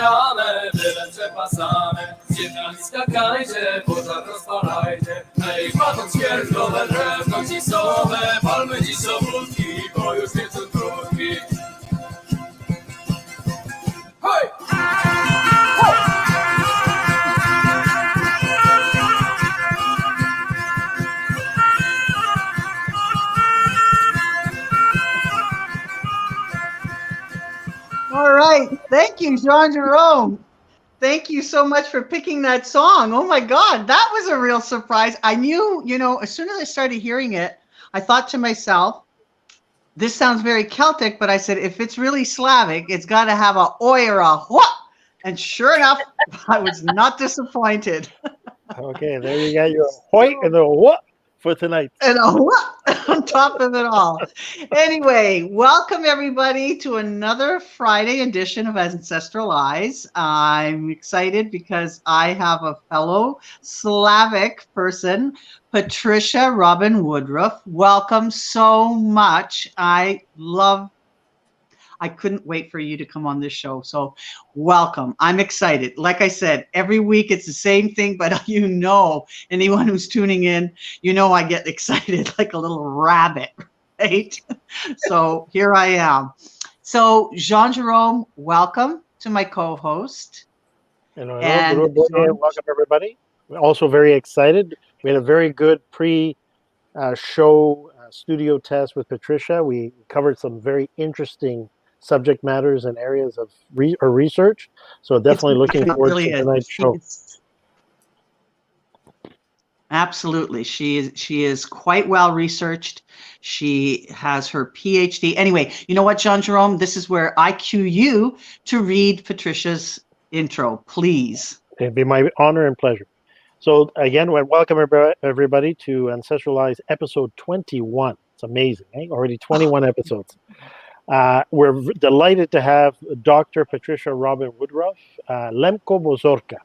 gramy, byle przepasamy. Z jednami skakajcie, pożar rozpalajcie. Hej, patrz świerkowe, drewno cisowe, palmy dziś obudki, bo już wieczór krótki. Hej! All right. Thank you, Jean Jerome. Thank you so much for picking that song. Oh my God, that was a real surprise. I knew, as soon as I started hearing it, I thought to myself, this sounds very Celtic, but I said, if it's really Slavic, it's got to have a oi or a what. And sure enough, I was not disappointed. Okay, there you got your hoy and the what for tonight. And a what on top of it all. Anyway, welcome everybody to another Friday edition of Ancestral Eyes. I'm excited because I have a fellow Slavic person, Patricia Robin Woodruff. Welcome so much. I couldn't wait for you to come on this show. So welcome. I'm excited. Like I said, every week it's the same thing, but anyone who's tuning in, I get excited like a little rabbit, right? So here I am. So Jean Jerome, welcome to my co-host. Hello, welcome everybody. We're also very excited. We had a very good pre-show studio test with Patricia. We covered some very interesting subject matters and areas of research. So definitely looking forward to tonight's show. Absolutely. She is quite well researched. She has her Ph.D. Anyway, you know what, Jean Jerome? This is where I cue you to read Patricia's intro, please. It'd be my honor and pleasure. So again, welcome everybody to Ancestral Eyes episode 21. It's amazing, eh? Already 21 episodes. We're delighted to have Dr. Patricia Robin Woodruff, Lemko Bosorka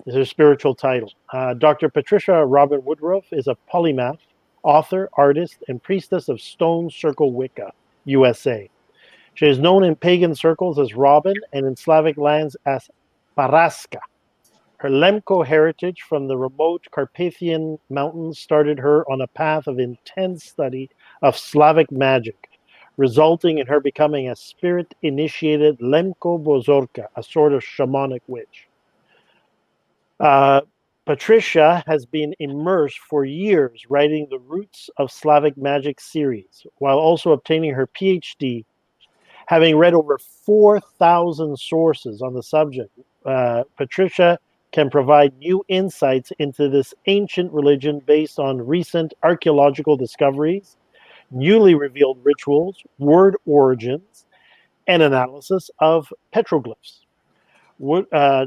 is her spiritual title. Dr. Patricia Robin Woodruff is a polymath, author, artist, and priestess of Stone Circle Wicca, USA. She is known in pagan circles as Robin and in Slavic lands as Paraska. Her Lemko heritage from the remote Carpathian mountains started her on a path of intense study of Slavic magic, resulting in her becoming a spirit-initiated Lemko Bosorka, a sort of shamanic witch. Patricia has been immersed for years writing the Roots of Slavic Magic series, while also obtaining her Ph.D. Having read over 4,000 sources on the subject, Patricia can provide new insights into this ancient religion based on recent archeological discoveries, newly revealed rituals, word origins, and analysis of petroglyphs.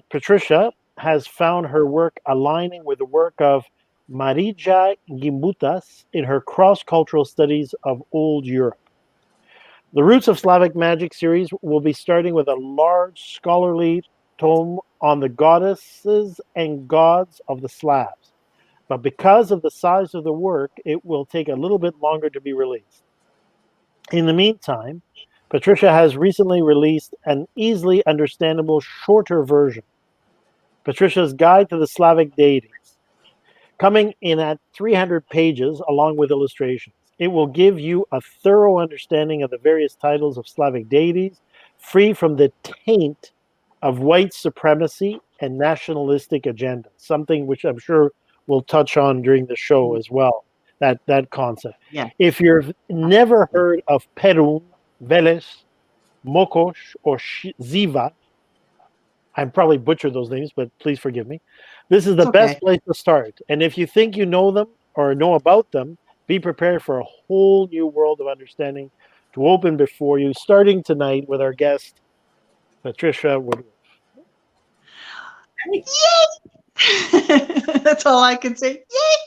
Patricia has found her work aligning with the work of Marija Gimbutas in her cross-cultural studies of Old Europe. The Roots of Slavic Magic series will be starting with a large scholarly tome on the goddesses and gods of the Slavs. But because of the size of the work, it will take a little bit longer to be released. In the meantime, Patricia has recently released an easily understandable shorter version, Patricia's Guide to the Slavic Deities, coming in at 300 pages along with illustrations. It will give you a thorough understanding of the various titles of Slavic deities, free from the taint of white supremacy and nationalistic agenda, something which I'm sure we'll touch on during the show as well, that concept. Yeah. If you've never heard of Perun, Veles, Mokosh, or Ziva, I probably butchered those names, but please forgive me. This is the best place to start. And if you think you know them or know about them, be prepared for a whole new world of understanding to open before you, starting tonight with our guest, Patricia Woodruff. Yay! That's all I can say. Yay!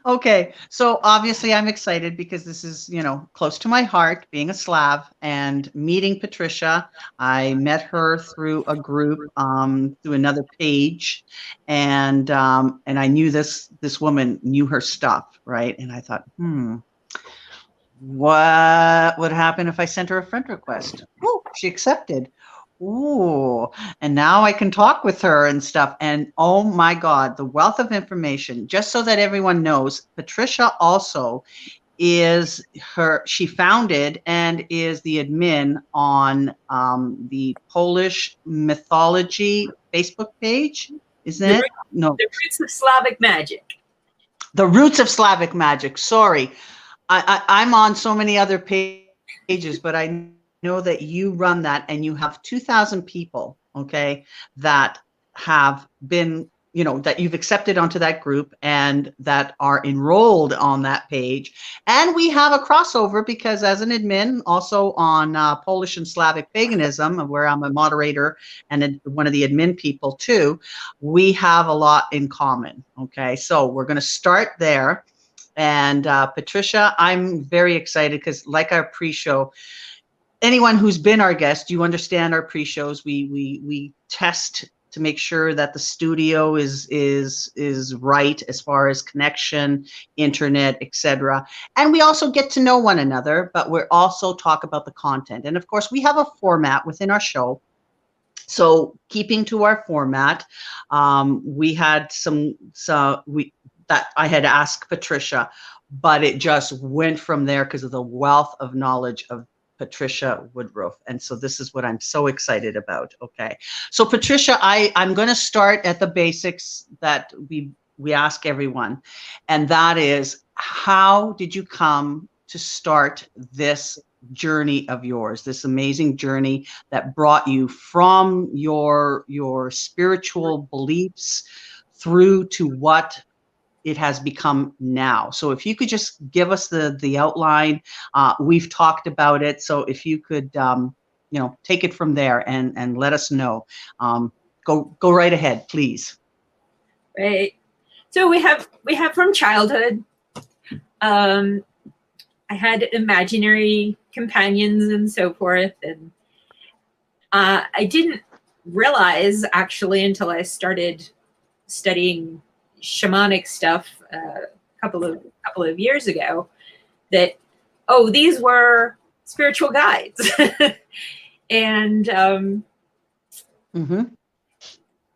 Okay, so obviously I'm excited because this is, close to my heart, being a Slav and meeting Patricia. I met her through a group, through another page, and I knew this woman knew her stuff, right? And I thought, what would happen if I sent her a friend request? Oh, she accepted. Ooh, and now I can talk with her and stuff. And oh my God, the wealth of information. Just so that everyone knows, Patricia also she founded and is the admin on the Polish mythology Facebook page. Isn't The it? No, the Roots of Slavic Magic. the Roots of Slavic Magic. Sorry, I'm on so many other pages, but I know that you run that, and you have 2,000 people, okay, that have been, that you've accepted onto that group and that are enrolled on that page. And we have a crossover because as an admin also on Polish and Slavic paganism, where I'm a moderator and one of the admin people too, we have a lot in common. Okay, so we're going to start there. And Patricia, I'm very excited because, like our pre-show, anyone who's been our guest, you understand our pre-shows. We test to make sure that the studio is right as far as connection, internet, etc. And we also get to know one another, but we're also talk about the content. And of course, we have a format within our show. So keeping to our format, we had that I had asked Patricia, but it just went from there because of the wealth of knowledge of Patricia Woodruff. And so this is what I'm so excited about. Okay. So Patricia, I'm going to start at the basics that we ask everyone. And that is, how did you come to start this journey of yours, this amazing journey that brought you from your spiritual beliefs through to what it has become now? So if you could just give us the outline, we've talked about it. So if you could, take it from there and let us know. Go right ahead, please. Right. So we have from childhood. I had imaginary companions and so forth, and I didn't realize actually until I started studying shamanic stuff a couple of years ago that these were spiritual guides. And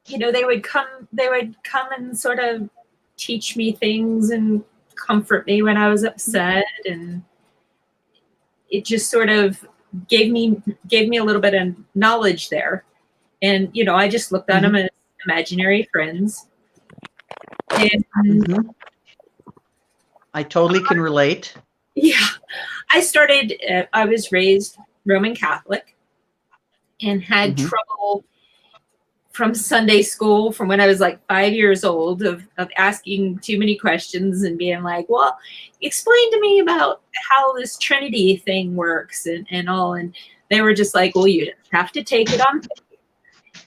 they would come and sort of teach me things and comfort me when I was upset, and it just sort of gave me a little bit of knowledge there. And I just looked on them as imaginary friends. And I totally can relate. Yeah, I was raised Roman Catholic and had trouble from Sunday school from when I was like 5 years old of asking too many questions and being like, well, explain to me about how this Trinity thing works and all. And they were just like, well, you have to take it on faith.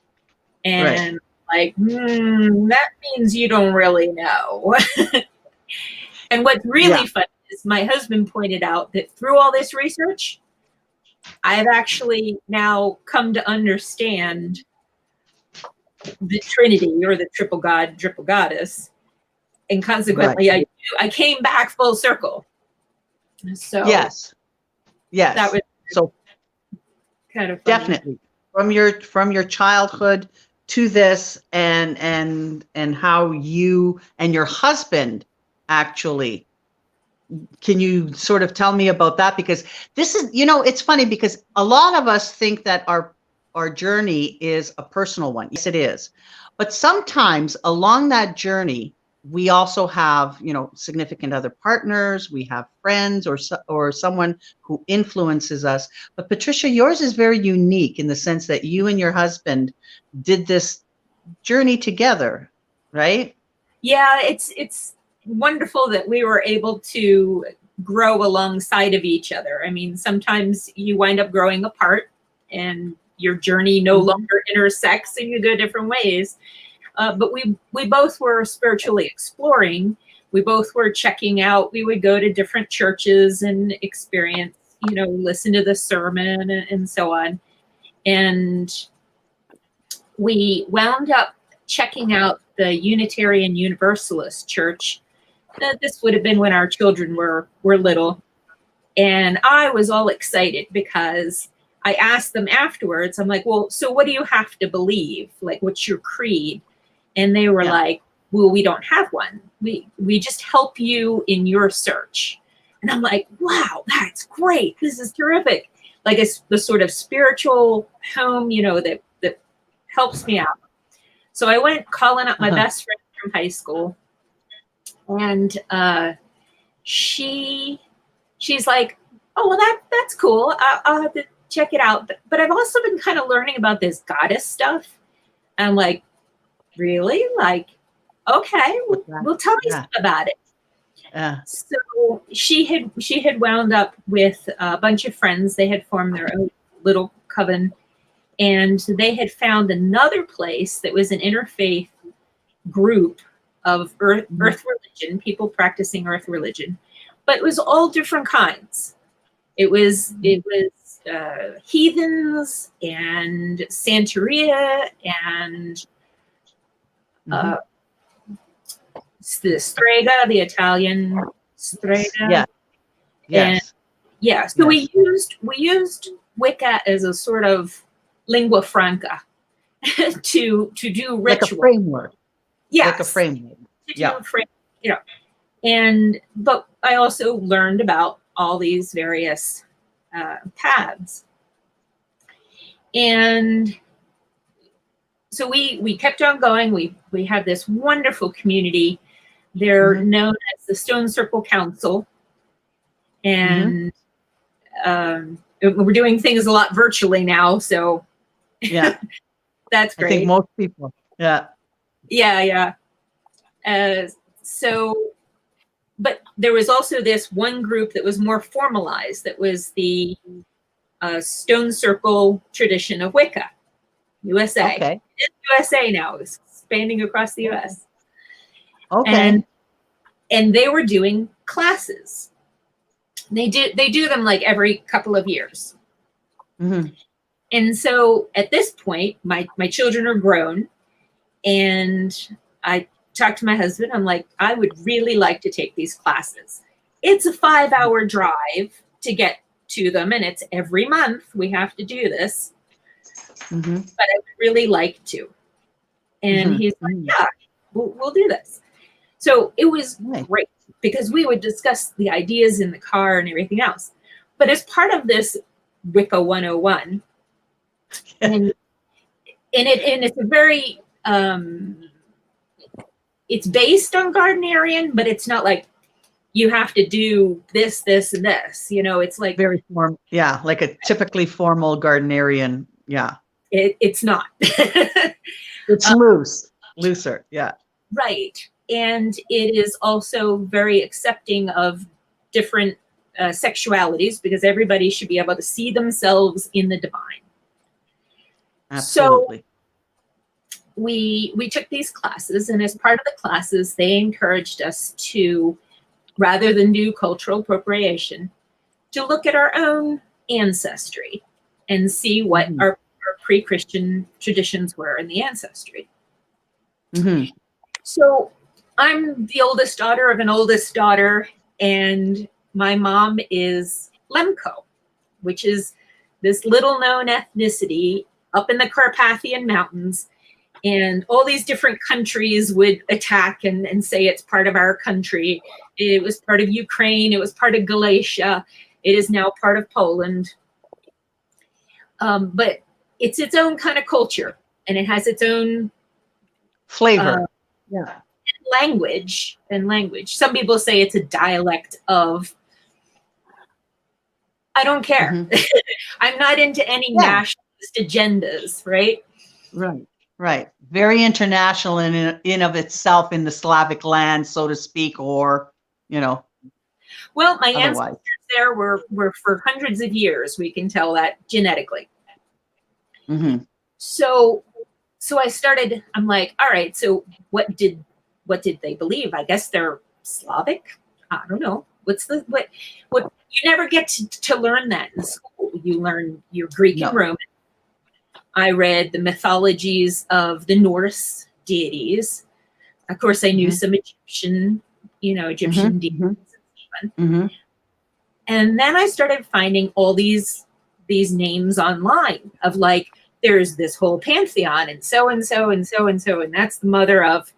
And right. Like, that means you don't really know. And what's really funny is my husband pointed out that through all this research, I've actually now come to understand the Trinity, or the triple god, triple goddess. And consequently, I came back full circle. So yes. That was so kind of funny. Definitely from your childhood to this, and how you and your husband actually, can you sort of tell me about that? Because this is, it's funny because a lot of us think that our journey is a personal one. Yes, it is. But sometimes along that journey, we also have, significant other partners, we have friends or someone who influences us. But Patricia, yours is very unique in the sense that you and your husband did this journey together, right? Yeah, it's wonderful that we were able to grow alongside of each other. I mean, sometimes you wind up growing apart and your journey no longer intersects and you go different ways. But we both were spiritually exploring. We both were checking out. We would go to different churches and experience, listen to the sermon and so on. And we wound up checking out the Unitarian Universalist Church. This would have been when our children were little. And I was all excited because I asked them afterwards, I'm like, well, so what do you have to believe? Like, what's your creed? And they were like, well, we don't have one. We just help you in your search. And I'm like, wow, that's great. This is terrific. Like, it's the sort of spiritual home, you know, that helps me out. So I went calling up my best friend from high school, and she's like, oh, well, that's cool. I'll have to check it out. But I've also been kind of learning about this goddess stuff. And I'm like, really? Like, okay, well tell me something about it. So she had wound up with a bunch of friends. They had formed their own little coven, and they had found another place that was an interfaith group of earth religion, people practicing earth religion, but it was all different kinds. It was heathens and Santeria and the strega, the Italian strega. Yes. So we used Wicca as a sort of lingua franca to do ritual. Like a framework. Yes. Like a framework. You know. But I also learned about all these various paths. And so we kept on going. We have this wonderful community. They're known as the Stone Circle Council. And we're doing things a lot virtually now. So that's great. I think most people. Yeah. But there was also this one group that was more formalized. That was the Stone Circle tradition of Wicca, USA. Okay. It's USA now. It's expanding across the US. Okay. And they were doing classes. They do them like every couple of years. And so at this point, my children are grown, and I talked to my husband. I'm like, I would really like to take these classes. It's a 5-hour drive to get to them, and it's every month we have to do this. But I would really like to. And he's like, yeah, we'll do this. So it was great, because we would discuss the ideas in the car and everything else. But as part of this Wicca 101, and it's a very it's based on Gardnerian, but it's not like you have to do this, this, and this. You know, it's like very like a typically formal Gardnerian. It's not. It's looser. Right. And it is also very accepting of different sexualities, because everybody should be able to see themselves in the divine. Absolutely. So we took these classes, and as part of the classes, they encouraged us to, rather than do cultural appropriation, to look at our own ancestry and see what our pre-Christian traditions were in the ancestry. So I'm the oldest daughter of an oldest daughter, and my mom is Lemko, which is this little known ethnicity up in the Carpathian Mountains. And all these different countries would attack and say it's part of our country. It was part of Ukraine. It was part of Galatia. It is now part of Poland. But it's its own kind of culture, and it has its own flavor. Language. Some people say it's a dialect of. I don't care. I'm not into any nationalist agendas, right? Right. Very international in of itself in the Slavic land, so to speak, or, you know. Well, my ancestors there were for hundreds of years. We can tell that genetically. So I started, I'm like, all right, so what did they believe? I guess they're Slavic. I don't know. What you never get to learn that in school. You learn your Greek and Roman. I read the mythologies of the Norse deities. Of course, I knew some Egyptian deities. And then I started finding all these these names online of like, there's this whole pantheon and so and so and so and so, and that's the mother of.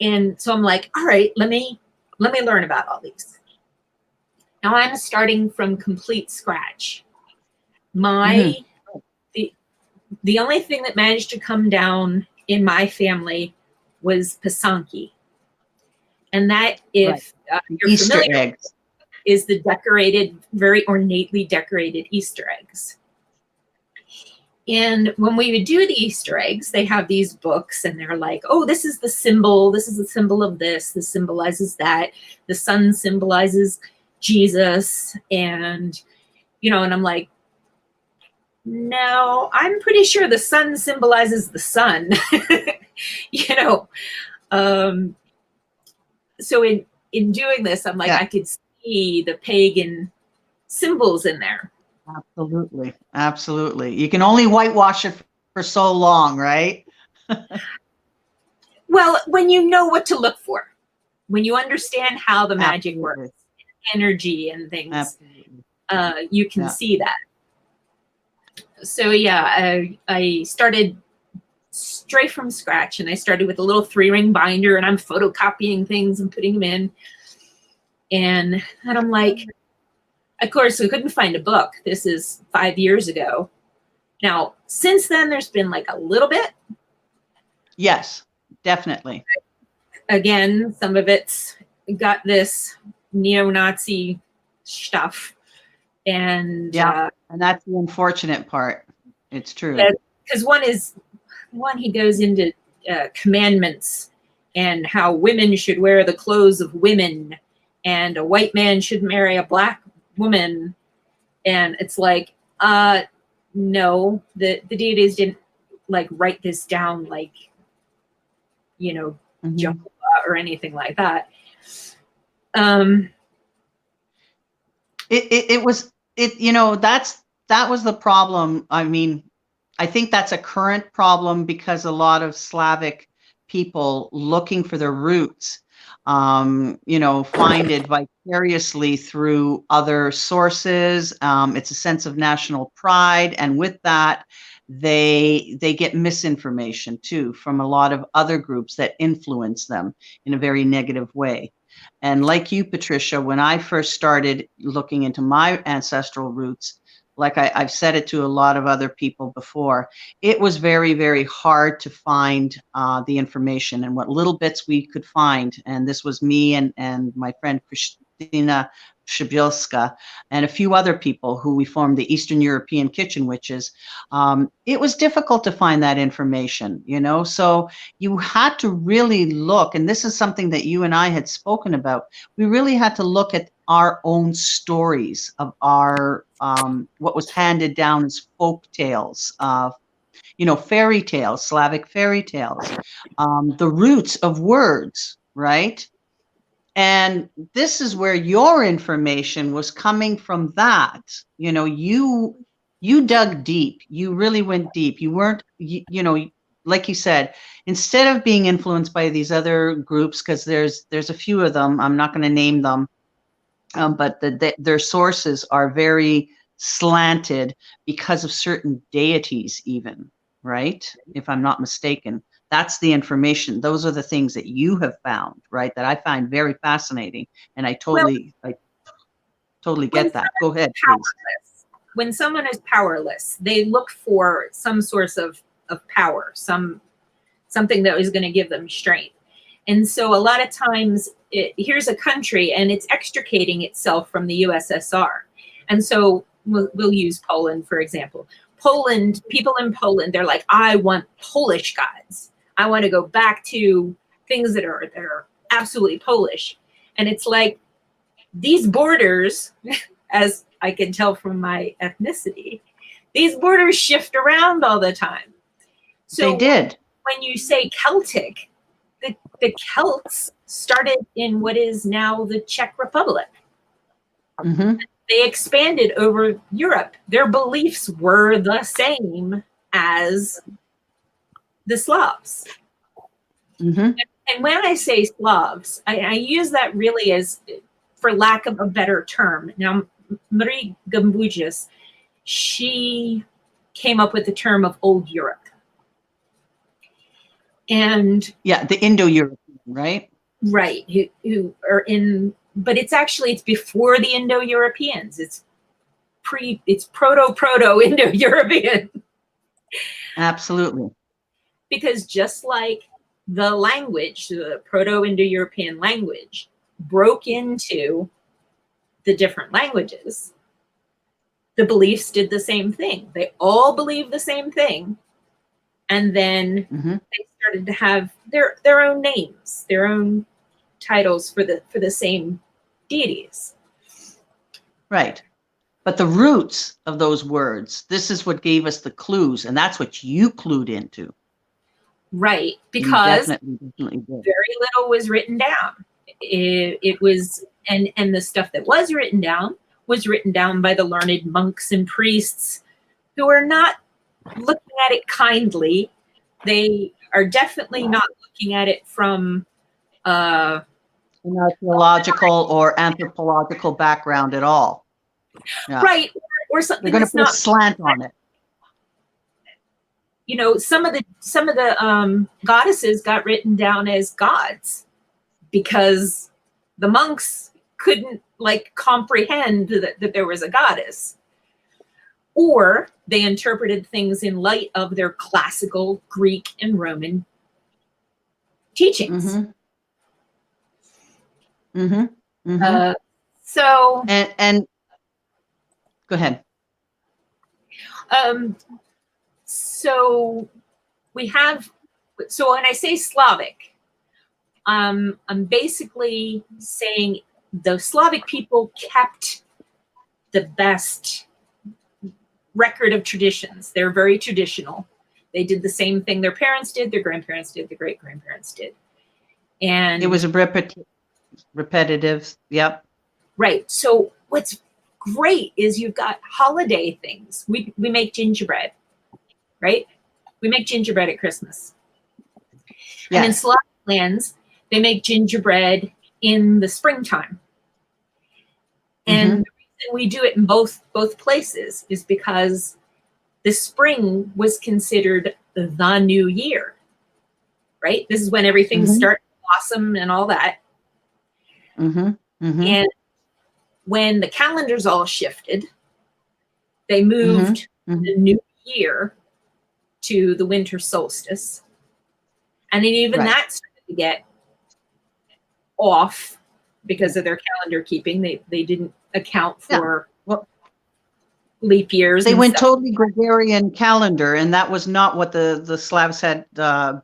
And so I'm like, all right, let me learn about all these. Now I'm starting from complete scratch. The only thing that managed to come down in my family was Pasanki. And that, if you're Easter familiar, eggs is the decorated, very ornately decorated Easter eggs. And when we would do the Easter eggs, they have these books and they're like, oh, this is the symbol of this symbolizes that. The sun symbolizes Jesus. And, you know, and I'm like, no, I'm pretty sure the sun symbolizes the sun, you know. So in doing this, I'm like, I could see the pagan symbols in there. Absolutely. Absolutely. You can only whitewash it for so long, right? Well, when you know what to look for, when you understand how the magic works, energy and things, you can see that. So yeah, I started straight from scratch, and I started with a little 3-ring binder, and I'm photocopying things and putting them in. And I'm like, of course, we couldn't find a book. This is 5 years ago. Now, since then, there's been like a little bit. Yes, definitely. Again, some of it's got this neo-Nazi stuff. And and that's the unfortunate part. It's true. Because one, he goes into commandments and how women should wear the clothes of women, and a white man should marry a black woman. And it's like, no, the deities didn't like write this down, like, you know, Jehovah or anything like that. You know, that was the problem. I mean, I think that's a current problem because a lot of Slavic people looking for their roots, you know, find it vicariously through other sources. It's a sense of national pride, and with that, they get misinformation too from a lot of other groups that influence them in a very negative way. And like you, Patricia, when I first started looking into my ancestral roots, like I've said it to a lot of other people before, it was very, very hard to find the information, and what little bits we could find. And this was me and my friend Christina Shabilska and a few other people who we formed the Eastern European Kitchen Witches. It was difficult to find that information, you know, so you had to really look, and this is something that you and I had spoken about. We really had to look at our own stories of our what was handed down as folk tales, you know, fairy tales, Slavic fairy tales, the roots of words, right? And this is where your information was coming from. That, you know, you dug deep. You really went deep. You weren't, you know, like you said, instead of being influenced by these other groups, because there's a few of them, I'm not going to name them, but their sources are very slanted because of certain deities even, right? If I'm not mistaken. That's the information. Those are the things that you have found, right? That I find very fascinating. And I totally get that. Go ahead, please. When someone is powerless, they look for some source of power, something that is going to give them strength. And so a lot of times, here's a country and it's extricating itself from the USSR. And so we'll use Poland, for example. Poland, people in Poland, they're like, I want Polish gods. I want to go back to things that are absolutely Polish. And it's like these borders, as I can tell from my ethnicity, these borders shift around all the time. So they did. When you say Celtic, the Celts started in what is now the Czech Republic. Mm-hmm. They expanded over Europe. Their beliefs were the same as the Slavs. Mm-hmm. And when I say Slavs, I use that really as, for lack of a better term. Now, Marija Gimbutas, she came up with the term of Old Europe. And yeah, the Indo-European, right? Right, who are in, but it's before the Indo-Europeans. It's proto-Indo-European. Absolutely. Because just like the language, the Proto-Indo-European language, broke into the different languages, the beliefs did the same thing. They all believed the same thing. And then they started to have their own names, their own titles for the same deities. Right. But the roots of those words, this is what gave us the clues, and that's what you clued into. Right, because definitely did. Very little was written down. It was, and the stuff that was written down by the learned monks and priests who are not looking at it kindly. They are definitely not looking at it from an archaeological or anthropological background at all. Yeah. Right, or something. They're going to put a slant on it. You know, some of the goddesses got written down as gods because the monks couldn't comprehend that there was a goddess, or they interpreted things in light of their classical Greek and Roman teachings. So and go ahead. So we have, so when I say Slavic, I'm basically saying the Slavic people kept the best record of traditions. They're very traditional. They did the same thing their parents did, their grandparents did, their great-grandparents did. And it was repetitive. Yep. Right. So what's great is you've got holiday things. We make gingerbread, right? We make gingerbread at Christmas. Yes. And in Slavic lands, they make gingerbread in the springtime. And the reason we do it in both places is because the spring was considered the new year, right? This is when everything starts to blossom and all that. And when the calendars all shifted, they moved the new year to the winter solstice. And then even that started to get off because of their calendar keeping. They didn't account for leap years. They went totally Gregorian calendar, and that was not what the Slavs had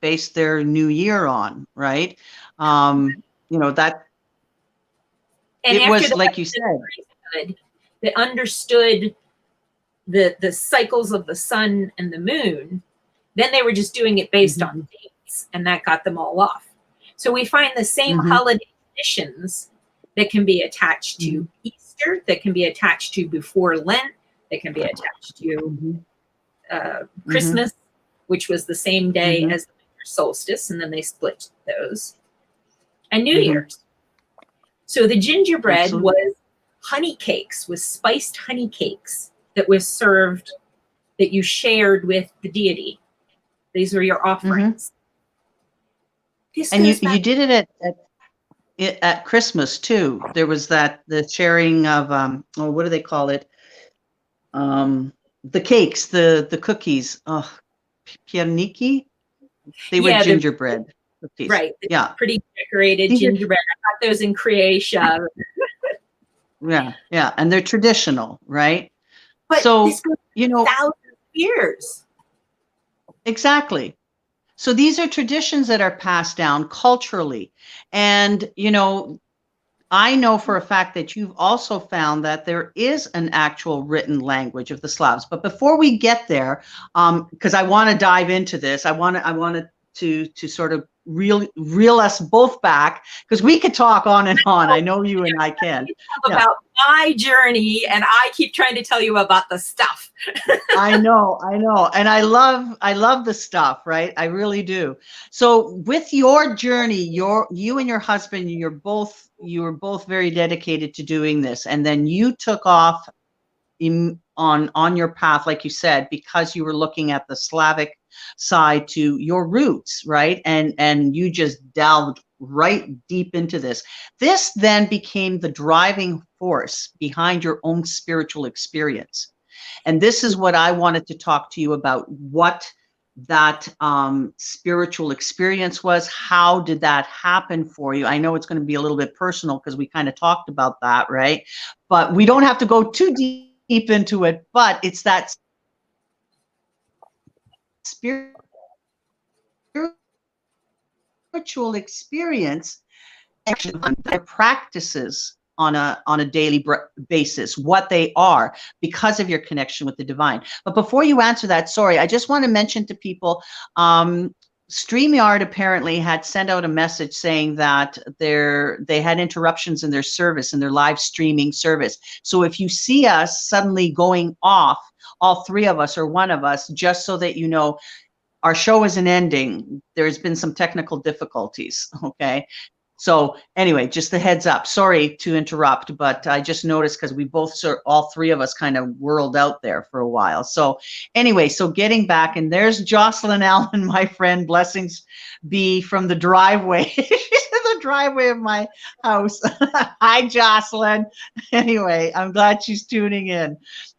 based their new year on, right? You know, that and it was like you said, that understood the cycles of the sun and the moon. Then they were just doing it based on dates, and that got them all off. So we find the same holiday traditions that can be attached to Easter, that can be attached to before Lent, that can be attached to Christmas, which was the same day as the winter solstice, and then they split those, and New Year's. So the gingerbread was honey cakes, was spiced honey cakes that was served, that you shared with the deity. These were your offerings. And you did it at Christmas too. There was the sharing of what do they call it? The cakes, the cookies. Oh, pierniki. They were gingerbread cookies. Right. Yeah. Pretty decorated gingerbread. I got those in Croatia. Yeah, and they're traditional, right? But so this goes thousands of years. Exactly. So these are traditions that are passed down culturally. And, you know, I know for a fact that you've also found that there is an actual written language of the Slavs. But before we get there, because I want to dive into this, I wanted to sort of reel us both back, because we could talk on and on. I know you and I can. About my journey, and I keep trying to tell you about the stuff. I know. And I love the stuff, right? I really do. So with your journey, you and your husband, you were both very dedicated to doing this. And then you took off on your path, like you said, because you were looking at the Slavic side to your roots, right? And you just delved right deep into this. This then became the driving force behind your own spiritual experience. And this is what I wanted to talk to you about, what that spiritual experience was. How did that happen for you? I know it's going to be a little bit personal because we kind of talked about that, right? But we don't have to go too deep into it, but it's that spiritual experience, their practices on a daily basis, what they are because of your connection with the divine. But before you answer that, sorry, I just want to mention to people, StreamYard apparently had sent out a message saying that they had interruptions in their service, in their live streaming service. So if you see us suddenly going off, all three of us or one of us, just so that you know, our show isn't ending. There's been some technical difficulties, okay? So anyway, just the heads up. Sorry to interrupt, but I just noticed because we both, all three of us kind of whirled out there for a while. So anyway, so getting back, and there's Jocelyn Allen, my friend, blessings be from the driveway. She's in the driveway of my house. Hi, Jocelyn. Anyway, I'm glad she's tuning in.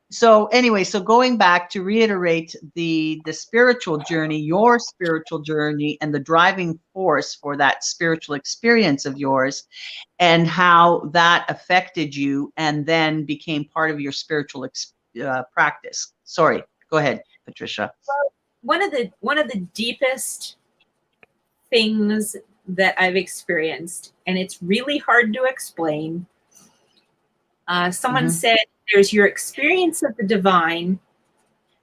So anyway, so going back to reiterate the spiritual journey, your spiritual journey, and the driving force for that spiritual experience of yours, and how that affected you and then became part of your spiritual practice. Sorry, go ahead, Patricia. Well, one of the deepest things that I've experienced, and it's really hard to explain. Someone said, there's your experience of the divine.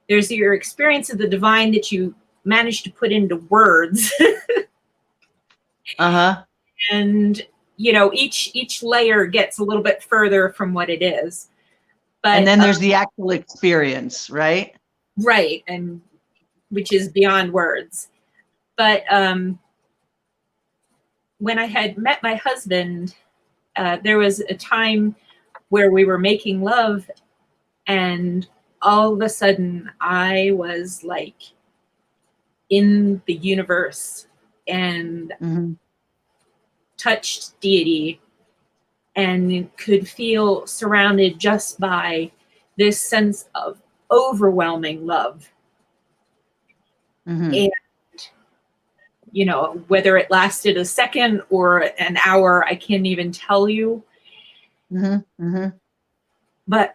There's your experience of the divine that you managed to put into words. And, you know, each layer gets a little bit further from what it is. But, and then there's the actual experience, right? Right, and which is beyond words. But when I had met my husband, there was a time where we were making love, and all of a sudden I was like in the universe and touched deity and could feel surrounded just by this sense of overwhelming love. And, you know, whether it lasted a second or an hour, I can't even tell you. But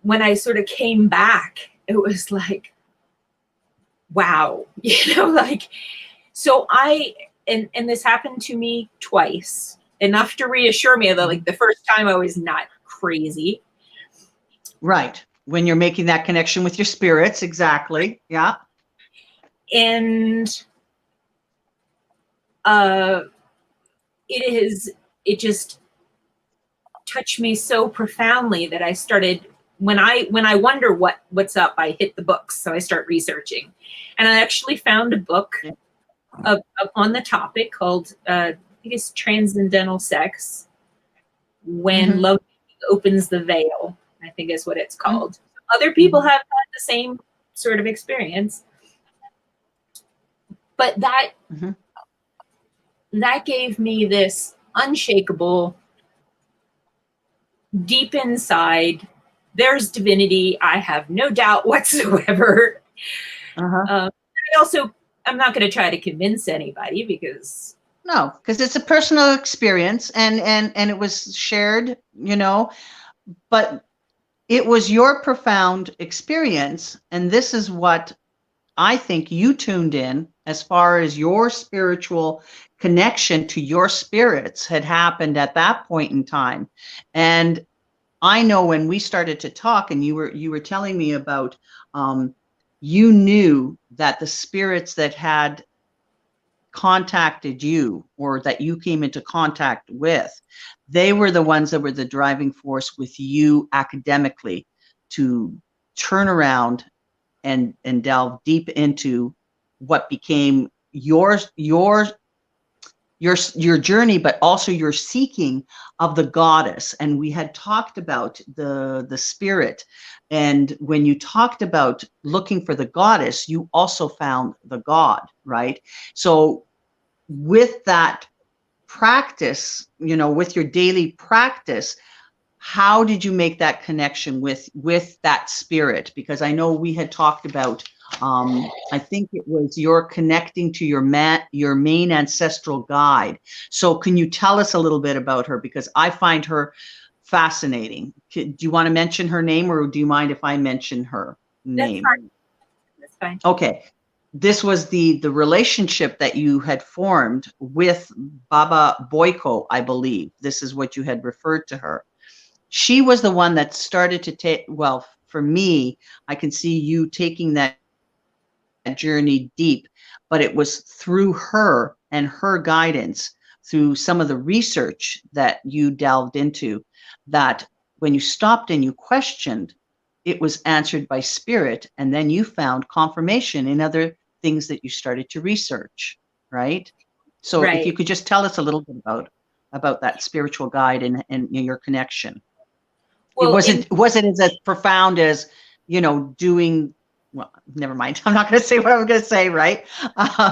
when I sort of came back, it was like, wow, you know, like, so and this happened to me twice, enough to reassure me that like the first time I was not crazy. Right. When you're making that connection with your spirits. Exactly. Yeah. And it just touched me so profoundly that I started, when I wonder what's up, I hit the books. So I start researching, and I actually found a book on the topic called, I think it's Transcendental Sex, When Love Opens the Veil, I think is what it's called. Other people have had the same sort of experience, but that gave me this unshakable, deep inside, there's divinity. I have no doubt whatsoever. I'm not going to try to convince anybody, because it's a personal experience, and it was shared, you know, but it was your profound experience. And this is what I think you tuned in, as far as your spiritual connection to your spirits had happened at that point in time. And I know when we started to talk, and you were telling me about, you knew that the spirits that had contacted you, or that you came into contact with, they were the ones that were the driving force with you academically to turn around and delve deep into what became your your journey, but also your seeking of the goddess. And we had talked about the spirit. And when you talked about looking for the goddess, you also found the god, right? So with that practice, you know, with your daily practice, how did you make that connection with that spirit? Because I know we had talked about, I think it was you're connecting to your main ancestral guide. So can you tell us a little bit about her? Because I find her fascinating. Do you want to mention her name, or do you mind if I mention her name? That's fine. That's fine. Okay. This was the relationship that you had formed with Baba Boyko, I believe. This is what you had referred to her. She was the one that started to take, well, for me, I can see you taking that journey deep, but it was through her and her guidance, through some of the research that you delved into, that when you stopped and you questioned, it was answered by spirit, and then you found confirmation in other things that you started to research, right? So if you could just tell us a little bit about that spiritual guide and your connection. Well, it wasn't as profound as, you know, doing, well, never mind. I'm not going to say what I'm going to say, right?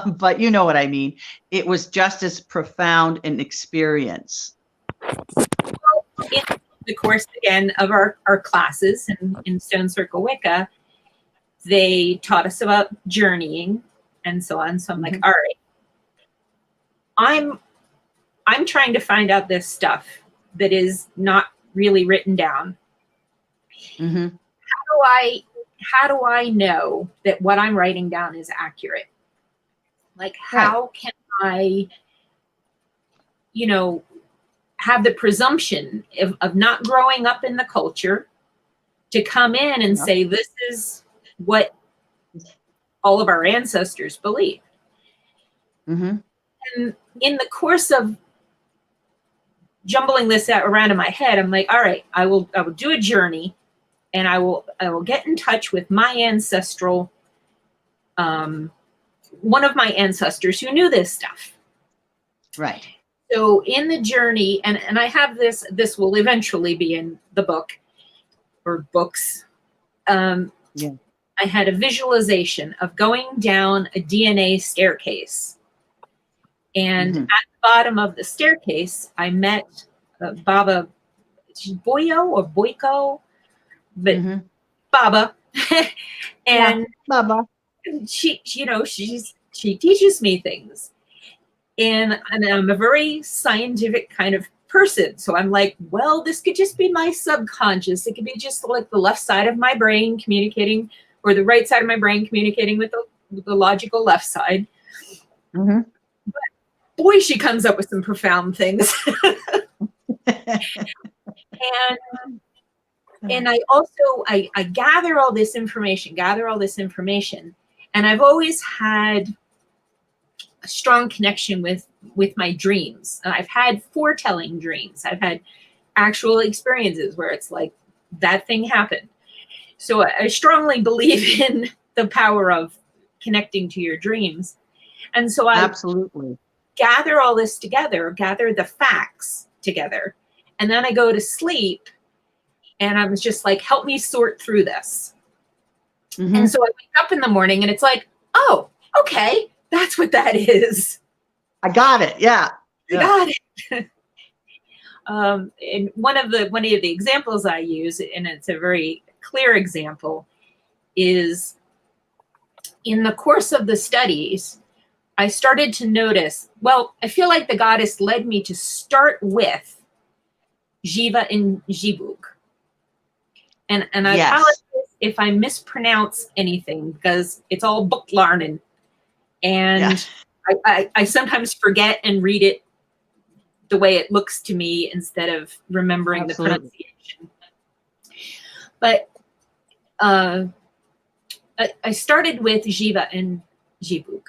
But you know what I mean. It was just as profound an experience. In the course, again, of our classes in Stone Circle Wicca, they taught us about journeying and so on. So I'm like, all right, I'm trying to find out this stuff that is not really written down. How do I know that what I'm writing down is accurate? Like, how can I, you know, have the presumption of not growing up in the culture to come in and say, this is what all of our ancestors believed. And in the course of jumbling this around in my head, I'm like, all right, I will do a journey, and I will get in touch with my ancestral, one of my ancestors who knew this stuff. Right. So in the journey, and I have this will eventually be in the book or books. I had a visualization of going down a DNA staircase. And at the bottom of the staircase, I met Baba Boyo or Boyko, but Baba. And Baba. She, you know, she teaches me things. And I'm a very scientific kind of person. So I'm like, well, this could just be my subconscious. It could be just like the left side of my brain communicating, or the right side of my brain communicating with the logical left side. But boy, she comes up with some profound things. And I also, I gather all this information, and I've always had a strong connection with my dreams. I've had foretelling dreams. I've had actual experiences where it's like that thing happened. So I strongly believe in the power of connecting to your dreams. And so I absolutely gather all this together, gather the facts together, and then I go to sleep, and I was just like, help me sort through this. And so I wake up in the morning, and it's like, oh, okay, that's what that is. I got it. Yeah. I got it. And one of the examples I use, and it's a very clear example, is in the course of the studies, I started to notice, well, I feel like the goddess led me to start with Jiva and Jibuk. And I apologize if I mispronounce anything, because it's all book learning. And I sometimes forget and read it the way it looks to me instead of remembering the pronunciation. But I started with Jiva and Jibuk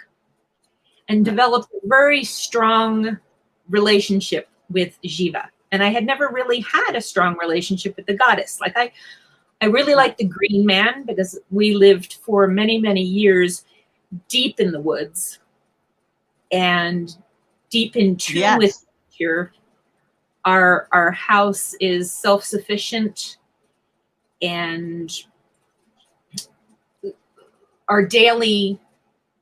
and developed a very strong relationship with Jiva. And I had never really had a strong relationship with the goddess. Like I really liked the green man, because we lived for many, many years deep in the woods. And deep in tune Yes. with nature. Our house is self-sufficient, and our daily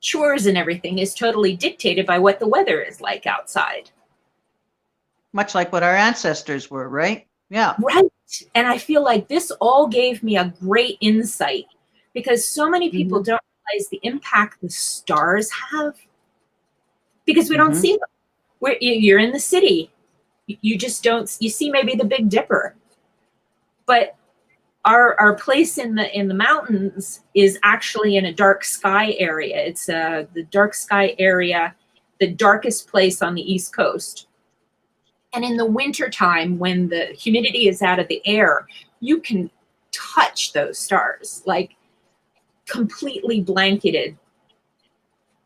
chores and everything is totally dictated by what the weather is like outside. Much like what our ancestors were, right? Yeah. Right. And I feel like this all gave me a great insight, because so many people don't realize the impact the stars have, because we don't see them. You're in the city. You just don't, you see maybe the Big Dipper, but our place in the mountains is actually in a dark sky area. It's the dark sky area, the darkest place on the East Coast. And in the wintertime, when the humidity is out of the air, you can touch those stars, like completely blanketed.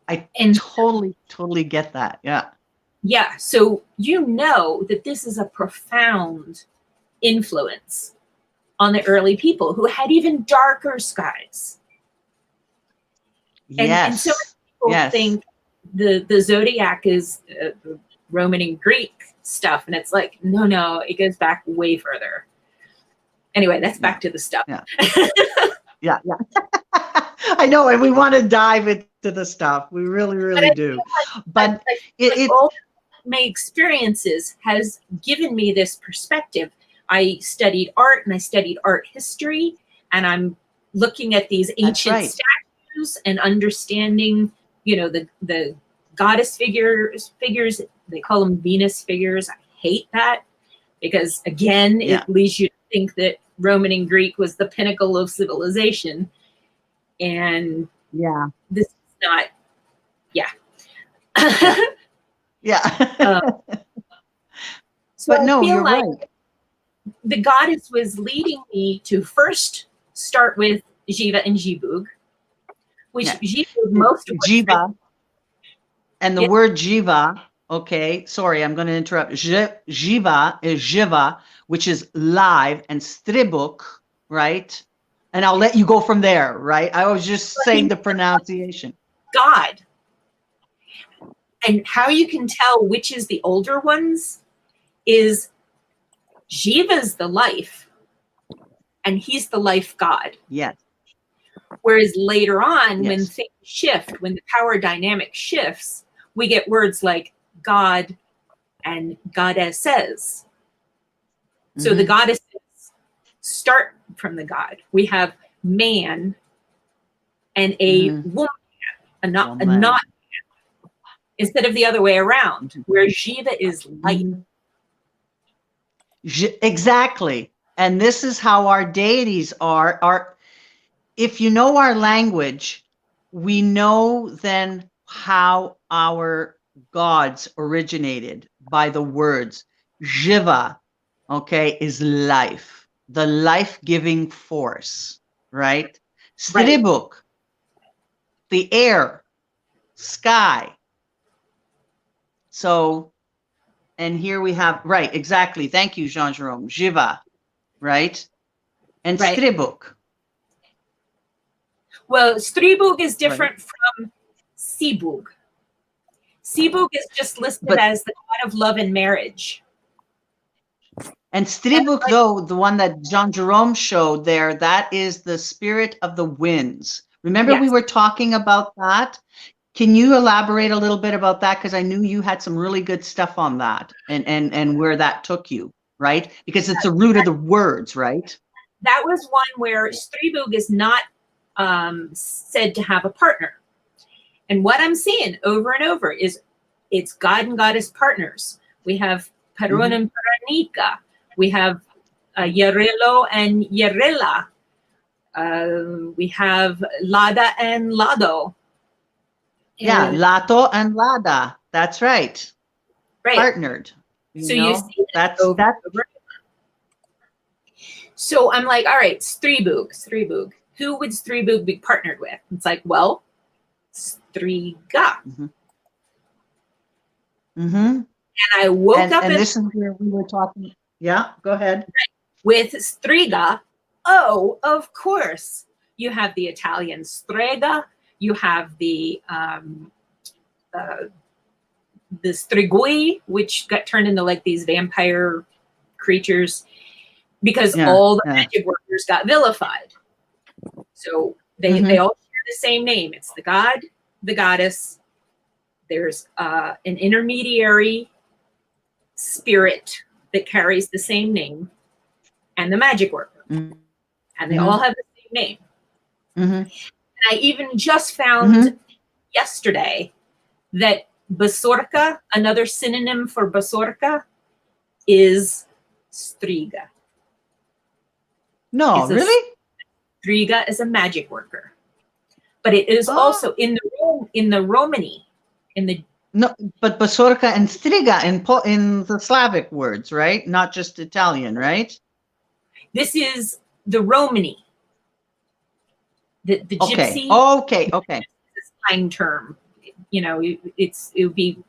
I And totally get that. Yeah. yeah, so you know that this is a profound influence on the early people who had even darker skies. And so many people think the zodiac is Roman and Greek stuff, and it's like, no, it goes back way further. Anyway, that's back to the stuff. Yeah. I know, and we want to dive into the stuff. We really do. But all my experiences has given me this perspective. I studied art, and I studied art history, and I'm looking at these ancient statues and understanding, the goddess figures. They call them Venus figures. I hate that, because again, it leads you to think that Roman and Greek was the pinnacle of civilization. And this is not, so but no, you're like right. The goddess was leading me to first start with Jiva and Jibug, which Jiva most of Jiva. And the word Jiva, okay, sorry, I'm going to interrupt. Jiva is Jiva, which is live, and Stribuk, right? And I'll let you go from there, right? I was just saying the pronunciation. God. And how you can tell which is the older ones is Jiva's the life, and he's the life god. Yes. Whereas later on, when things shift, when the power dynamic shifts, we get words like God and goddesses. So the goddesses start from the god. We have man and a woman, a not man, instead of the other way around, where Jiva is light. Exactly. And this is how our deities are. If you know our language, we know then how our gods originated by the words. Jiva, okay, is life, the life-giving force, right? Stribuk, the air, sky. So, and here we have, right, exactly. Thank you, Jean-Jerome. Jiva, right? And Stribuk. Well, Stribuk is different from Sibug. Sibug is just listed as the god of love and marriage. And Stribuk, though, the one that Jean-Jerome showed there, that is the spirit of the winds. Remember we were talking about that? Can you elaborate a little bit about that? Because I knew you had some really good stuff on that and where that took you, right? Because it's the root of the words, right? That was one where Stribug is not said to have a partner. And what I'm seeing over and over is it's God and goddess partners. We have Perun and Paranika. We have Yarelo and Yarela. We have Lada and Lado. Yeah, Lato and Lada. That's right. Partnered. So you see that over. So I'm like, all right, Stribug. Who would Stribug be partnered with? It's like, well, Striga. And I woke up and this is where we were talking. Yeah, go ahead. With Striga, oh, of course. You have the Italian strega. You have the the strigoi, which got turned into like these vampire creatures because all the magic workers got vilified. So they all share the same name. It's the god, the goddess. There's an intermediary spirit that carries the same name, and the magic worker. And they all have the same name. And I even just found yesterday that Borsorka, another synonym for Borsorka, is striga. No, really? Striga is a magic worker. But it is also in the Romani, in the no, but Borsorka and striga in the Slavic words, right? Not just Italian, right? This is the Romani. The gypsy. Okay. Slang term. You know, it would be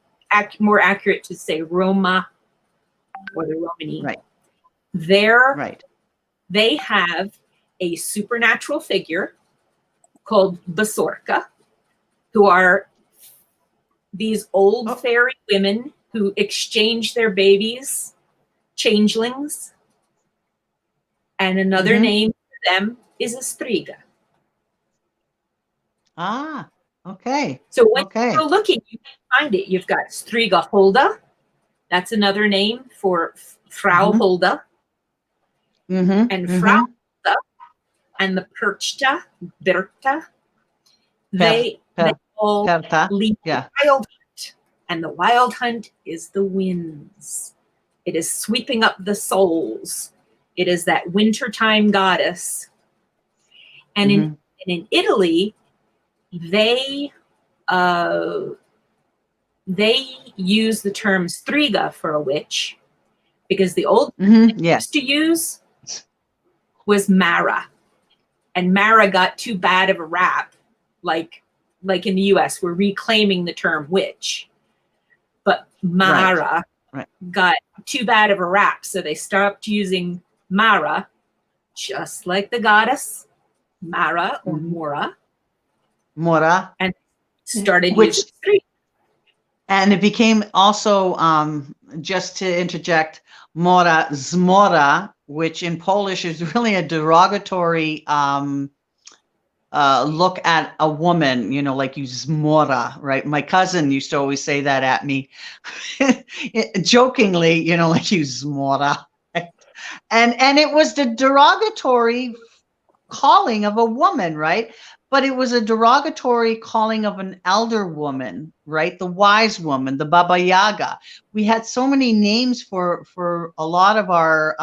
more accurate to say Roma or the Romani. Right. They have a supernatural figure called Borsorka, who are these old fairy women who exchange their babies, changelings, and another name for them is a striga. Ah, okay. So when you're looking, you can find it. You've got striga Hulda. That's another name for Frau Hulda. And Frau Hulda and the Perchta, Berta, they all lead the wild hunt. And the wild hunt is the winds. It is sweeping up the souls. It is that wintertime goddess. And in Italy, they use the term striga for a witch because the old used to use was Mara, and Mara got too bad of a rap, like in the U.S. we're reclaiming the term witch, but Mara got too bad of a rap, so they stopped using Mara, just like the goddess Mara or Mora, and started using striga. And it became also, just to interject, mora, zmora, which in Polish is really a derogatory look at a woman, you know, like you zmora, right? My cousin used to always say that at me, jokingly, you know, like you zmora. And it was the derogatory calling of a woman, right? But it was a derogatory calling of an elder woman, right? The wise woman, the Baba Yaga. We had so many names for a lot of our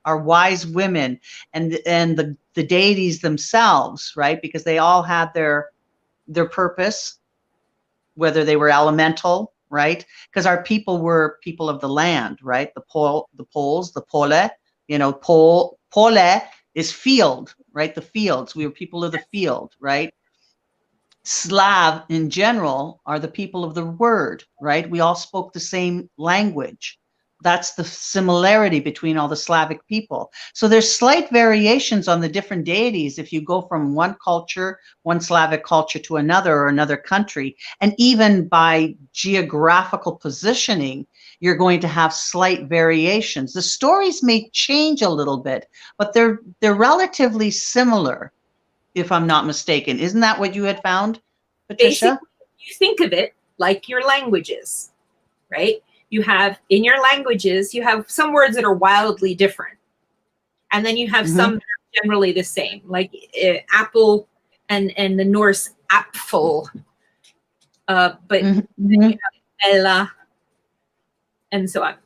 wise women and the deities themselves, right? Because they all had their purpose, whether they were elemental, right? Because our people were people of the land, right? The Poles, the Pole, you know, Pole is field, right? The fields. We were people of the field, right? Slav in general are the people of the word, right? We all spoke the same language. That's the similarity between all the Slavic people. So there's slight variations on the different deities if you go from one culture, one Slavic culture to another or another country. And even by geographical positioning, you're going to have slight variations. The stories may change a little bit, but they're relatively similar, if I'm not mistaken. Isn't that what you had found, Patricia? Basically, you think of it like your languages, right? You have, in your languages, you have some words that are wildly different. And then you have some that are generally the same, like apple and the Norse apfel. But then you have Ella and so on.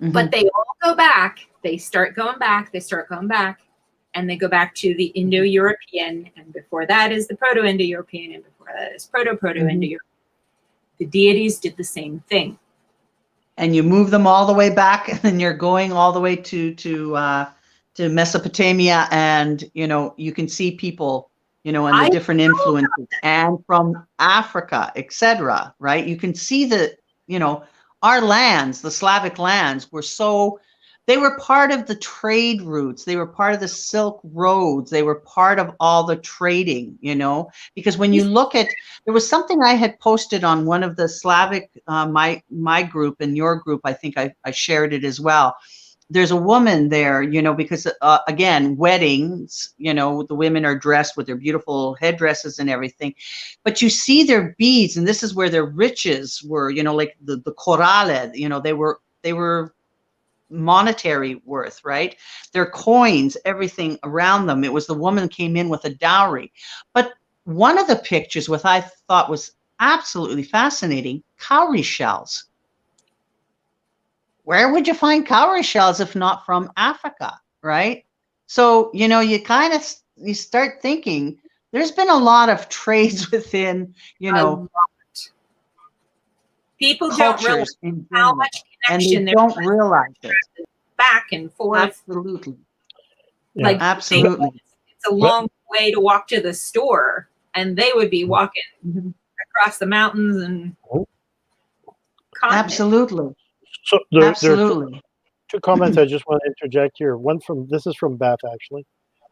But they all go back. They start going back. And they go back to the Indo-European. And before that is the Proto-Indo-European. And before that is Proto-Indo-European. The deities did the same thing. And you move them all the way back, and then you're going all the way to Mesopotamia, and you know you can see people, you know, and the different influences, and from Africa, etc. Right? You can see that, you know, our lands, the Slavic lands, were so they were part of the trade routes. They were part of the Silk Roads. They were part of all the trading, you know, because when you look at, there was something I had posted on one of the Slavic, my group and your group, I think I shared it as well. There's a woman there, you know, because again, weddings, you know, the women are dressed with their beautiful headdresses and everything, but you see their beads, and this is where their riches were, you know, like the corale, you know, they were monetary worth, right? Their coins, everything around them. It was the woman came in with a dowry. But one of the pictures, what I thought was absolutely fascinating, cowrie shells. Where would you find cowrie shells if not from Africa, right? So, you know, you start thinking there's been a lot of trades within, you know, people don't realize how much connection and they don't realize it. Back and forth. Absolutely. Like absolutely. It's a long way to walk to the store, and they would be walking across the mountains and absolutely. So there are two comments I just want to interject here. One this is from Beth actually.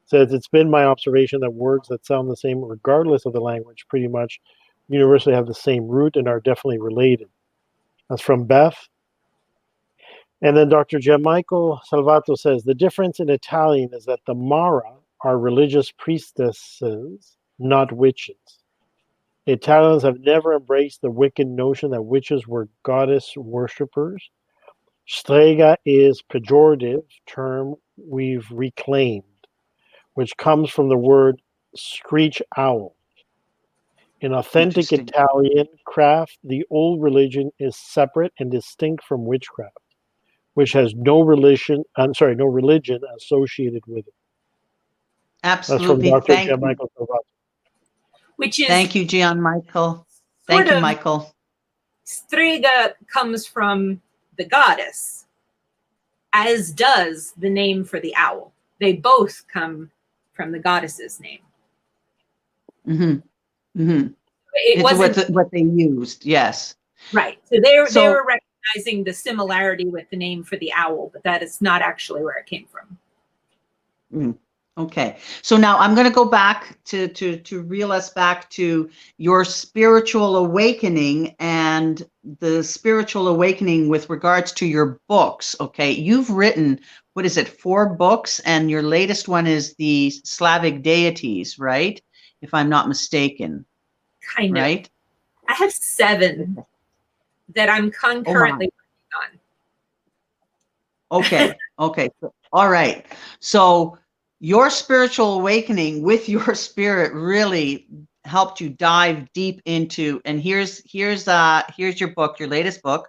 Says it's been my observation that words that sound the same regardless of the language pretty much universally have the same root and are definitely related. That's from Beth. And then Dr. Gianmichael Salvato says the difference in Italian is that the Mara are religious priestesses, not witches. Italians have never embraced the Wiccan notion that witches were goddess worshippers. Strega is pejorative term we've reclaimed, which comes from the word screech owl. In authentic Italian craft, the old religion is separate and distinct from witchcraft, which has no religion associated with it. Absolutely. That's from Dr. Gianmichael Salvato. Thank you, Gianmichael. Thank you, Michael. Strega comes from the goddess, as does the name for the owl. They both come from the goddess's name. It wasn't what they used, yes. Right. So they were recognizing the similarity with the name for the owl, but that is not actually where it came from. Okay. So now I'm going to go back to reel us back to your spiritual awakening and the spiritual awakening with regards to your books. Okay. You've written, 4 books, and your latest one is the Slavic deities, right? If I'm not mistaken. Kind of. Right? I have 7 that I'm concurrently working on. Okay. Okay. All right. So your spiritual awakening with your spirit really helped you dive deep into, and here's your book, your latest book,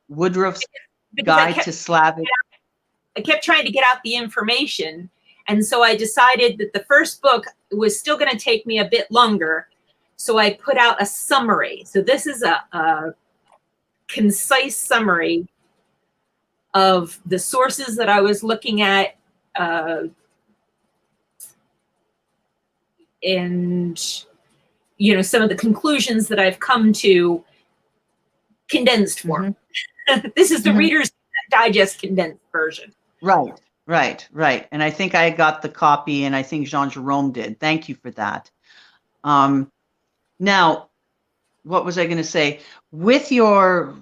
Woodruff's Guide to Slavic. I kept trying to get out the information, and so I decided that the first book was still going to take me a bit longer, so I put out a summary. So this is a concise summary of the sources that I was looking at, and some of the conclusions that I've come to, condensed form. This is the Reader's Digest condensed version. Right. And I think I got the copy, and I think Jean Jerome did. Thank you for that. Now, what was I going to say? With your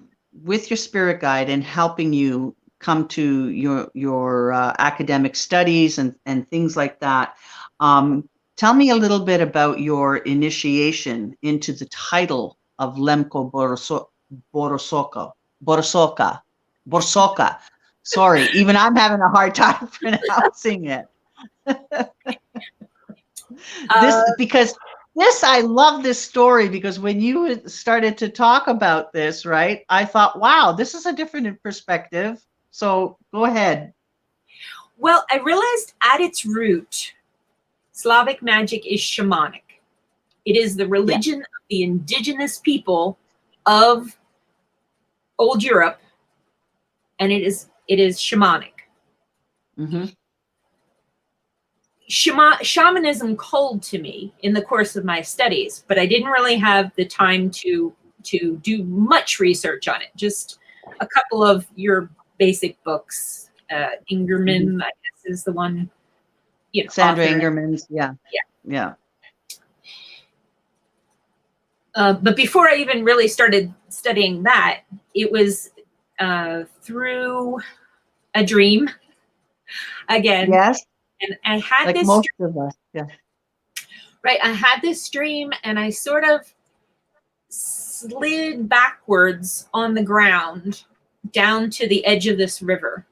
spirit guide and helping you come to your academic studies and things like that, tell me a little bit about your initiation into the title of Lemko Bosorka. Sorry, even I'm having a hard time pronouncing it. I love this story, because when you started to talk about this, right, I thought, wow, this is a different perspective. So go ahead. Well, I realized at its root, Slavic magic is shamanic. It is the religion of the indigenous people of old Europe, and it is shamanic. Shamanism called to me in the course of my studies, but I didn't really have the time to do much research on it. Just a couple of your basic books. Ingerman, I guess, is the one. Sandra author. Ingerman's, yeah. But before I even really started studying that, it was through a dream again. Yes. And I had Like this most of us, yeah. right. I had this dream, and I sort of slid backwards on the ground down to the edge of this river.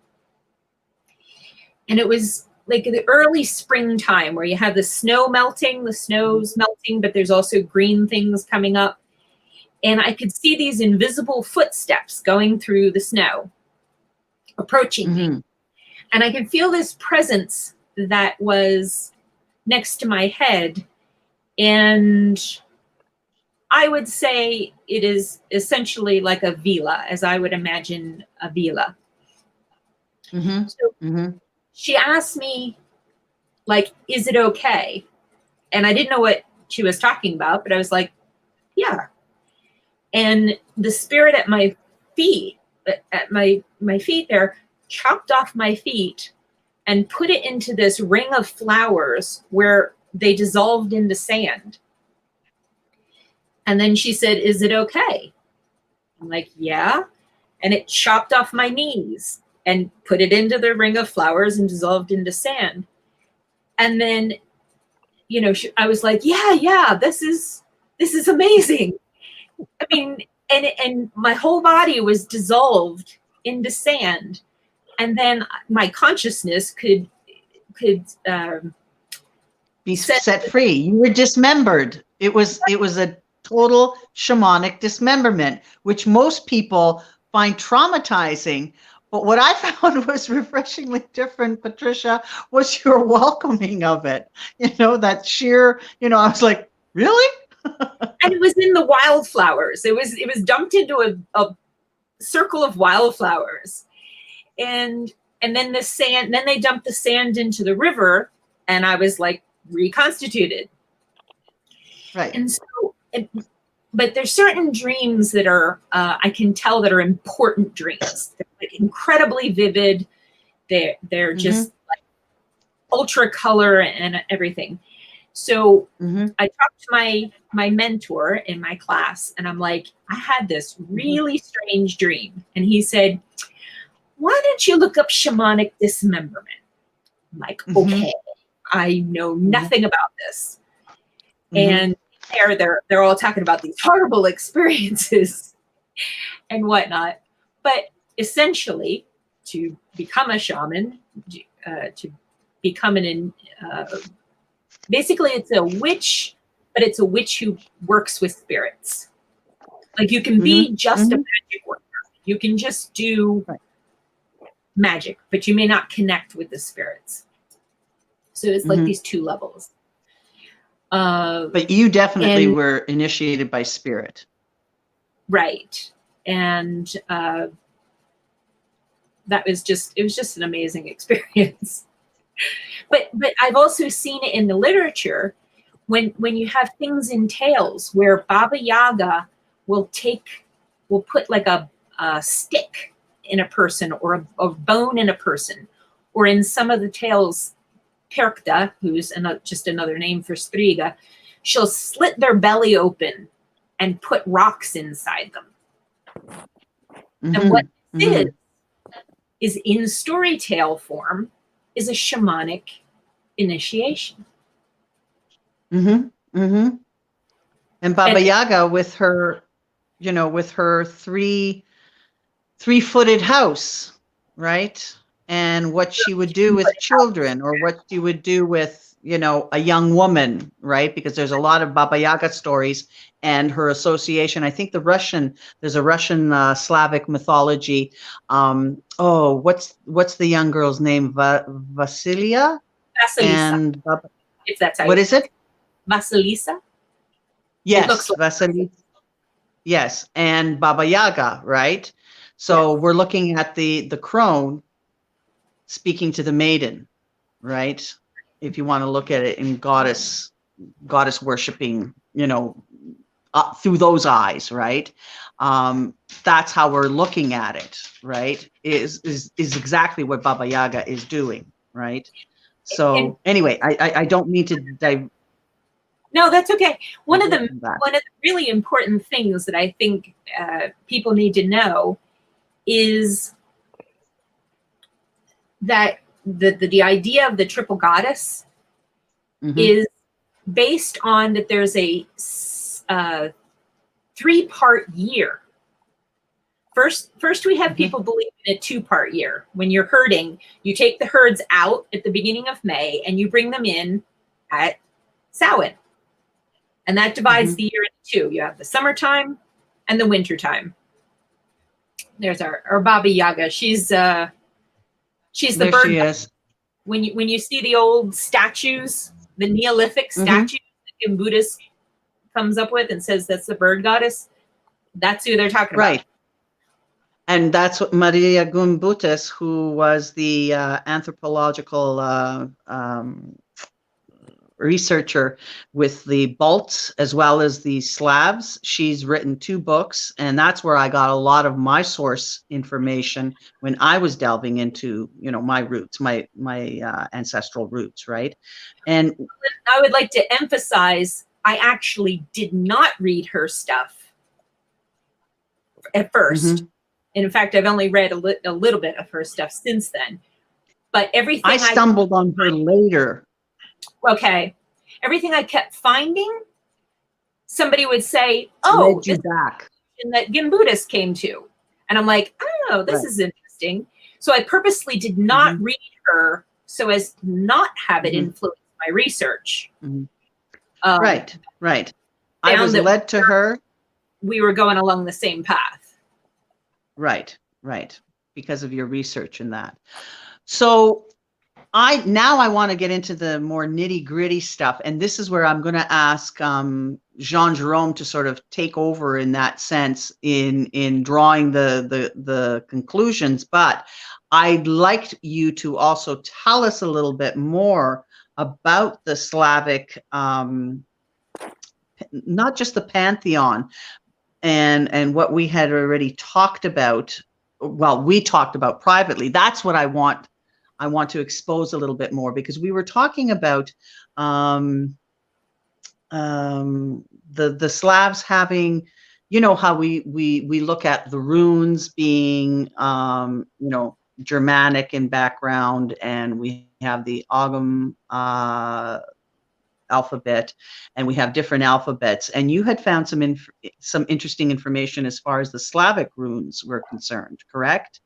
And it was like the early springtime where you have the snow melting, the snow's melting, but there's also green things coming up. And I could see these invisible footsteps going through the snow, approaching me. And I could feel this presence that was next to my head. And I would say it is essentially like a vila, as I would imagine a vila. So she asked me, like, is it okay? And I didn't know what she was talking about, but I was like, yeah. And the spirit at my feet, there, chopped off my feet and put it into this ring of flowers where they dissolved into sand. And then she said, is it okay? I'm like, yeah. And it chopped off my knees and put it into the ring of flowers and dissolved into sand. And then, I was like, yeah, this is amazing. I mean, and my whole body was dissolved into sand. And then my consciousness could be set free. You were dismembered. It was a total shamanic dismemberment, which most people find traumatizing. But what I found was refreshingly different, Patricia, was your welcoming of it. That sheer, I was like, really? And it was in the wildflowers. It was dumped into a circle of wildflowers. And then the sand, then they dumped the sand into the river, and I was like reconstituted. Right. And so, but there's certain dreams that are, I can tell that are important dreams. They're like incredibly vivid. They're just like ultra color and everything. So I talked to my mentor in my class, and I'm like, I had this really strange dream. And he said, why don't you look up shamanic dismemberment? I'm like, okay, I know nothing about this. And they're all talking about these horrible experiences and whatnot. But essentially, to become a shaman, to become basically it's a witch, but it's a witch who works with spirits. Like you can be just a magic worker. You can just do magic, but you may not connect with the spirits. So it's like these two levels. But you definitely were initiated by spirit. Right. And it was just an amazing experience. But I've also seen it in the literature when you have things in tales where Baba Yaga will put like a stick in a person or a bone in a person, or in some of the tales, Perkta, who's just another name for Striga, she'll slit their belly open and put rocks inside them. And what this is in story tale form is a shamanic initiation. And Baba Yaga with her, with her three-footed house, right? And what she would do with children, or what she would do with, a young woman, right? Because there's a lot of Baba Yaga stories and her association. I think there's a Russian Slavic mythology. What's the young girl's name? Vasilisa? And if that's how what is it? Vasilisa? Yes, Vasilisa. Yes, and Baba Yaga, right? So we're looking at the crone speaking to the maiden, right? If you want to look at it in goddess worshiping, through those eyes, right? That's how we're looking at it, right? Is exactly what Baba Yaga is doing, right? So anyway, I don't mean to No, that's okay. One of that. the really important things that I think people need to know is that the idea of the triple goddess is based on that there's a 3-part year. First we have people believe in a 2-part year. When you're herding, you take the herds out at the beginning of May and you bring them in at Samhain. And that divides the year into 2. You have the summertime and the wintertime. There's our Baba Yaga. She's the There bird. she is. When you see the old statues, the Neolithic statues that Gimbutas comes up with and says that's the bird goddess, that's who they're talking about. Right. And that's what Marija Gimbutas, who was the anthropological researcher with the Balts as well as the Slavs. She's written 2 books, and that's where I got a lot of my source information when I was delving into, you know, my roots, my ancestral roots, right? And I would like to emphasize, I actually did not read her stuff at first. And in fact, I've only read a little bit of her stuff since then. But everything I stumbled on her later. Okay. Everything I kept finding, somebody would say, oh, led you back. That Gimbutas came to. And I'm like, oh, this is interesting. So I purposely did not read her so as not have it influence my research. Right. I was led to her. We were going along the same path. Right. Because of your research in that. So I want to get into the more nitty gritty stuff. And this is where I'm going to ask Jean Jerome to sort of take over in that sense in drawing the conclusions. But I'd like you to also tell us a little bit more about the Slavic, not just the pantheon and what we had already talked about. Well, we talked about privately. That's what I want to expose a little bit more, because we were talking about the Slavs having, you know, how we look at the runes being, you know, Germanic in background, and we have the Ogham alphabet, and we have different alphabets. And you had found some interesting information as far as the Slavic runes were concerned, correct?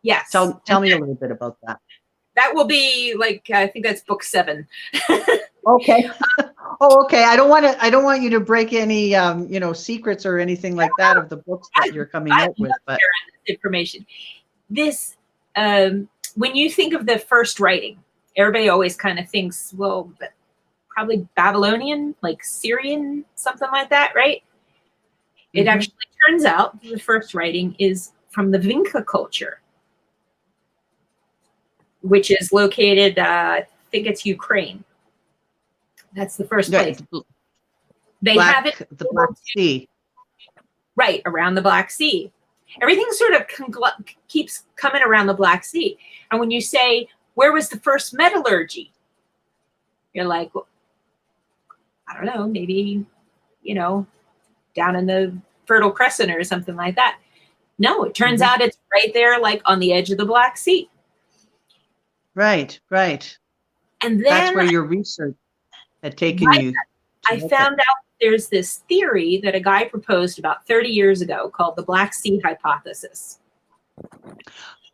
Yes. Tell me a little bit about that. That will be like, I think that's book 7. Okay. Oh, okay. I don't want you to break any, you know, secrets or anything like that of the books that you're coming out with. But information. This, when you think of the first writing, everybody always kind of thinks, well, probably Babylonian, like Syrian, something like that, right? It actually turns out the first writing is from the Wicca culture, which is located, I think it's Ukraine. That's the first place. They have it. The Black Sea. Right, around the Black Sea. Everything sort of keeps coming around the Black Sea. And when you say, where was the first metallurgy? You're like, well, I don't know, maybe, you know, down in the Fertile Crescent or something like that. No, it turns out it's right there, like on the edge of the Black Sea. Right. And then that's where your research had taken you. I found out there's this theory that a guy proposed about 30 years ago called the Black Sea hypothesis.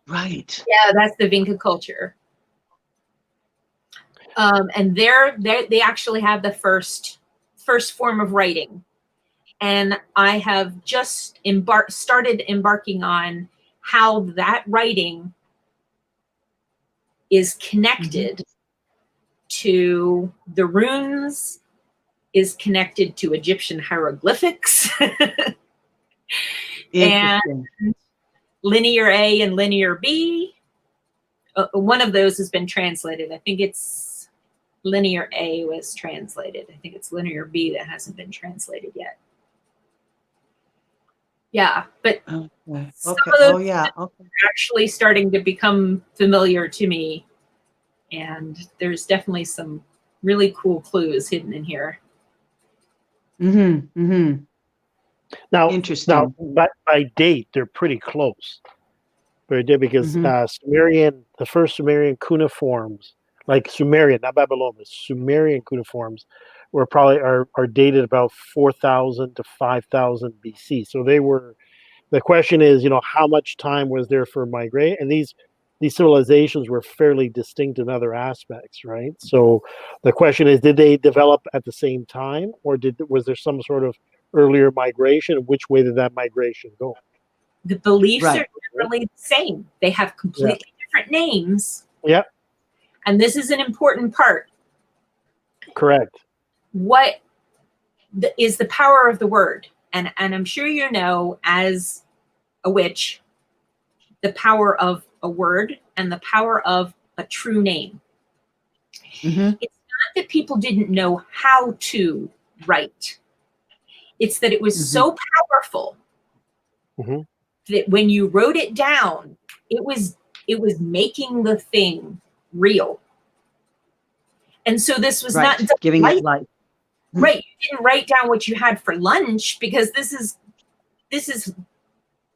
Right. Yeah, that's the Wicca culture. And they actually have the first form of writing. And I have just started embarking on how that writing is connected to the runes, is connected to Egyptian hieroglyphics, and linear A and linear B. One of those has been translated. I think it's linear A was translated. I think it's linear B that hasn't been translated yet. Yeah, but Okay. some Okay. of those Oh yeah. Okay. are actually starting to become familiar to me, and there's definitely some really cool clues hidden in here. Mm-hmm. Mm-hmm. Now, Interesting. by date, they're pretty close. Very did because Mm-hmm. the first Sumerian cuneiforms, like Sumerian, not Babylonian, Sumerian cuneiforms, were probably are dated about 4,000 to 5,000 BC. So they were. The question is, how much time was there for migration? And these civilizations were fairly distinct in other aspects, right? So the question is, did they develop at the same time, or was there some sort of earlier migration? Which way did that migration go? The beliefs Right. are generally the same. They have completely different names. Yeah, And this is an important part. correct. What is the power of the word? And I'm sure you know, as a witch, the power of a word and the power of a true name. Mm-hmm. It's not that people didn't know how to write. It's that it was so powerful that when you wrote it down, it was making the thing real. And so this was Right. not Giving it life. Right. You didn't write down what you had for lunch, because this is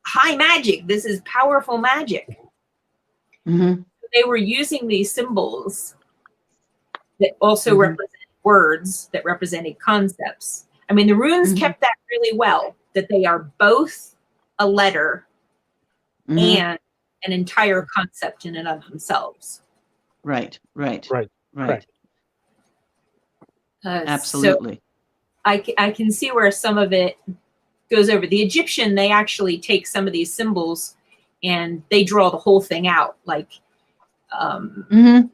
high magic. This is powerful magic. Mm-hmm. They were using these symbols that also represent words, that represented concepts. I mean, the runes kept that really well, that they are both a letter and an entire concept in and of themselves. Right. Right. Right. Right. So Absolutely. I can see where some of it goes over. The Egyptian, they actually take some of these symbols and they draw the whole thing out. Like, have a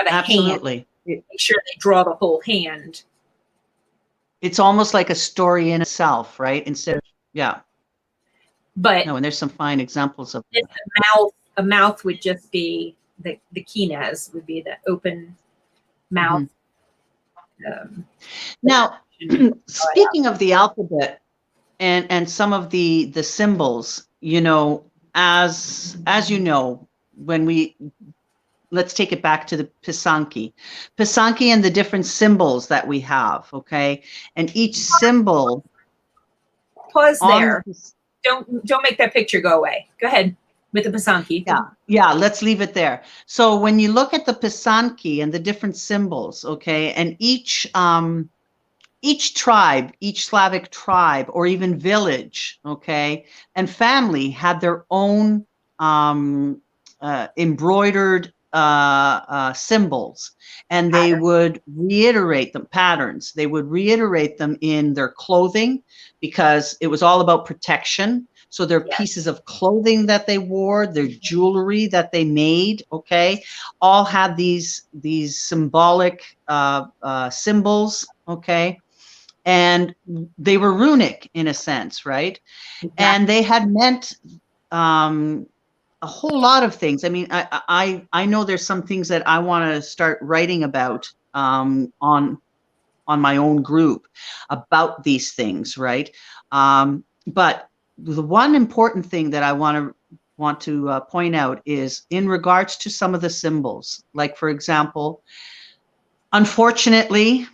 Absolutely. hand. Make sure they draw the whole hand. It's almost like a story in itself, right? Instead of, yeah. But No, and there's some fine examples of that. a mouth would just be the kines would be the open mouth. Now, speaking of the alphabet and some of the symbols, as you know, let's take it back to the Pisanki and the different symbols that we have, okay? And each symbol. Pause there. Don't make that picture go away. Go ahead with the Pisanki. Yeah, let's leave it there. So when you look at the Pisanki and the different symbols, okay, and each tribe, each Slavic tribe or even village, okay, and family had their own embroidered symbols, and they would reiterate the patterns. They would reiterate them in their clothing, because it was all about protection. So their pieces of clothing that they wore, their jewelry that they made, okay, all had these symbolic symbols, okay, and they were runic in a sense, right? Exactly. And they had meant a whole lot of things. I mean, I know there's some things that I want to start writing about on my own group about these things, right? But the one important thing that I want to point out is in regards to some of the symbols, like, for example, unfortunately,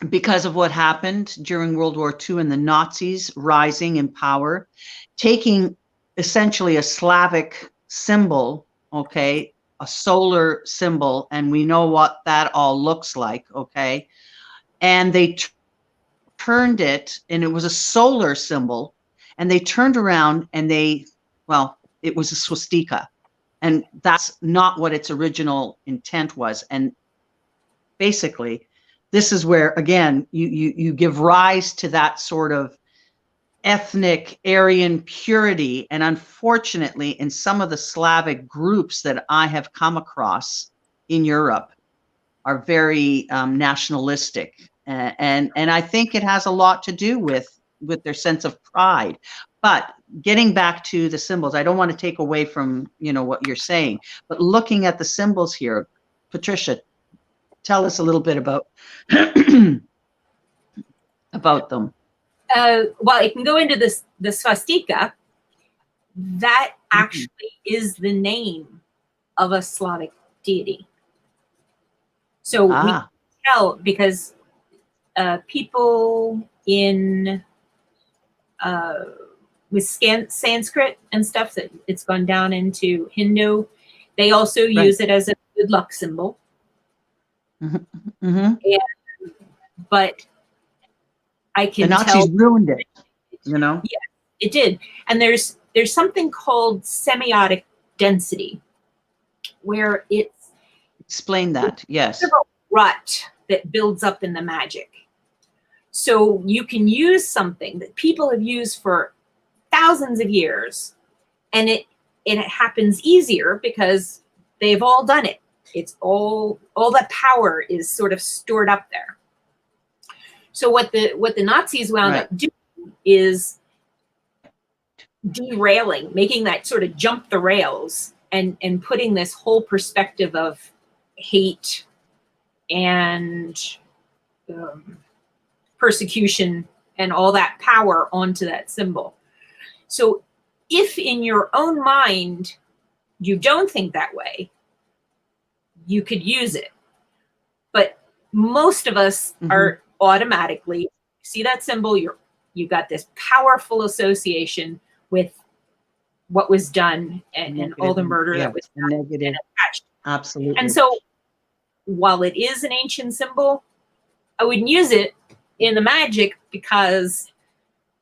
because of what happened during World War II and the Nazis rising in power, taking essentially a Slavic symbol, okay, a solar symbol, and we know what that all looks like, okay, and they turned it, and it was a solar symbol, and they turned around and it was a swastika, and that's not what its original intent was. And basically, this is where, again, you give rise to that sort of ethnic Aryan purity. And unfortunately, in some of the Slavic groups that I have come across in Europe are very nationalistic. And I think it has a lot to do with their sense of pride. But getting back to the symbols, I don't want to take away from, what you're saying, but looking at the symbols here, Patricia, tell us a little bit about them. well, it can go into this the swastika. That actually is the name of a Slavic deity. So we can tell because people in with Sanskrit and stuff, that it's gone down into Hindu, they also use it as a good luck symbol. But I can the Nazis ruined it, you know? Yeah, it did. And there's something called semiotic density, where it's explain that. Yes, a rut that builds up in the magic. So you can use something that people have used for thousands of years, and it happens easier because they've all done it. It's all that power is sort of stored up there. So what the Nazis wound up doing is derailing, making that sort of jump the rails, and putting this whole perspective of hate and persecution and all that power onto that symbol. So if in your own mind you don't think that way, you could use it. But most of us are automatically, see that symbol, you've got this powerful association with what was done and all the murder that was done and attached. Absolutely. And so while it is an ancient symbol, I wouldn't use it in the magic because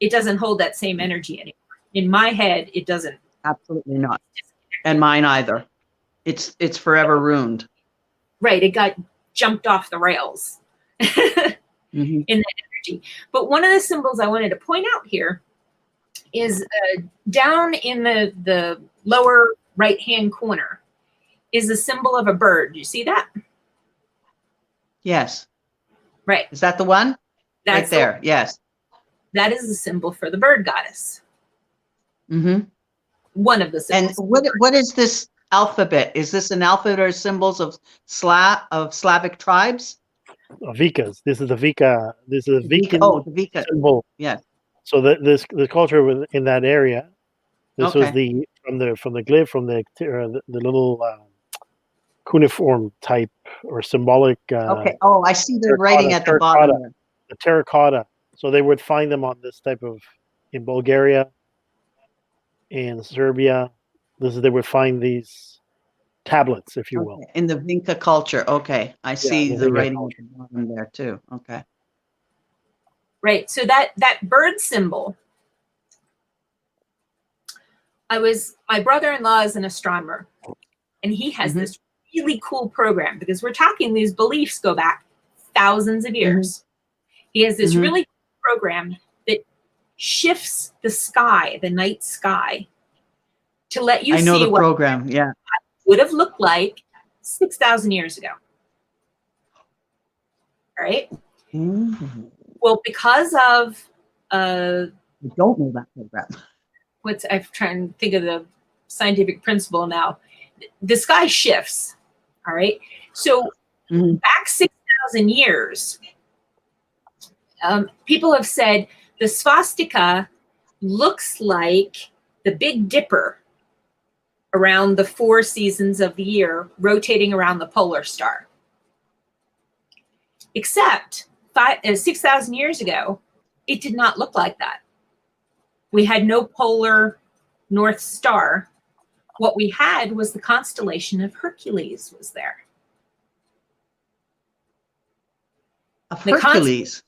it doesn't hold that same energy anymore. In my head, it doesn't. Absolutely not. And mine either. It's forever ruined. Right. It got jumped off the rails in that energy. But one of the symbols I wanted to point out here is down in the lower right-hand corner is a symbol of a bird. You see that? Yes. Right. Is that the one? That's right there. Yes. That is the symbol for the bird goddess. One of the symbols. And what is this alphabet? Is this an alphabet or symbols of Slavic tribes? Vicas. This is the Wicca. This is a Wiccan the Wicca symbol. Yes. So the culture in that area. This was from the glyph, from the little cuneiform type or symbolic. I see the writing at the bottom there. The terracotta. So they would find them on this type of, in Bulgaria, in Serbia. They would find these tablets, if you will. In the Vinca culture. Okay. I see the writing at the bottom there too. Okay. Right. So that bird symbol, my brother-in-law is an astronomer, and he has this really cool program, because we're talking, these beliefs go back thousands of years. He has this really cool program that shifts the sky, the night sky, to let you see what program. Yeah. would have looked like 6,000 years ago. All right. Well, because of I don't know that program. I'm trying to think of the scientific principle now. The sky shifts. All right. So back 6,000 years, people have said the swastika looks like the Big Dipper around the 4 seasons of the year, rotating around the polar star. Except 6,000 years ago, it did not look like that. We had no polar North Star. What we had was the constellation of Hercules was there. Of Hercules?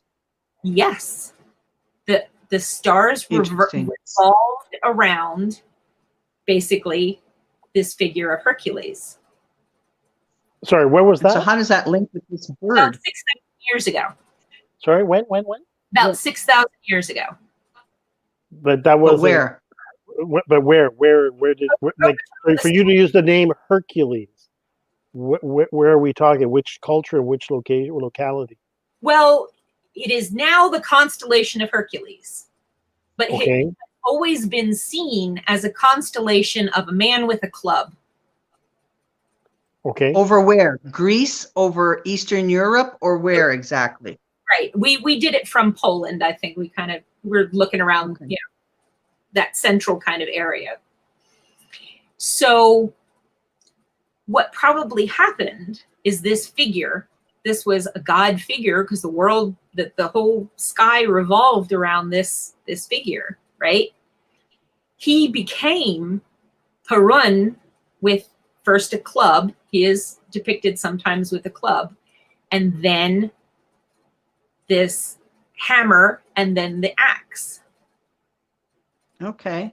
Yes. The stars were revolved around, basically, this figure of Hercules. Sorry, where was that? So how does that link with this bird? About 6,000 years ago. Sorry, when? About 6,000 years ago. But that was where? But where did for you to use the name Hercules? Where are we talking? Which culture? Which locality? Well, it is now the constellation of Hercules, but it has always been seen as a constellation of a man with a club. Okay. Over where? Greece? Over Eastern Europe? Or where exactly? Right. We did it from Poland. I think we're looking around, Okay. That central kind of area. So what probably happened is this figure, this was a god figure because the whole sky revolved around this figure, right? He became Harun with first a club. He is depicted sometimes with a club, and then this hammer, and then the axe. Okay.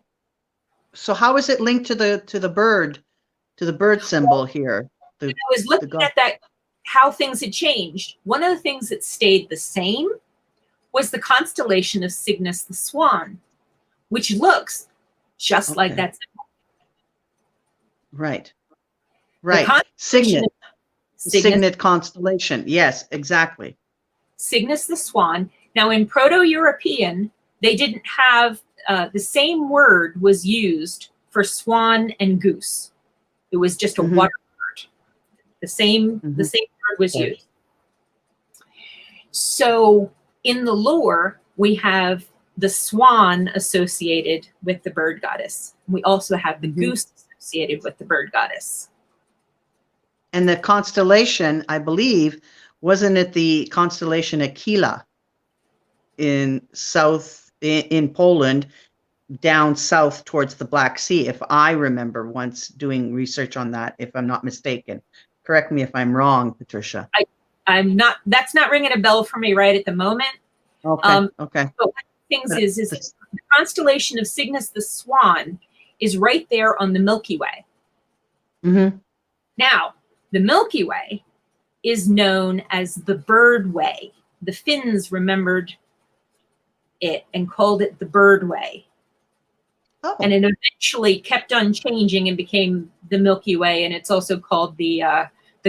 So how is it linked to the bird symbol here? I was looking at that, how things had changed. One of the things that stayed the same was the constellation of Cygnus the Swan, which looks just like that symbol. Right. Right. Cygnet constellation. Yes, exactly. Cygnus the Swan. Now in Proto-European, they didn't have the same word was used for swan and goose. It was just a water bird. The same word was used. So in the lore, we have the swan associated with the bird goddess. We also have the goose associated with the bird goddess. And the constellation, I believe, wasn't it the constellation Aquila in Poland, down south towards the Black Sea, if I remember once doing research on that, if I'm not mistaken. Correct me if I'm wrong, Patricia. I'm not, that's not ringing a bell for me right at the moment. Okay. Okay. But one of the things is the constellation of Cygnus the Swan is right there on the Milky Way. Now, the Milky Way is known as the Bird Way. The Finns remembered it and called it the Bird Way. Oh. And it eventually kept on changing and became the Milky Way, and it's also called the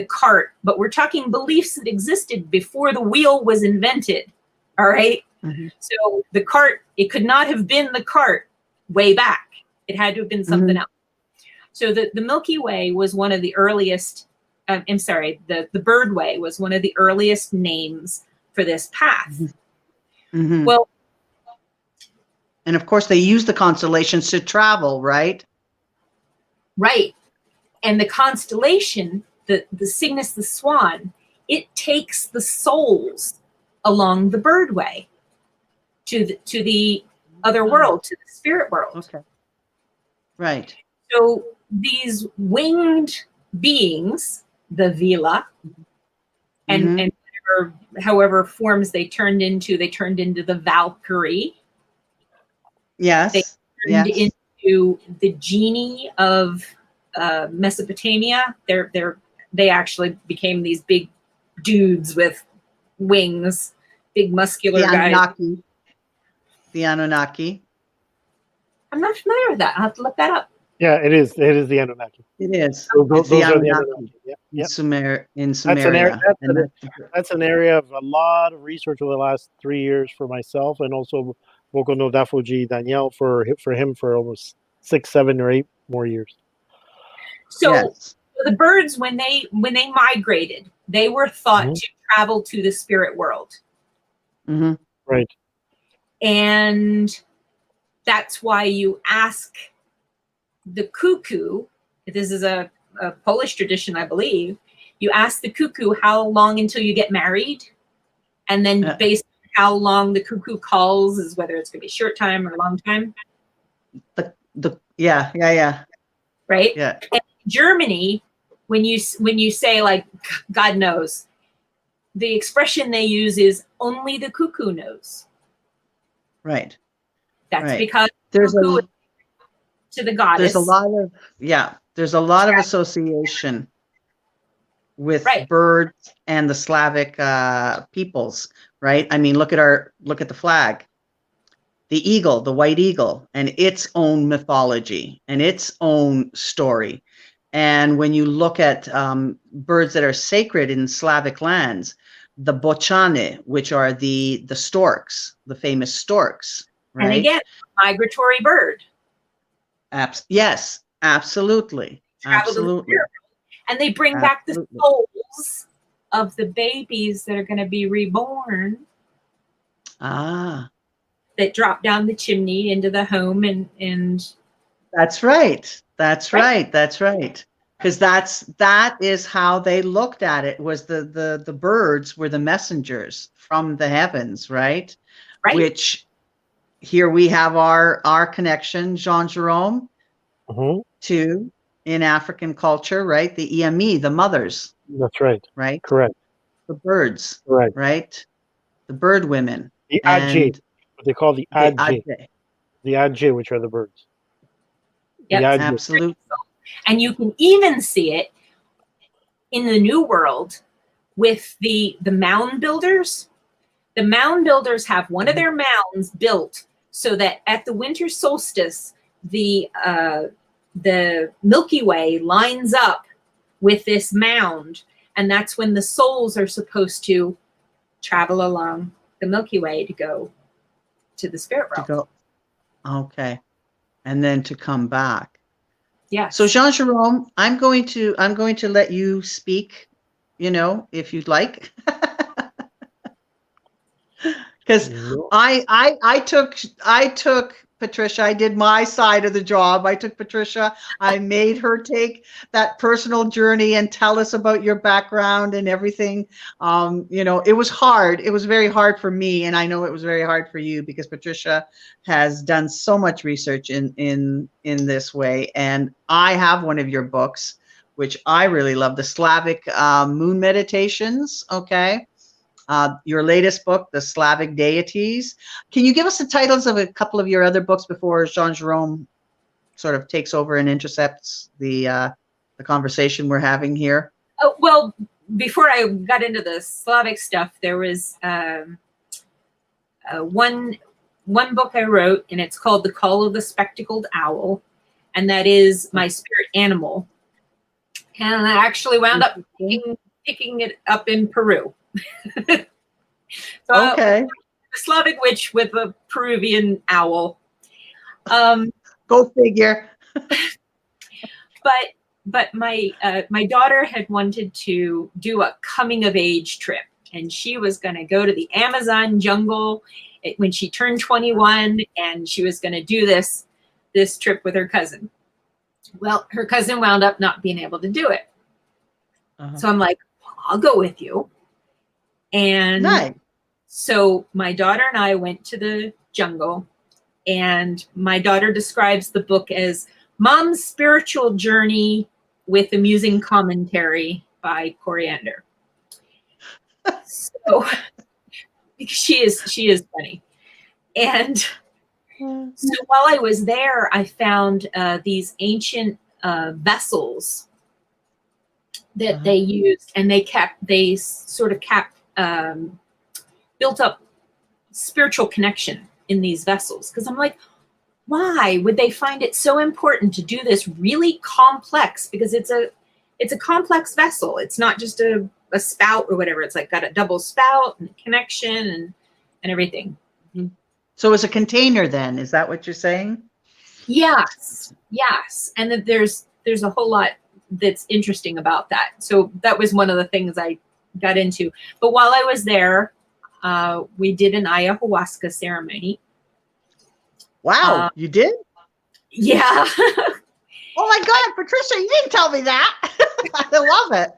cart. But we're talking beliefs that existed before the wheel was invented. All right. So the cart, it could not have been the cart way back. It had to have been something else. So the Milky Way was one of the earliest. I'm sorry, the Bird Way was one of the earliest names for this path. Well, and of course they use the constellations to travel, right? Right. And the constellation, the Cygnus the Swan, it takes the souls along the Bird Way to the other world, to the spirit world. Okay. Right. So these winged beings, the Vila, and however forms they turned into the Valkyrie. Yes. They turned into the genie of Mesopotamia. They actually became these big dudes with wings, big muscular guys. The Anunnaki. I'm not familiar with that. I'll have to look that up. Yeah, it is. It is the Anunnaki. It is. Those the are the Anunnaki. Anunnaki. Yeah. In Sumeria. That's an area of a lot of research over the last 3 years for myself, and also Boko no Dafuji Danielle for him for almost 6, 7, or 8 more years. So the birds, when they migrated, they were thought to travel to the spirit world. Right. And that's why you ask the cuckoo, this is a Polish tradition, I believe, you ask the cuckoo how long until you get married, and then based on how long the cuckoo calls is whether it's going to be short time or long time. Yeah. Right? Yeah. And in Germany, when you say, like, God knows, the expression they use is only the cuckoo knows. Right. That's because there's to the goddess. There's a lot of association with birds and the Slavic peoples, right? I mean, look at the flag, the eagle, the white eagle, and its own mythology and its own story. And when you look at birds that are sacred in Slavic lands, the bochane, which are the storks, the famous storks, right? And again, migratory bird. Yes, absolutely. Absolutely. And they bring back the souls of the babies that are going to be reborn Ah, that drop down the chimney into the home, and that's right. That's Right. right. That's right. Because that is how they looked at it, was the birds were the messengers from the heavens, right? right. Which here we have our connection, Jean Jerome, Mhm. to in African culture, right? The EME, the mothers, That's right. right? Correct. The birds, Correct. right? The bird women. The Adje, And what they call the the Adje. Adje. The Adje, which are the birds. The Yep. Adje. Absolutely. And you can even see it in the New World with the mound builders. The mound builders have one of their mounds built so that at the winter solstice, the Milky Way lines up with this mound, and that's when the souls are supposed to travel along the Milky Way to go to the spirit realm. To go. Okay. And then to come back. Yeah. So Jean Jerome, I'm going to let you speak, if you'd like. Because No. I took Patricia, I did my side of the job. I took Patricia, I made her take that personal journey and tell us about your background and everything. It was hard. It was very hard for me, and I know it was very hard for you, because Patricia has done so much research in this way. And I have one of your books, which I really love, the Slavic Moon Meditations. Okay. Your latest book, The Slavic Deities. Can you give us the titles of a couple of your other books before Jean Jerome sort of takes over and intercepts the conversation we're having here? Oh, well, before I got into the Slavic stuff, there was one book I wrote, and it's called The Call of the Spectacled Owl, and that is my spirit animal. And I actually wound up picking it up in Peru. So Okay. the Slavic witch with a Peruvian owl. Go figure. But my daughter had wanted to do a coming of age trip, and she was going to go to the Amazon jungle when she turned 21, and she was going to do this trip with her cousin. Well, her cousin wound up not being able to do it. So I'm like, I'll go with you. And Nice. So my daughter and I went to the jungle, and my daughter describes the book as Mom's Spiritual Journey with Amusing Commentary by Coriander. So because she is funny. And so while I was there, I found these ancient vessels that they used, and they built up spiritual connection in these vessels. Because I'm like, why would they find it so important to do this really complex? Because it's a complex vessel. It's not just a spout or whatever. It's like got a double spout and a connection and everything. So it's a container then, is that what you're saying? Yes. And that there's a whole lot that's interesting about that. So that was one of the things I got into. But while I was there, we did an ayahuasca ceremony. Wow, you did? Yeah. Oh my God, Patricia, you didn't tell me that. I love it.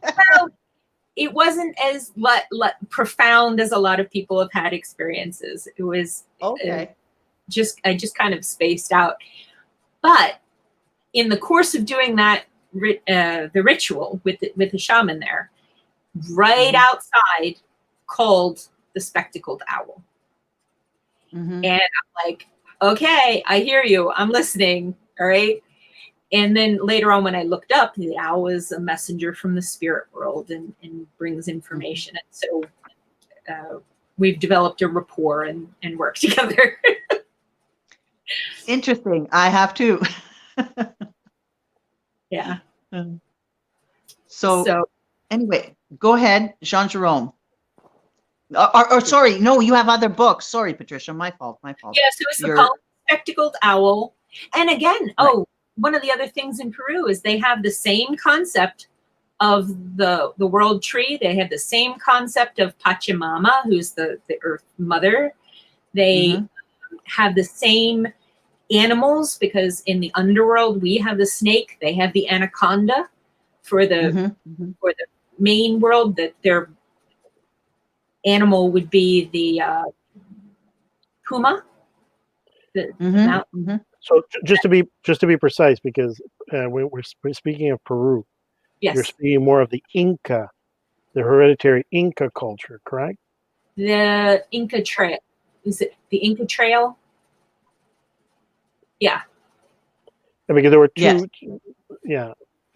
Well, it wasn't as profound as a lot of people have had experiences. It was Okay. I just kind of spaced out. But in the course of doing that, the ritual with the shaman there, right outside, called the Spectacled Owl. And I'm like, okay, I hear you. I'm listening. All right. And then later on, when I looked up, the owl is a messenger from the spirit world and brings information. And so we've developed a rapport and work together. Interesting. I have too. Yeah. So anyway, go ahead, Jean Jerome. Or sorry, no, you have other books. Sorry, Patricia, my fault. Yeah, so it's called Spectacled Owl. And again, one of the other things in Peru is they have the same concept of the world tree. They have the same concept of Pachamama, who's the earth mother. They have the same animals, because in the underworld we have the snake, they have the anaconda. For the main world, that their animal would be the puma. The mountain. So just to be precise, because we're speaking of Peru, Yes. you're speaking more of the Inca, the hereditary Inca culture, correct? The Inca Trail. Is it the Inca Trail? Yeah. Because there were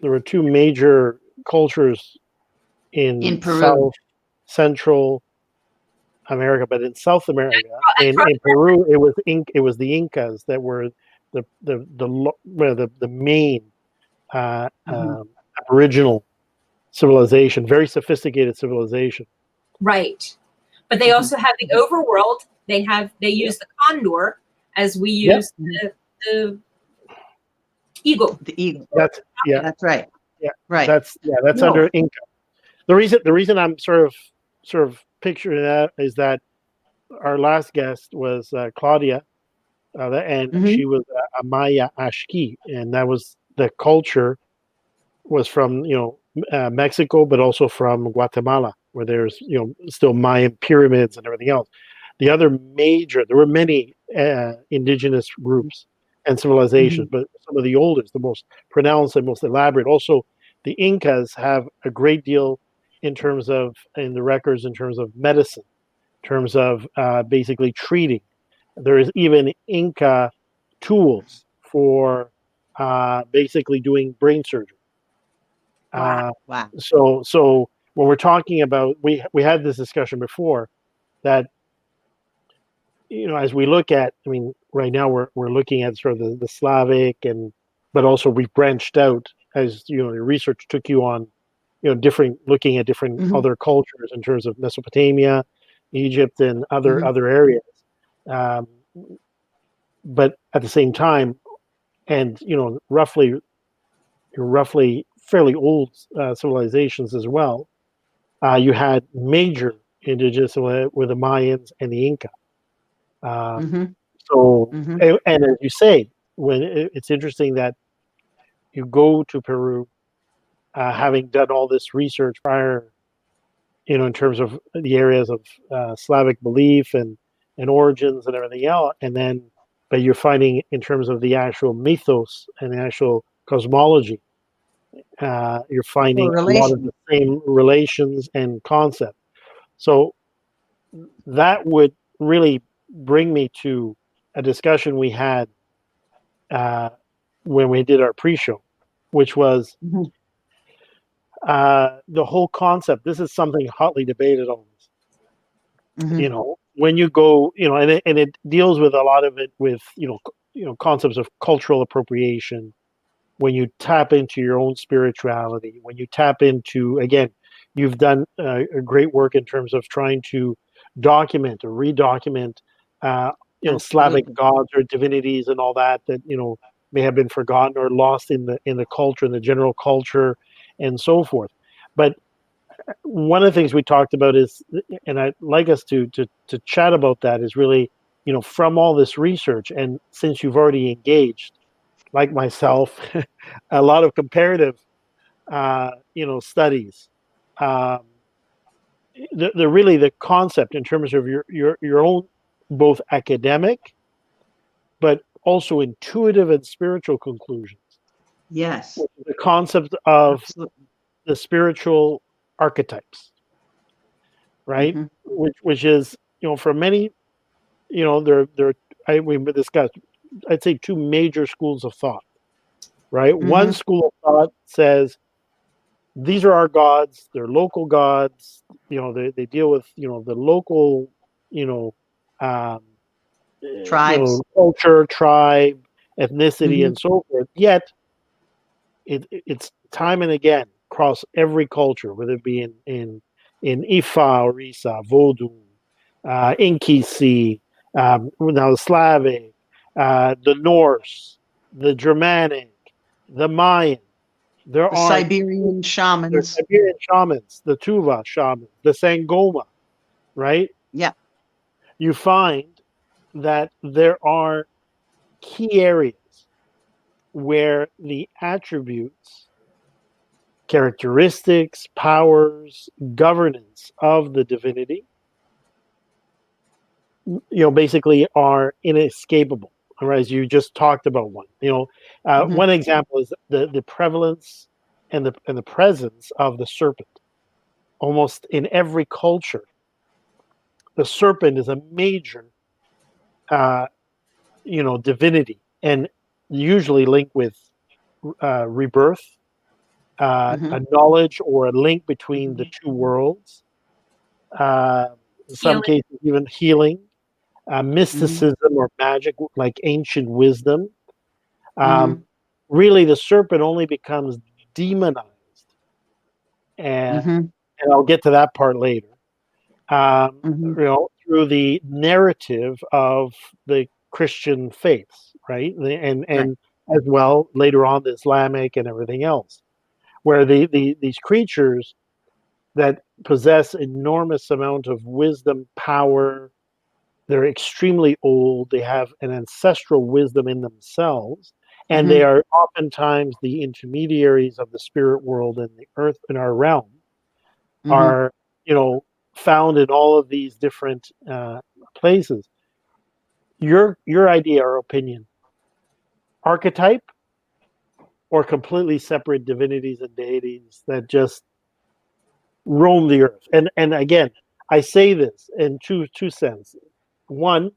there were two major cultures in Peru. South Central America, but in South America, in Peru, it was the Incas that were the main Aboriginal civilization, very sophisticated civilization. Right. But they also have the overworld. They use the condor as we use the eagle. The eagle. That's right. Yeah. Right. That's under Inca. The reason I'm sort of picturing that is that our last guest was Claudia, and she was a Maya Ashki, and that was the culture was from Mexico, but also from Guatemala, where there's still Mayan pyramids and everything else. The other there were many indigenous groups and civilizations, but some of the oldest, the most pronounced and most elaborate. Also, the Incas have a great deal in the records in terms of medicine, in terms of basically treating. There is even Inca tools for basically doing brain surgery. Wow. So when we're talking about, we had this discussion before that, as we look at, right now we're looking at sort of the Slavic, but also we've branched out, as your research took you on, looking at different other cultures in terms of Mesopotamia, Egypt, and other areas. But at the same time, and roughly fairly old civilizations as well. You had major indigenous with the Mayans and the Inca. So, and as you say, when it's interesting that you go to Peru, having done all this research prior, in terms of the areas of Slavic belief and origins and everything else, but you're finding in terms of the actual mythos and the actual cosmology, you're finding a lot of the same relations and concepts. So that would really bring me to a discussion we had when we did our pre-show, which was the whole concept. This is something hotly debated on this. When you go, and it deals with a lot of it with concepts of cultural appropriation. When you tap into your own spirituality, when you tap into, again, you've done a great work in terms of trying to document or redocument, Slavic gods or divinities and all that may have been forgotten or lost in the culture, in the general culture, and so forth. But one of the things we talked about is, and I'd like us to chat about that, is really, from all this research, and since you've already engaged, like myself, a lot of comparative, studies. The concept in terms of your own both academic, but also intuitive and spiritual conclusions. Yes. The concept of the spiritual archetypes, right? Which is, for many, we discussed, I'd say, two major schools of thought, right? One school of thought says these are our gods, they're local gods, they deal with the local tribes, culture, tribe, ethnicity, and so forth. Yet it's time and again across every culture, whether it be in Ifa or Isa, Vodou, Inkisi, now the Slavic, the Norse, the Germanic, the Mayan, There The are Siberian there's shamans. Siberian shamans, the Tuva shamans, the Sangoma, right? Yeah. You find that there are key areas where the attributes, characteristics, powers, governance of the divinity, basically are inescapable. Whereas you just talked about one. One example is the prevalence and the presence of the serpent. Almost in every culture, the serpent is a major, divinity, and usually linked with rebirth, a knowledge or a link between the two worlds. In some Healing. cases, even healing, mysticism or magic, like ancient wisdom. Really, the serpent only becomes demonized, and I'll get to that part later. Through the narrative of the Christian faiths, right, and as well later on the Islamic and everything else, where these creatures that possess enormous amount of wisdom, power, they're extremely old, they have an ancestral wisdom in themselves, and they are oftentimes the intermediaries of the spirit world and the earth in our realm, are found in all of these different places. Your idea or opinion, archetype or completely separate divinities and deities that just roam the earth? And again, I say this in two senses. One,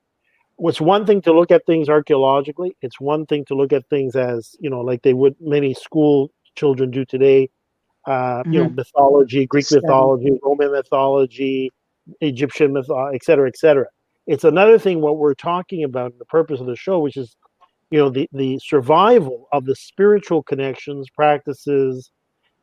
it's one thing to look at things archaeologically. It's one thing to look at things as, like they would many school children do today, mythology, Greek mythology, Roman mythology, Egyptian mythology, et cetera, et cetera. It's another thing what we're talking about, the purpose of the show, which is, the survival of the spiritual connections, practices,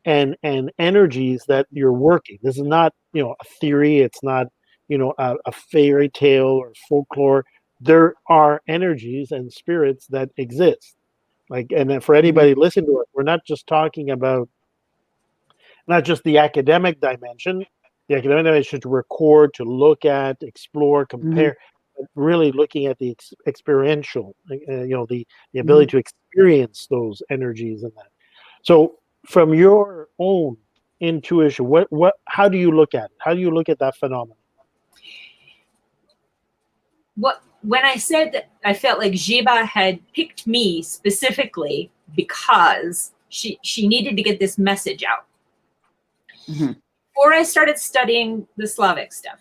and energies that you're working. This is not, a theory. It's not, a fairy tale or folklore. There are energies and spirits that exist. And then for anybody listening to it, we're not just talking about not just the academic dimension, to record, to look at, explore, compare, but really looking at the experiential, the ability to experience those energies and that. So from your own intuition, how do you look at it? How do you look at that phenomenon? When I said that I felt like Jiba had picked me specifically because she needed to get this message out. Before I started studying the Slavic stuff,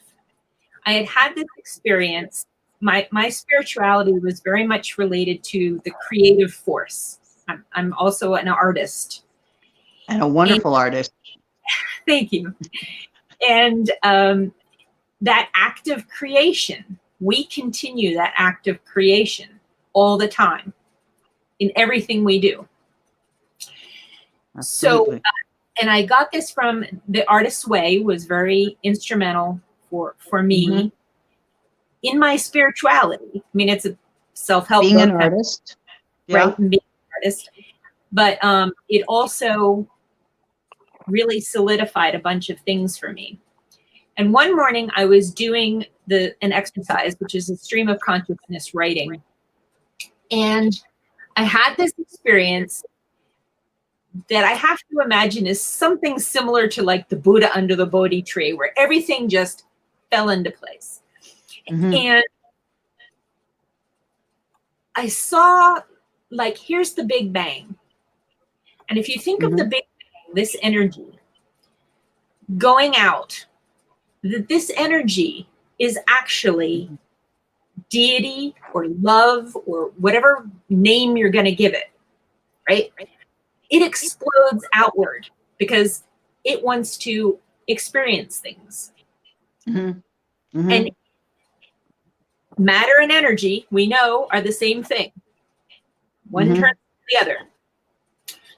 I had this experience. My spirituality was very much related to the creative force. I'm also an artist. And a wonderful artist. Thank you. And that act of creation, we continue that act of creation all the time in everything we do. Absolutely. So, and I got this from the Artist's Way, was very instrumental for me in my spirituality. I mean, it's a self-help being book, an artist, right? Being an artist, but it also really solidified a bunch of things for me. And one morning I was doing an exercise, which is a stream of consciousness writing. And I had this experience that I have to imagine is something similar to like the Buddha under the Bodhi tree, where everything just fell into place. And I saw, like, here's the Big Bang. And if you think of the Big Bang, this energy going out, that this energy is actually deity or love or whatever name you're going to give it, right? It explodes outward because it wants to experience things. And matter and energy, we know, are the same thing. One turns to the other.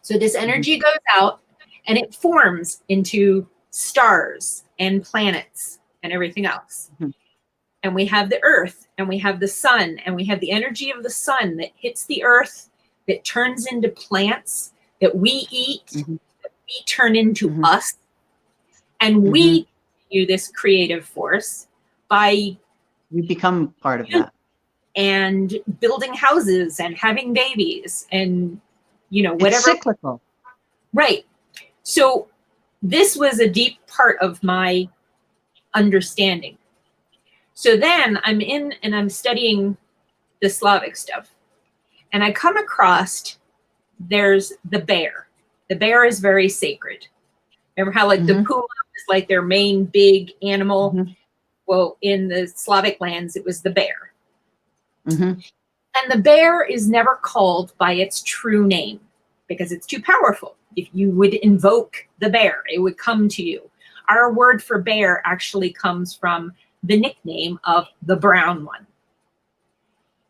So this energy goes out and it forms into stars and planets and everything else. And we have the earth and we have the sun and we have the energy of the sun that hits the earth, that turns into plants, that we eat, Mhm. that we turn into Mhm. us, and Mhm. we continue this creative force by You become part of that. and building houses and having babies and It's whatever. cyclical. Right. So this was a deep part of my understanding. So then I'm studying the Slavic stuff, and I come across there's the bear. The bear is very sacred. Remember how the puma is like their main big animal? Mhm. Well, in the Slavic lands, it was the bear. Mhm. And the bear is never called by its true name because it's too powerful. If you would invoke the bear, it would come to you. Our word for bear actually comes from the nickname of the brown one.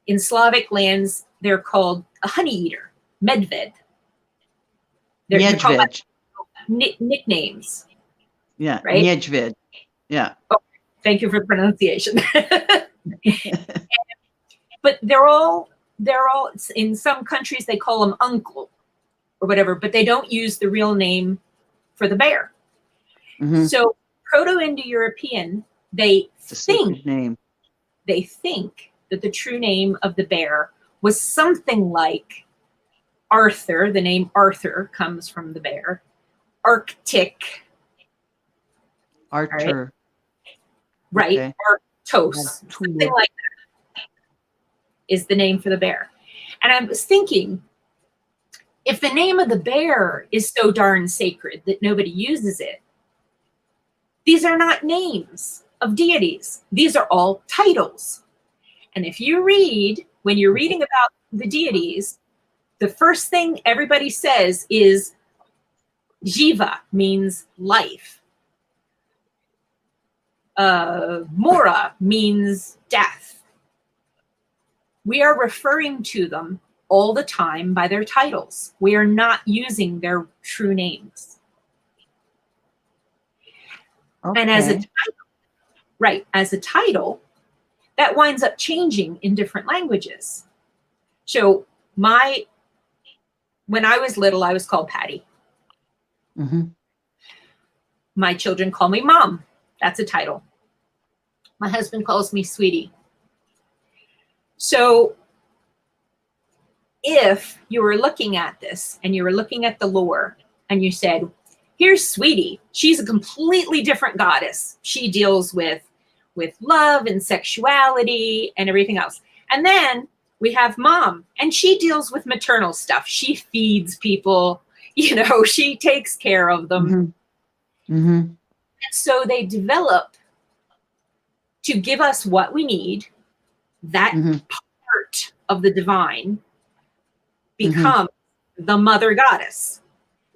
In Slavic lands, they're called a honey eater, medved. They're called by nicknames. Yeah, right? Medved. Yeah. Oh, thank you for the pronunciation. But they're all in some countries they call them uncle or whatever, but they don't use the real name for the bear. Mhm. So Proto-Indo-European, they It's a sacred name. think that the true name of the bear was something like Arthur. The name Arthur comes from the bear. Arctic. Archer. Right. Okay. Arctos. Something like that is the name for the bear. And I was thinking, if the name of the bear is so darn sacred that nobody uses it, these are not names of deities. These are all titles. And if you read, when you're reading about the deities, the first thing everybody says is Jiva means life. Mora means death. We are referring to them all the time by their titles. We are not using their true names. Okay. And as a title, that winds up changing in different languages. So when I was little, I was called Patty. Mm-hmm. My children call me Mom. That's a title. My husband calls me Sweetie. So if you were looking at this and you were looking at the lore and you said, here's Sweetie, she's a completely different goddess. She deals with love and sexuality and everything else. And then we have Mom, and she deals with maternal stuff. She feeds people, she takes care of them. Mm-hmm. Mm-hmm. And so they develop to give us what we need. That part of the divine becomes the mother goddess.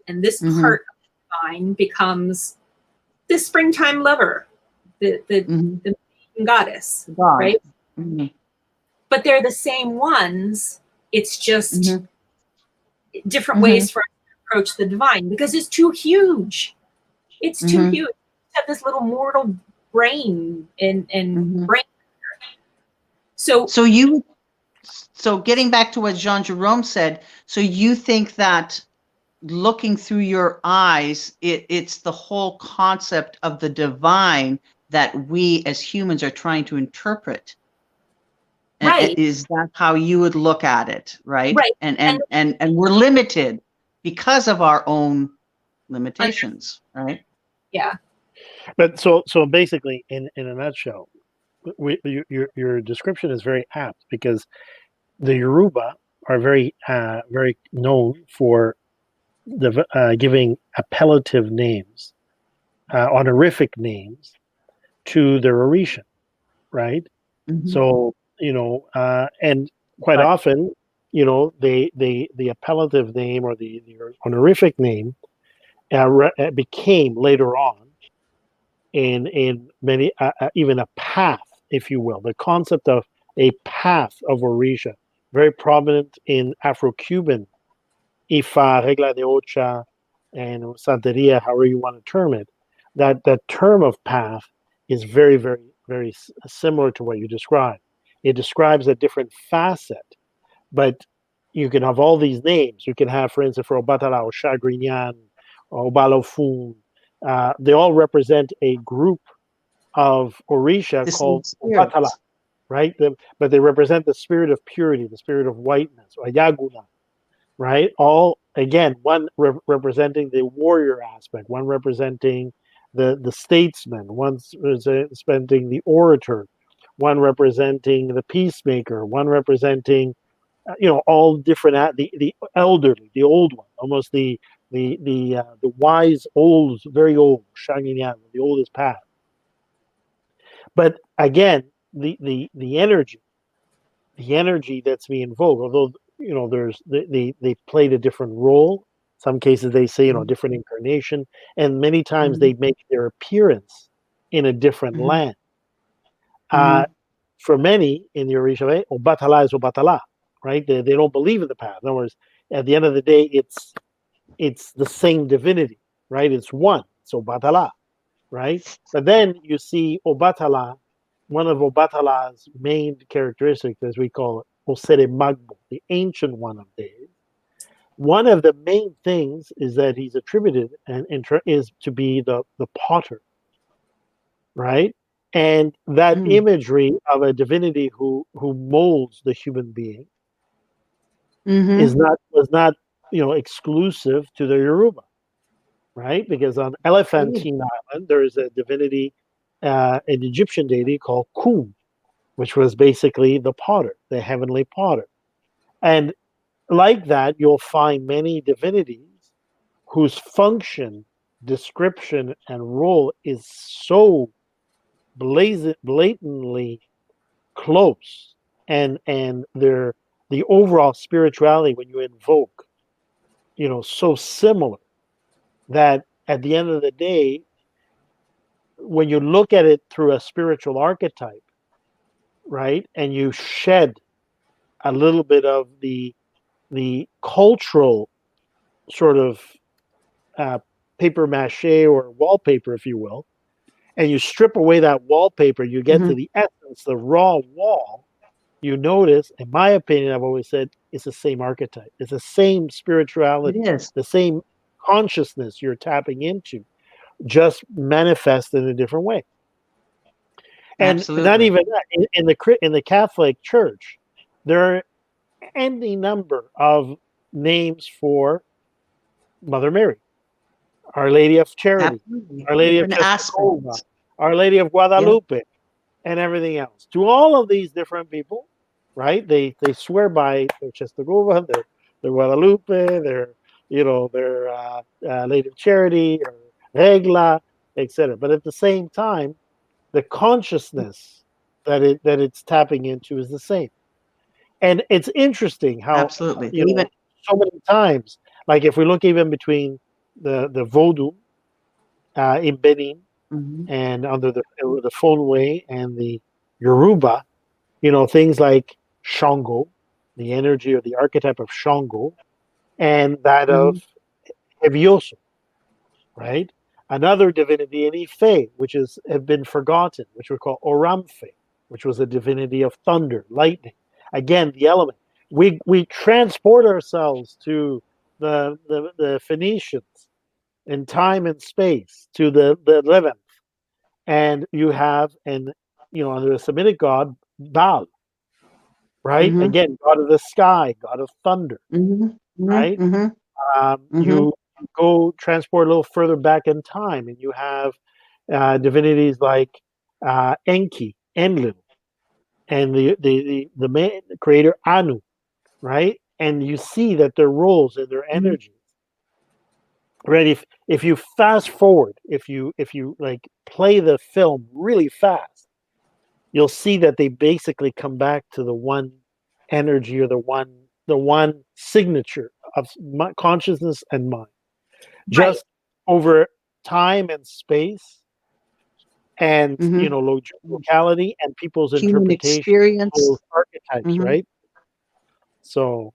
And this part of the divine becomes the springtime lover, the goddess, right? Mm-hmm. But they're the same ones. It's just different ways for us to approach the divine because it's too huge. It's too huge. You have this little mortal brain and brain. So getting back to what Jean Jerome said, so you think that looking through your eyes, it's the whole concept of the divine that we as humans are trying to interpret. Right. Is that how you would look at it, right? Right. And we're limited because of our own limitations, right? Yeah. But so basically, in a nutshell, your description is very apt because the Yoruba are very known for giving appellative names, honorific names to their Orisha, right? So and quite often, the appellative name or the honorific name became later on in many even a path, if you will, the concept of a path of Orisha, very prominent in Afro-Cuban Ifa, Regla de Ocha, and Santeria, however you want to term it. That term of path is very, very, very similar to what you described. It describes a different facet, but you can have all these names. You can have, for instance, for Obatala or Chagrignan or Obalofun, they all represent a group of Orisha The same called Obatala, spirits. right? But they represent the spirit of purity, the spirit of whiteness, or Yaguna, right? All, again, one representing the warrior aspect, one representing the statesman, one representing the orator, one representing the peacemaker, one representing all different the elderly, the old one, almost the wise old, very old Shangyan, the oldest path. But again, the energy that's being invoked, although there's they played a different role. Some cases they say different incarnation, and many times they make their appearance in a different land. For many in the Orisha, Obatala is Obatala, right? They don't believe in the path. In other words, at the end of the day, it's the same divinity, right? It's one. It's Obatala, right? But then you see Obatala, one of Obatala's main characteristics, as we call it, Osere Magbo, the ancient one of days. One of the main things is that he's attributed is to be the potter, right? And that imagery of a divinity who molds the human being was not exclusive to the Yoruba, right? Because on Elephantine Island there is a divinity, an Egyptian deity called Kum, which was basically the potter, the heavenly potter. And like that, you'll find many divinities whose function, description, and role is so blatantly close, and the overall spirituality when you invoke, so similar that at the end of the day, when you look at it through a spiritual archetype, right, and you shed a little bit of the cultural sort of paper mache or wallpaper, if you will, and you strip away that wallpaper, you get to the essence, the raw wall. You notice, in my opinion, I've always said, it's the same archetype. It's the same spirituality. It is. The same consciousness you're tapping into, just manifest in a different way. And Absolutely. not even that. In the Catholic Church, there are any number of names for Mother Mary, Our Lady of Charity, Absolutely. Our Lady of Different Czestochowa, aspects. Our Lady of Guadalupe, and everything else. To all of these different people, right? They swear by their Czestochowa, their Guadalupe, their Lady of Charity, or Regla, etc. But at the same time, the consciousness that it's tapping into is the same. And it's interesting how Absolutely. so many times, like if we look even between the Vodou in Benin and under the Fonwe and the Yoruba, things like Shango, the energy or the archetype of Shango, and that of Hevioso, right? Another divinity in Ife, which have been forgotten, which we call Oramfe, which was a divinity of thunder, lightning. Again, the element. We transport ourselves to the Phoenicians in time and space, to the Levant, and you have under the Semitic god Baal, right? Again, god of the sky, god of thunder, right? You go transport a little further back in time, and you have divinities like Enki, Enlil, and the man, the creator Anu, right? And you see that their roles and their energies, right? If you fast forward, if you like play the film really fast, you'll see that they basically come back to the one energy or the one signature of consciousness and mind, just over time and space, and locality and people's Human interpretation experience. of those archetypes, right? So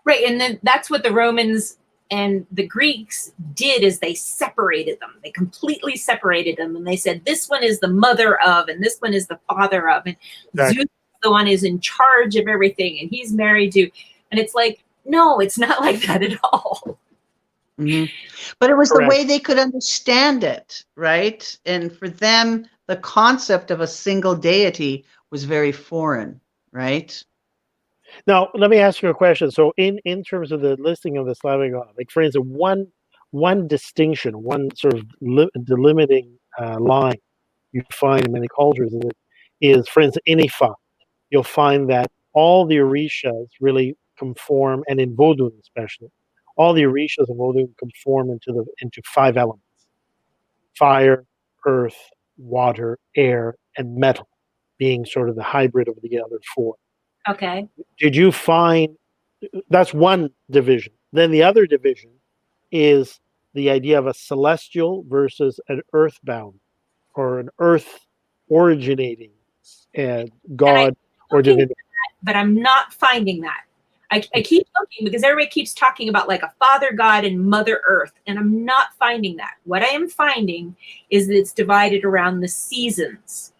right, and then that's what the Romans and the Greeks did, is they separated them. They completely separated them, and they said this one is the mother of, and this one is the father of, and Zeus is the one who's in charge of everything, and he's married to. And it's like, No, it's not like that at all. Mhm. But it was Correct. the way they could understand it, right? And for them, the concept of a single deity was very foreign, right? Now, let me ask you a question. So, in terms of the listing of the Slavic god, like for instance, one distinction, one sort of delimiting line you find in many cultures is, for instance, in Ifa, you'll find that all the orishas really conform, and in Vodun especially, all the orishas of Vodun conform into 5 elements: fire, earth, water, air, and metal, being sort of the hybrid of the other 4. Okay. Did you find that's one division? Then the other division is the idea of a celestial versus an earthbound or an earth originating god or divinity. But I'm not finding that. I keep looking because everybody keeps talking about like a father god and mother earth, and I'm not finding that. What I am finding is that it's divided around the seasons.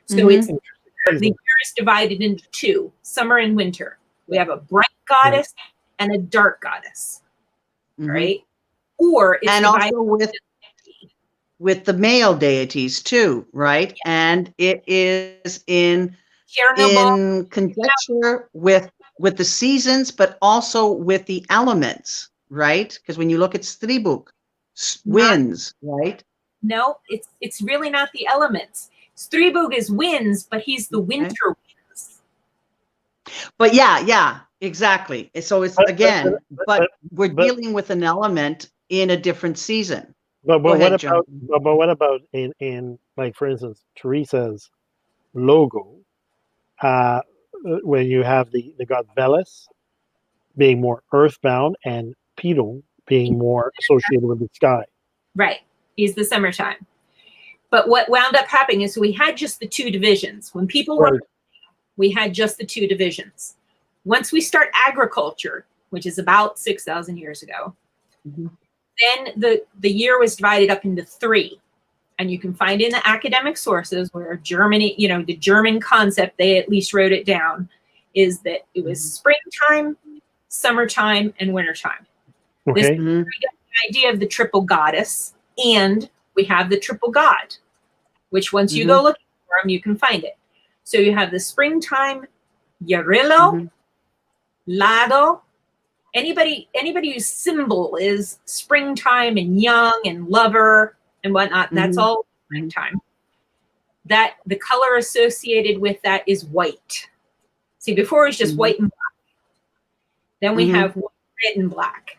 So it's the year is divided into 2, summer and winter. We have a bright goddess and a dark goddess, right? Or it's and divided also with the male deities too, right? And it is in conjecture with the seasons, but also with the elements, right? Because when you look at Stribuk, winds, right? No, it's really not the elements. Stribuk is winds, but he's the winter winds. But yeah, exactly. So it's but we're dealing with an element in a different season. But what about in like, for instance, Teresa's logo, when you have the god Veles being more earthbound and Pidon being more associated with the sky. Right. He's the summertime. But what wound up happening is we had just the 2 divisions. When people were, we had just the 2 divisions. Once we start agriculture, which is about 6,000 years ago, then the year was divided up into 3. And you can find in the academic sources where Germany, the German concept, they at least wrote it down, is that it was springtime, summertime, and wintertime. Okay. This is where we get the idea of the triple goddess, and we have the triple god, which once you go looking for them, you can find it. So you have the springtime, Yarilo, Lado. Anybody whose symbol is springtime and young and lover and whatnot, that's all springtime. That the color associated with that is white. See, before it was just white and black. Then we have red and black.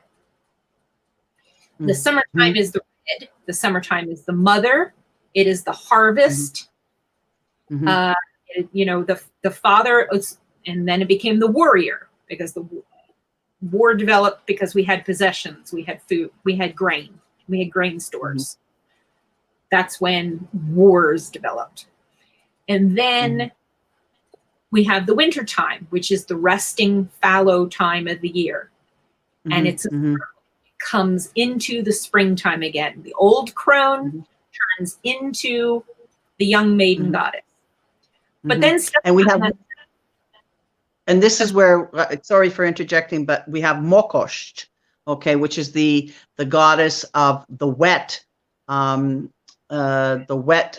The summertime is the red. The summertime is the mother. It is the harvest. The father, and then it became the warrior, because the war developed because we had possessions, we had food, we had grain stores. That's when wars developed. And then we have the winter time, which is the resting fallow time of the year. And it comes into the springtime again. The old crone turns into the young maiden goddess. But then and this is where, sorry for interjecting, but we have Mokosht, okay, which is the goddess of the wet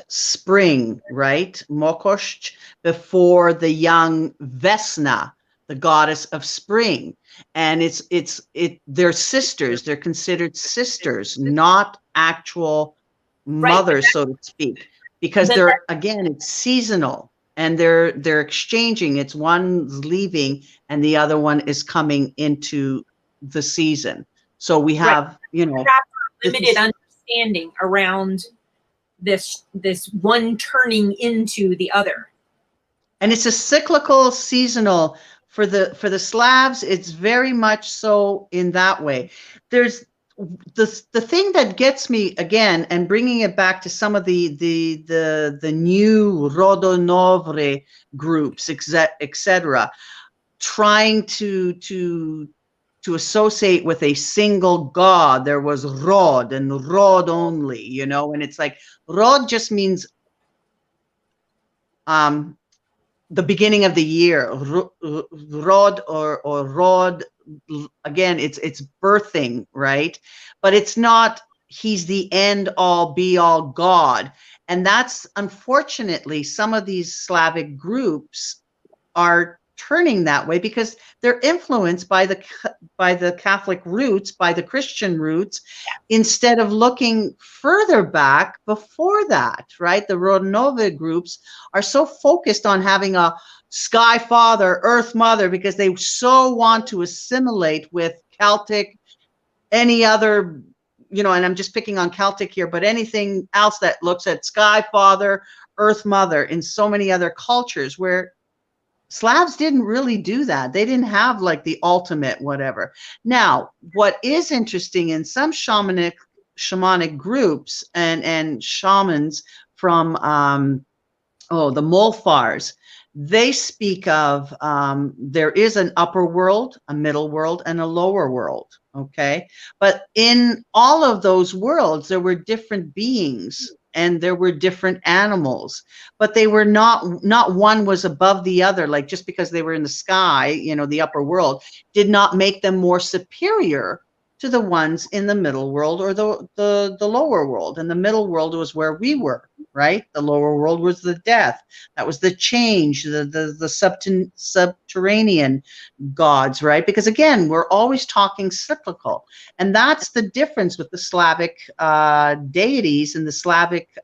spring, right? Mokosht, before the young Vesna, the goddess of spring. And they're sisters. They're considered sisters, not actual mothers, so to speak, because it's seasonal. And they're exchanging. It's one's leaving and the other one is coming into the season. So we have, limited understanding around this one turning into the other. And it's a cyclical, seasonal. For the Slavs, it's very much so in that way. There's the thing that gets me again, and bringing it back to some of the new Rodonovre groups, etc., trying to associate with a single god. There was Rod and Rod only, and it's like Rod just means the beginning of the year. Rod or Rod again, it's birthing, right? But it's not, he's the end all be all God. And that's, unfortunately, some of these Slavic groups are turning that way because they're influenced by the Catholic roots, by the Christian roots, instead of looking further back before that, right? The Rodnova groups are so focused on having a sky father, earth mother, because they so want to assimilate with Celtic, any other, you know, and I'm just picking on Celtic here, but anything else that looks at sky father, earth mother in so many other cultures, where Slavs didn't really do that. They didn't have like the ultimate whatever. Now, what is interesting in some shamanic groups and shamans from the Molfars, they speak of there is an upper world, a middle world, and a lower world. Okay, but in all of those worlds, there were different beings and there were different animals, but they were not one was above the other. Like just because they were in the sky, you know, the upper world did not make them more superior to the ones in the middle world or the lower world. And the middle world was where we were, right? The lower world was the death. That was the change, the subterranean gods, right? Because again, we're always talking cyclical. And that's the difference with the Slavic deities and the Slavic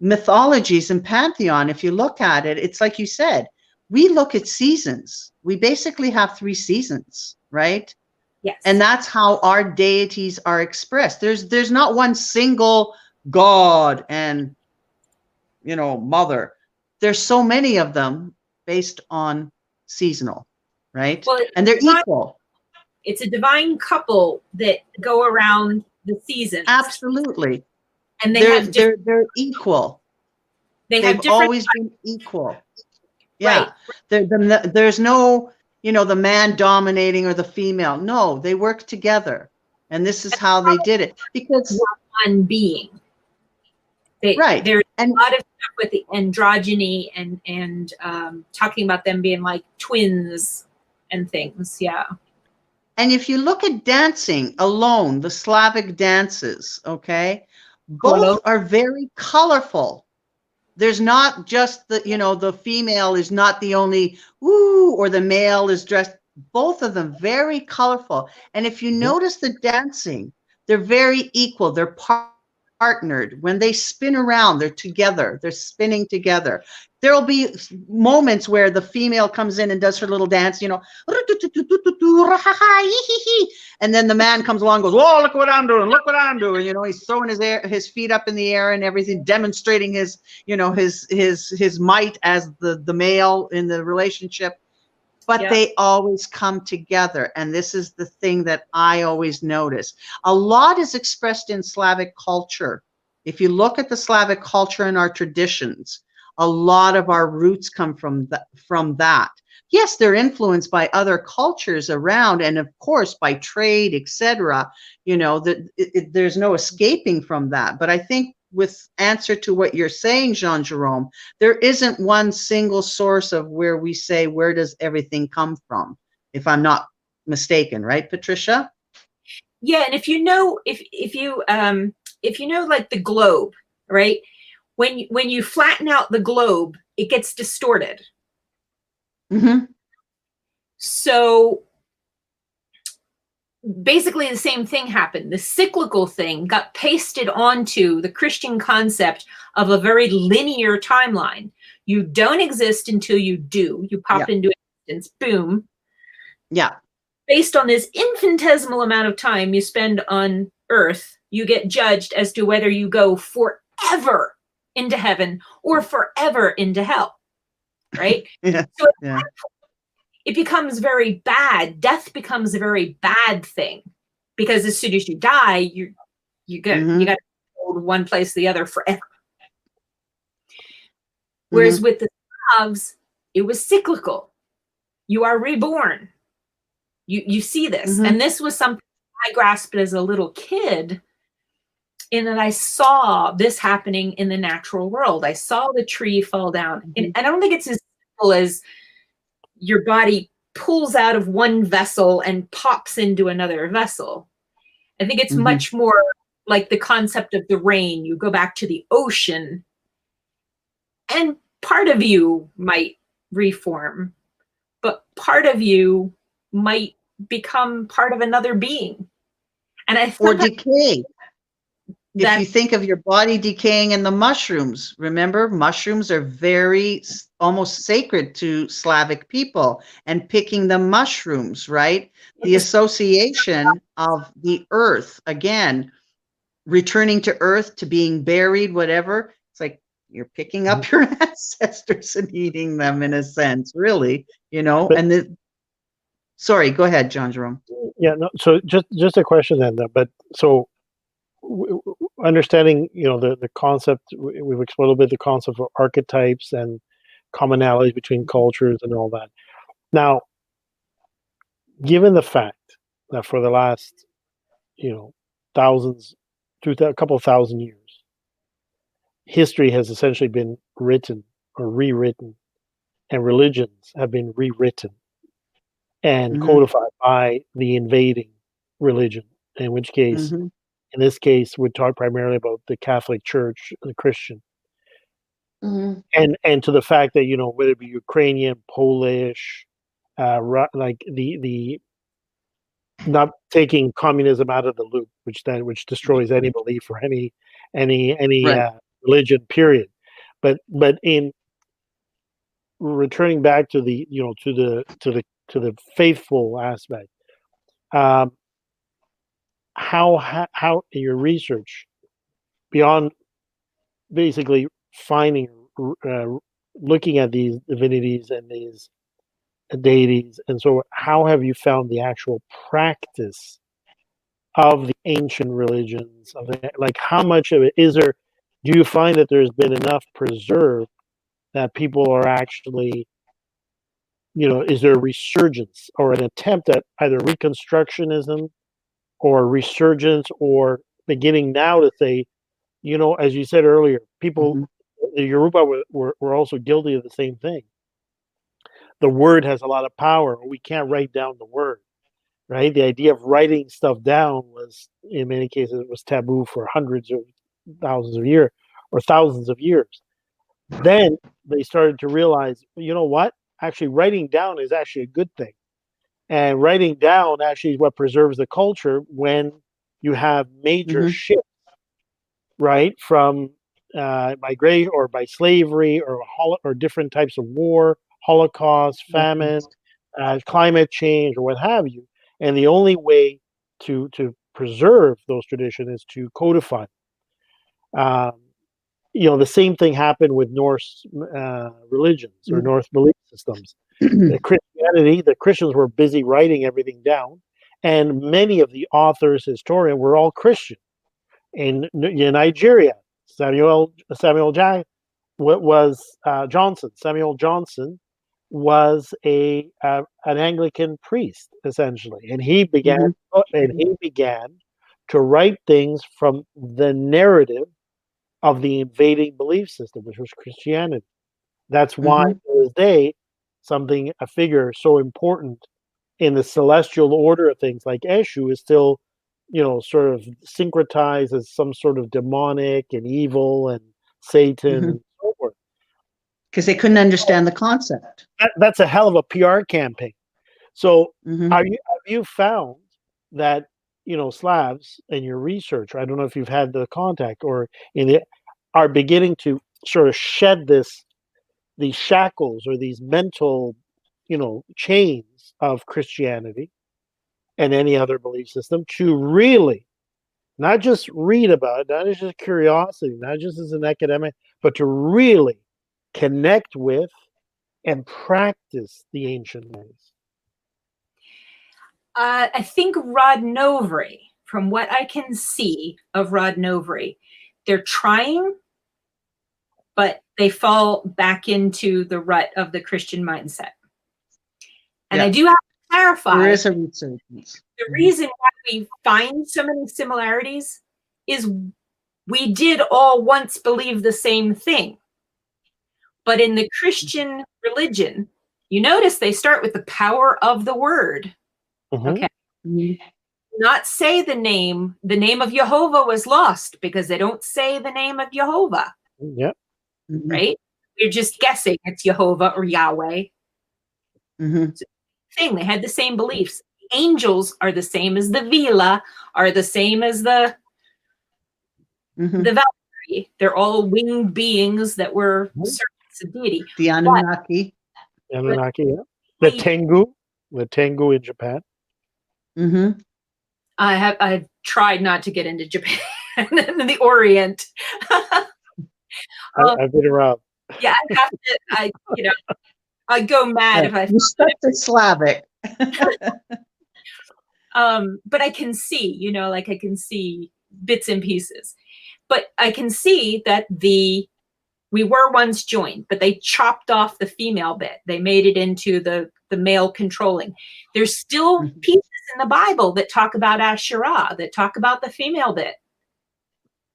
mythologies and pantheon. If you look at it, it's like you said, we look at seasons. We basically have 3 seasons, right? Yes. And that's how our deities are expressed. There's not one single god and, you know, mother. There's so many of them based on seasonal, right? Well, and they're equal. It's a divine couple that go around the seasons. Absolutely. And they're equal. They've always been equal. Yeah. Right. There's no, you know, the man dominating or the female. No, they work together. And this is how they did it. Because one being. Right. There's a lot of stuff with the androgyny and talking about them being like twins and things. Yeah. And if you look at dancing alone, the Slavic dances, okay, both are very colorful. There's not just the, you know, the female is not the only, ooh, or the male is dressed, both of them very colorful. And if you notice the dancing, they're very equal. They're partnered. When they spin around, they're together. They're spinning together. There'll be moments where the female comes in and does her little dance, you know, and then the man comes along and goes, whoa, look what I'm doing, look what I'm doing. You know, he's throwing his feet up in the air and everything, demonstrating his, you know, his might as the male in the relationship. But they always come together. And this is the thing that I always notice. A lot is expressed in Slavic culture. If you look at the Slavic culture and our traditions, a lot of our roots come from that. Yes, they're influenced by other cultures around, and of course by trade, etc. You know, there's no escaping from that. But I think with answer to what you're saying, Jean-Jerome, there isn't one single source of where we say, where does everything come from? If I'm not mistaken, right, Patricia? Yeah, and if you know, if you know, like the globe, right? When you flatten out the globe, it gets distorted. Mm-hmm. So basically the same thing happened. The cyclical thing got pasted onto the Christian concept of a very linear timeline. You don't exist until you do. You pop into existence, boom. Yeah. Based on this infinitesimal amount of time you spend on Earth, you get judged as to whether you go forever into heaven or forever into hell, right? So it becomes very bad. Death becomes a very bad thing because as soon as you die, you got to go to one place or the other forever. Whereas with the Slavs, it was cyclical. You are reborn. You see this, and this was something I grasped as a little kid, in that I saw this happening in the natural world. I saw the tree fall down, and I don't think it's as simple as your body pulls out of one vessel and pops into another vessel. I think it's much more like the concept of the rain. You go back to the ocean, and part of you might reform, but part of you might become part of another being. And I or decay. If you think of your body decaying in the mushrooms, remember, mushrooms are very almost sacred to Slavic people, and picking the mushrooms, right? The association of the earth, again, returning to earth, to being buried, whatever. It's like you're picking up your ancestors and eating them in a sense, really, you know, and sorry, go ahead, John Jerome. Yeah, no, so just a question then, but so understanding, you know, the concept, we've explored a little bit the concept of archetypes and commonalities between cultures and all that. Now, given the fact that for the last, you know, a couple of thousand years, history has essentially been written or rewritten, and religions have been rewritten and codified by the invading religion, in which case, in this case, we're talking primarily about the Catholic Church, the Christian, and to the fact that, you know, whether it be Ukrainian, Polish, like the not taking communism out of the loop, which destroys any belief or any religion, period. But in returning back to the, you know, to the faithful aspect, how in your research, beyond basically finding, looking at these divinities and these deities, and so how have you found the actual practice of the ancient religions, like how much of it is there? Do you find that there's been enough preserved that people are actually, you know, is there a resurgence or an attempt at either reconstructionism or resurgence, or beginning now to say, you know, as you said earlier, people, the Yoruba were also guilty of the same thing. The word has a lot of power. We can't write down the word, right? The idea of writing stuff down was, in many cases, it was taboo for hundreds of thousands of years or thousands of years. Then they started to realize, you know what? Actually, writing down is actually a good thing. And writing down actually is what preserves the culture when you have major shifts, right? From migration or by slavery or different types of war, Holocaust, famine, climate change, or what have you. And the only way to preserve those traditions is to codify. You know, the same thing happened with Norse religions or Norse belief systems. The Christians were busy writing everything down, and many of the authors, historians, were all Christian. In Nigeria, Samuel Johnson was an Anglican priest, essentially, and he began to write things from the narrative of the invading belief system, which was Christianity. That's why to this day, a figure so important in the celestial order of things like Eshu is still, you know, sort of syncretized as some sort of demonic and evil and Satan and so forth. Because they couldn't understand the concept. That's a hell of a PR campaign. So have you found that, you know, Slavs in your research, I don't know if you've had the contact or are beginning to sort of shed these shackles or these mental, you know, chains of Christianity and any other belief system, to really not just read about it, not as just curiosity, not just as an academic, but to really connect with and practice the ancient ways? I think Rodnovri, from what I can see of Rodnovri, they're trying, but they fall back into the rut of the Christian mindset. And I do have to clarify, there is a resurgence. The reason why we find so many similarities is we did all once believe the same thing. But in the Christian religion, You notice they start with the power of the word. Okay. Not say the name. The name of Jehovah was lost because they don't say the name of Jehovah. Yep. Right? You're just guessing it's Jehovah or Yahweh. Thing. They had the same beliefs. Angels are the same as the Vila, are the same as the Valkyrie. They're all winged beings that were servants of deity. The Anunnaki. Anunnaki, yeah. The Tengu in Japan. I've tried not to get into Japan and the Orient. I've been around. Yeah, I have to. I go mad if I. You stuck to Slavic. But I can see, like I can see bits and pieces. But I can see that we were once joined, but they chopped off the female bit. They made it into the male controlling. There's still pieces in the Bible that talk about Asherah, that talk about the female bit.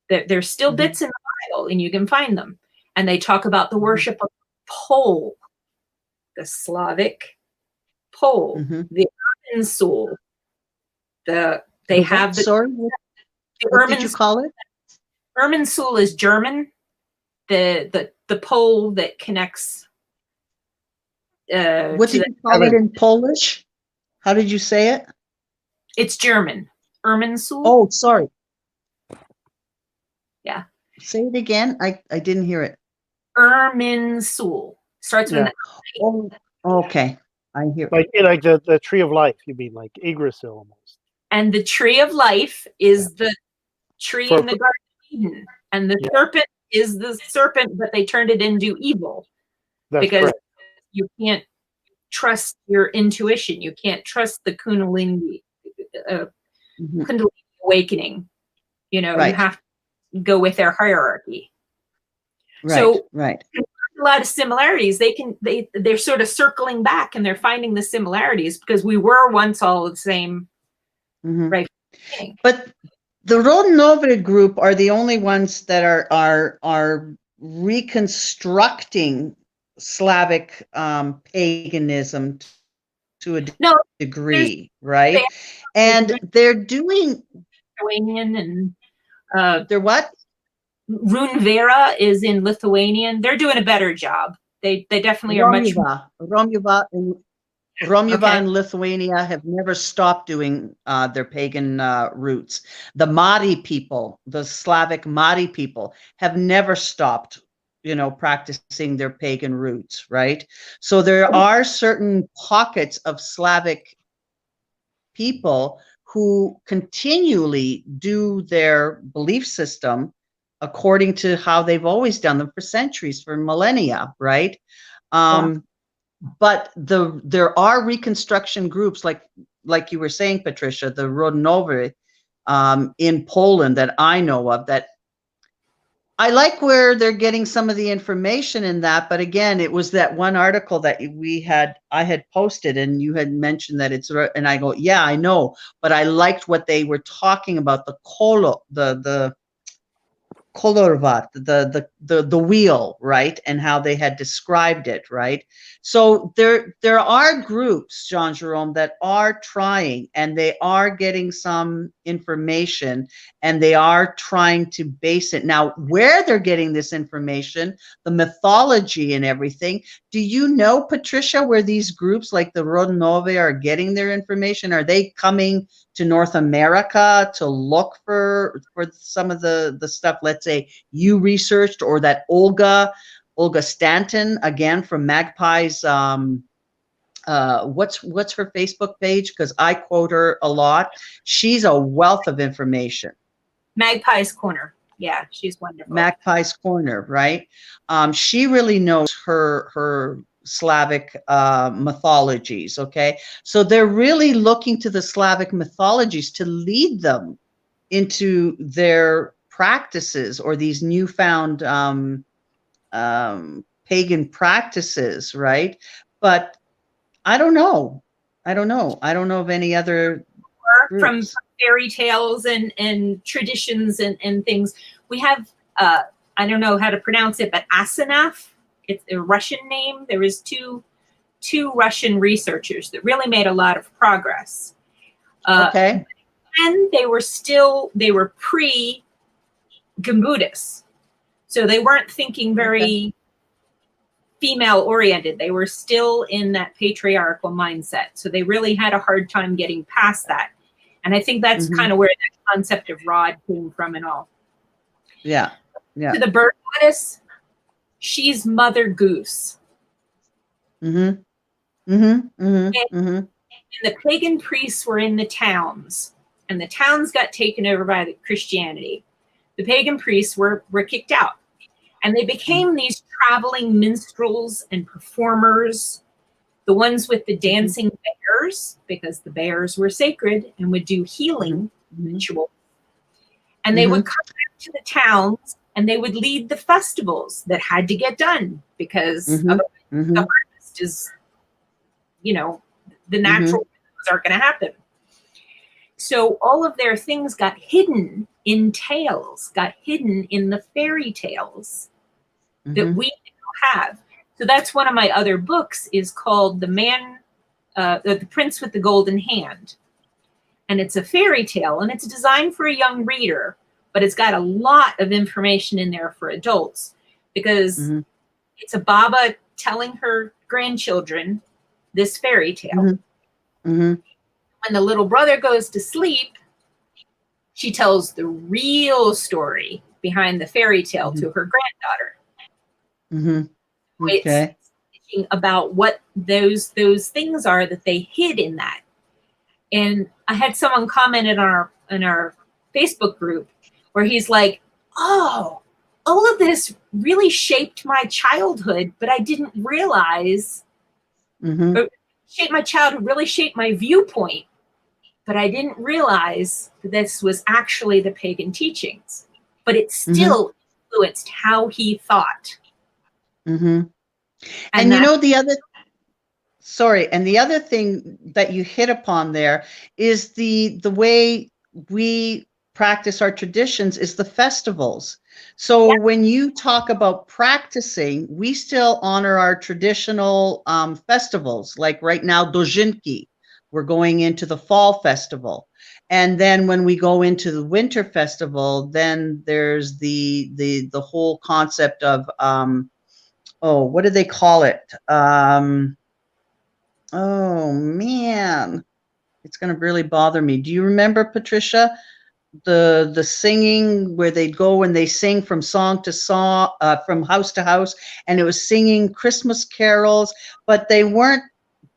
There's still bits in the Bible, and you can find them. And they talk about the worship of pole, the Slavic pole, the Irminsul. They have the. Sorry, what did you call it? Irminsul is German. The pole that connects. What did you call it in Polish? How did you say it? It's German. Irminsul. Oh, sorry. Yeah. Say it again. I didn't hear it. Irminsul starts with an I. Oh, okay. I hear. Like the tree of life. You mean like Yggdrasil almost? And the tree of life is the tree in the Garden of Eden, and the serpent is the serpent, but they turned it into evil because you can't trust your intuition. You can't trust the Kundalini awakening. You have to go with their hierarchy. So a lot of similarities. They're sort of circling back and they're finding the similarities because we were once all the same. Right. But the Rodnove group are the only ones that are reconstructing Slavic paganism to a degree, right? And they're doing Lithuanian and they're what? Rune Vera is in Lithuanian. They're doing a better job. They definitely are much more. Romuva and Lithuania have never stopped doing their pagan roots. The Mari people, the Slavic Mari people, have never stopped, practicing their pagan roots, right? So there are certain pockets of Slavic people who continually do their belief system according to how they've always done them for centuries, for millennia, right? But there are reconstruction groups like you were saying, Patricia, the Rodnowy in Poland that I know of, that I like where they're getting some of the information in that. But again, it was that one article that I had posted and you had mentioned that and I go, yeah, I know, but I liked what they were talking about, the Kolorvat, the wheel, right, and how they had described it, right? So there are groups, Jean Jerome, that are trying, and they are getting some information, and they are trying to base it. Now, where they're getting this information, the mythology and everything, do you know, Patricia, where these groups like the Rodnove are getting their information? Are they coming to North America to look for some of the stuff, let's say, you researched, or that Olga Stanton, again, from Magpie's, what's her Facebook page? Because I quote her a lot. She's a wealth of information. Magpie's Corner. Yeah, she's wonderful. Magpie's Corner, right? She really knows her Slavic mythologies, okay? So they're really looking to the Slavic mythologies to lead them into their practices, or these newfound pagan practices, right? But I don't know. I don't know of any other groups. From fairy tales and traditions and things. We have, I don't know how to pronounce it, but Asenaf. It's a Russian name. There was two two Russian researchers that really made a lot of progress. Okay. And they were pre-Gimbutas. So they weren't thinking very female oriented. They were still in that patriarchal mindset. So they really had a hard time getting past that. And I think that's kind of where that concept of rod came from and all. Yeah. Yeah. To the bird goddess, she's Mother Goose. And the pagan priests were in the towns, and the towns got taken over by the Christianity. The pagan priests were kicked out, and they became these traveling minstrels and performers, the ones with the dancing bears, because the bears were sacred and would do healing rituals. And they would come back to the towns, and they would lead the festivals that had to get done, because otherwise the harvest is, you know, the natural things aren't going to happen. So all of their things got hidden in tales, got hidden in the fairy tales that we now have. So that's one of my other books, is called The Prince with the Golden Hand. And it's a fairy tale, and it's designed for a young reader, but it's got a lot of information in there for adults, because it's a Baba telling her grandchildren this fairy tale. When the little brother goes to sleep, she tells the real story behind the fairy tale to her granddaughter. Okay. It's teaching about what those things are that they hid in that. And I had someone commented on our Facebook group where he's like, "Oh, all of this really shaped my childhood, but I didn't realize." Shaped my childhood, really shaped my viewpoint, but I didn't realize that this was actually the pagan teachings. But it still influenced how he thought. And you know, the other thing that you hit upon there is the way we practice our traditions is the festivals. So when you talk about practicing, we still honor our traditional festivals. Like right now, Dojinki, we're going into the fall festival. And then when we go into the winter festival, then there's the whole concept of, what do they call it? Oh man, it's going to really bother me. Do you remember, Patricia? The singing where they'd go and they sing from song to song, from house to house, and it was singing Christmas carols, but they weren't,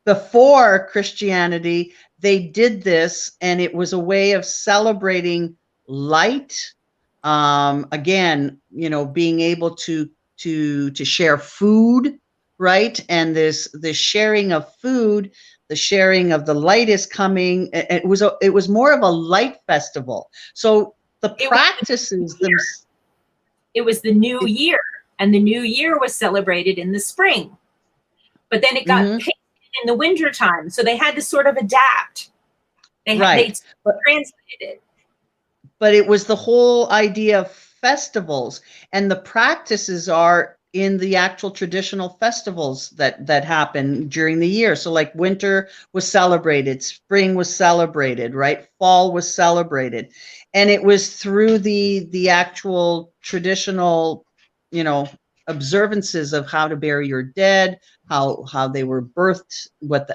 before Christianity, they did this, and it was a way of celebrating light. Again, you know, being able to share food, right? And this sharing of food, the sharing of the light is coming. It was more of a light festival. So the practices it was the new year, and the new year was celebrated in the spring, but then it got painted in the winter time. So they had to sort of adapt. They translated it. But it was the whole idea of festivals, and the practices are in the actual traditional festivals that happen during the year. So like winter was celebrated, spring was celebrated, right? Fall was celebrated. And it was through the actual traditional, you know, observances of how to bury your dead, how they were birthed,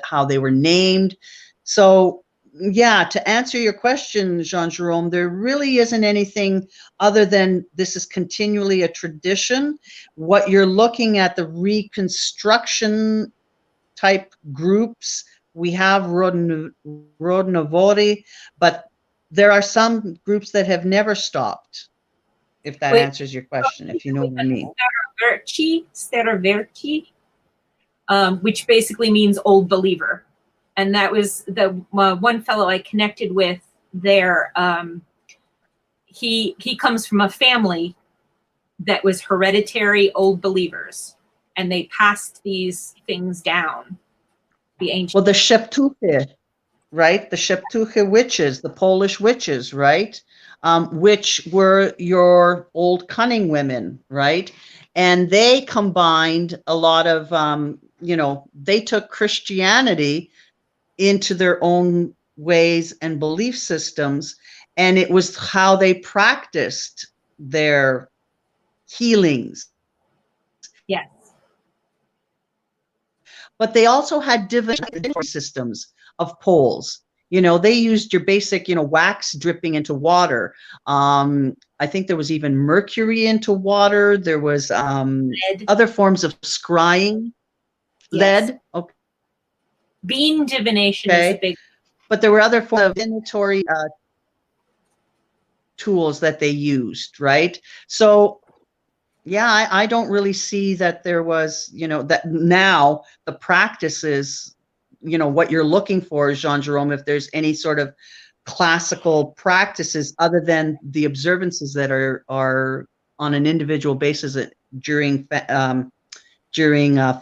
how they were named. So yeah, to answer your question, Jean-Jerome, there really isn't anything other than this is continually a tradition. What you're looking at, the reconstruction type groups, we have Rodnovori, but there are some groups that have never stopped, if that answers your question, if you know what I mean. Staroverti, which basically means old believer. And that was the one fellow I connected with there. He comes from a family that was hereditary old believers, and they passed these things down. The ancient. Well, the Szeptuchy, right? The Szeptuchy witches, the Polish witches, right? Which were your old cunning women, right? And they combined a lot of they took Christianity into their own ways and belief systems, and it was how they practiced their healings. Yes. But they also had divination systems of poles. They used your basic, wax dripping into water. I think there was even mercury into water. There was other forms of scrying. Yes. Lead. Okay. Bean divination is a big. But there were other forms of divinatory tools that they used, right? So, yeah, I don't really see that there was, that now the practices, what you're looking for, Jean Jerome, if there's any sort of classical practices other than the observances that are on an individual basis during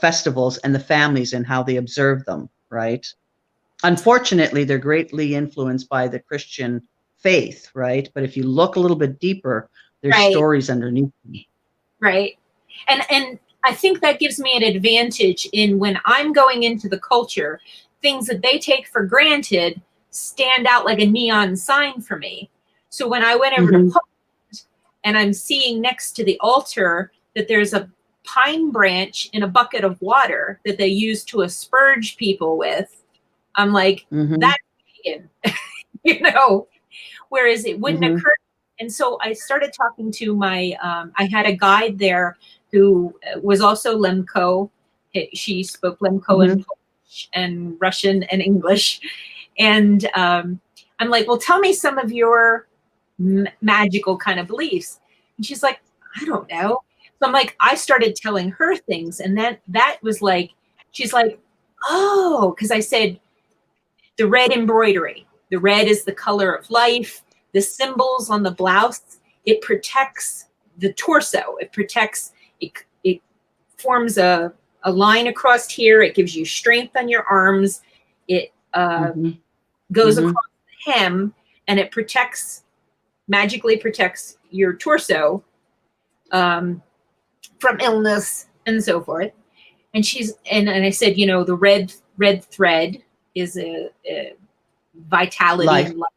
festivals and the families and how they observe them, right? Unfortunately, they're greatly influenced by the Christian faith, right? But if you look a little bit deeper, there's stories underneath them. Right. And I think that gives me an advantage in when I'm going into the culture, things that they take for granted stand out like a neon sign for me. So when I went over to Poland and I'm seeing next to the altar that there's a pine branch in a bucket of water that they use to asperge people with, I'm like, that's pagan, whereas it wouldn't occur. And so I started talking to I had a guide there who was also Lemko. She spoke Lemko and Polish and Russian and English. And I'm like, well, tell me some of your magical kind of beliefs. And she's like, I don't know. So I'm like, I started telling her things. And that was like, she's like, oh, because I said the red embroidery. The red is the color of life. The symbols on the blouse, it protects the torso. It protects, it forms a line across here. It gives you strength on your arms. It goes across the hem, and it magically protects your torso from illness and so forth. And and I said, the red thread is a vitality and life.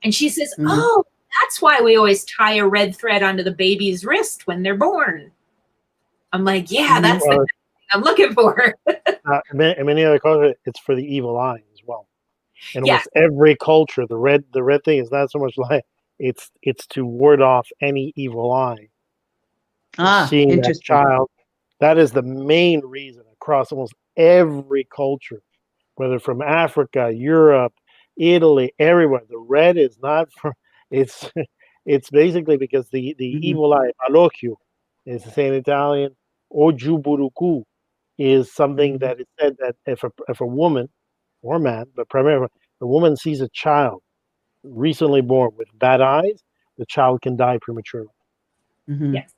And she says, oh, that's why we always tie a red thread onto the baby's wrist when they're born. I'm like, yeah, that's the thing I'm looking for. Many other cultures, it's for the evil eye as well. And with every culture, the red thing is not so much like it's to ward off any evil eye. Seeing that child, that is the main reason across almost every culture, whether from Africa, Europe, Italy, everywhere. The red is not for it's basically because the evil eye, malocchio, is to say in Italian, ojuburuku, is something that is said that if a woman or man, but primarily if a woman sees a child recently born with bad eyes, the child can die prematurely. Yes.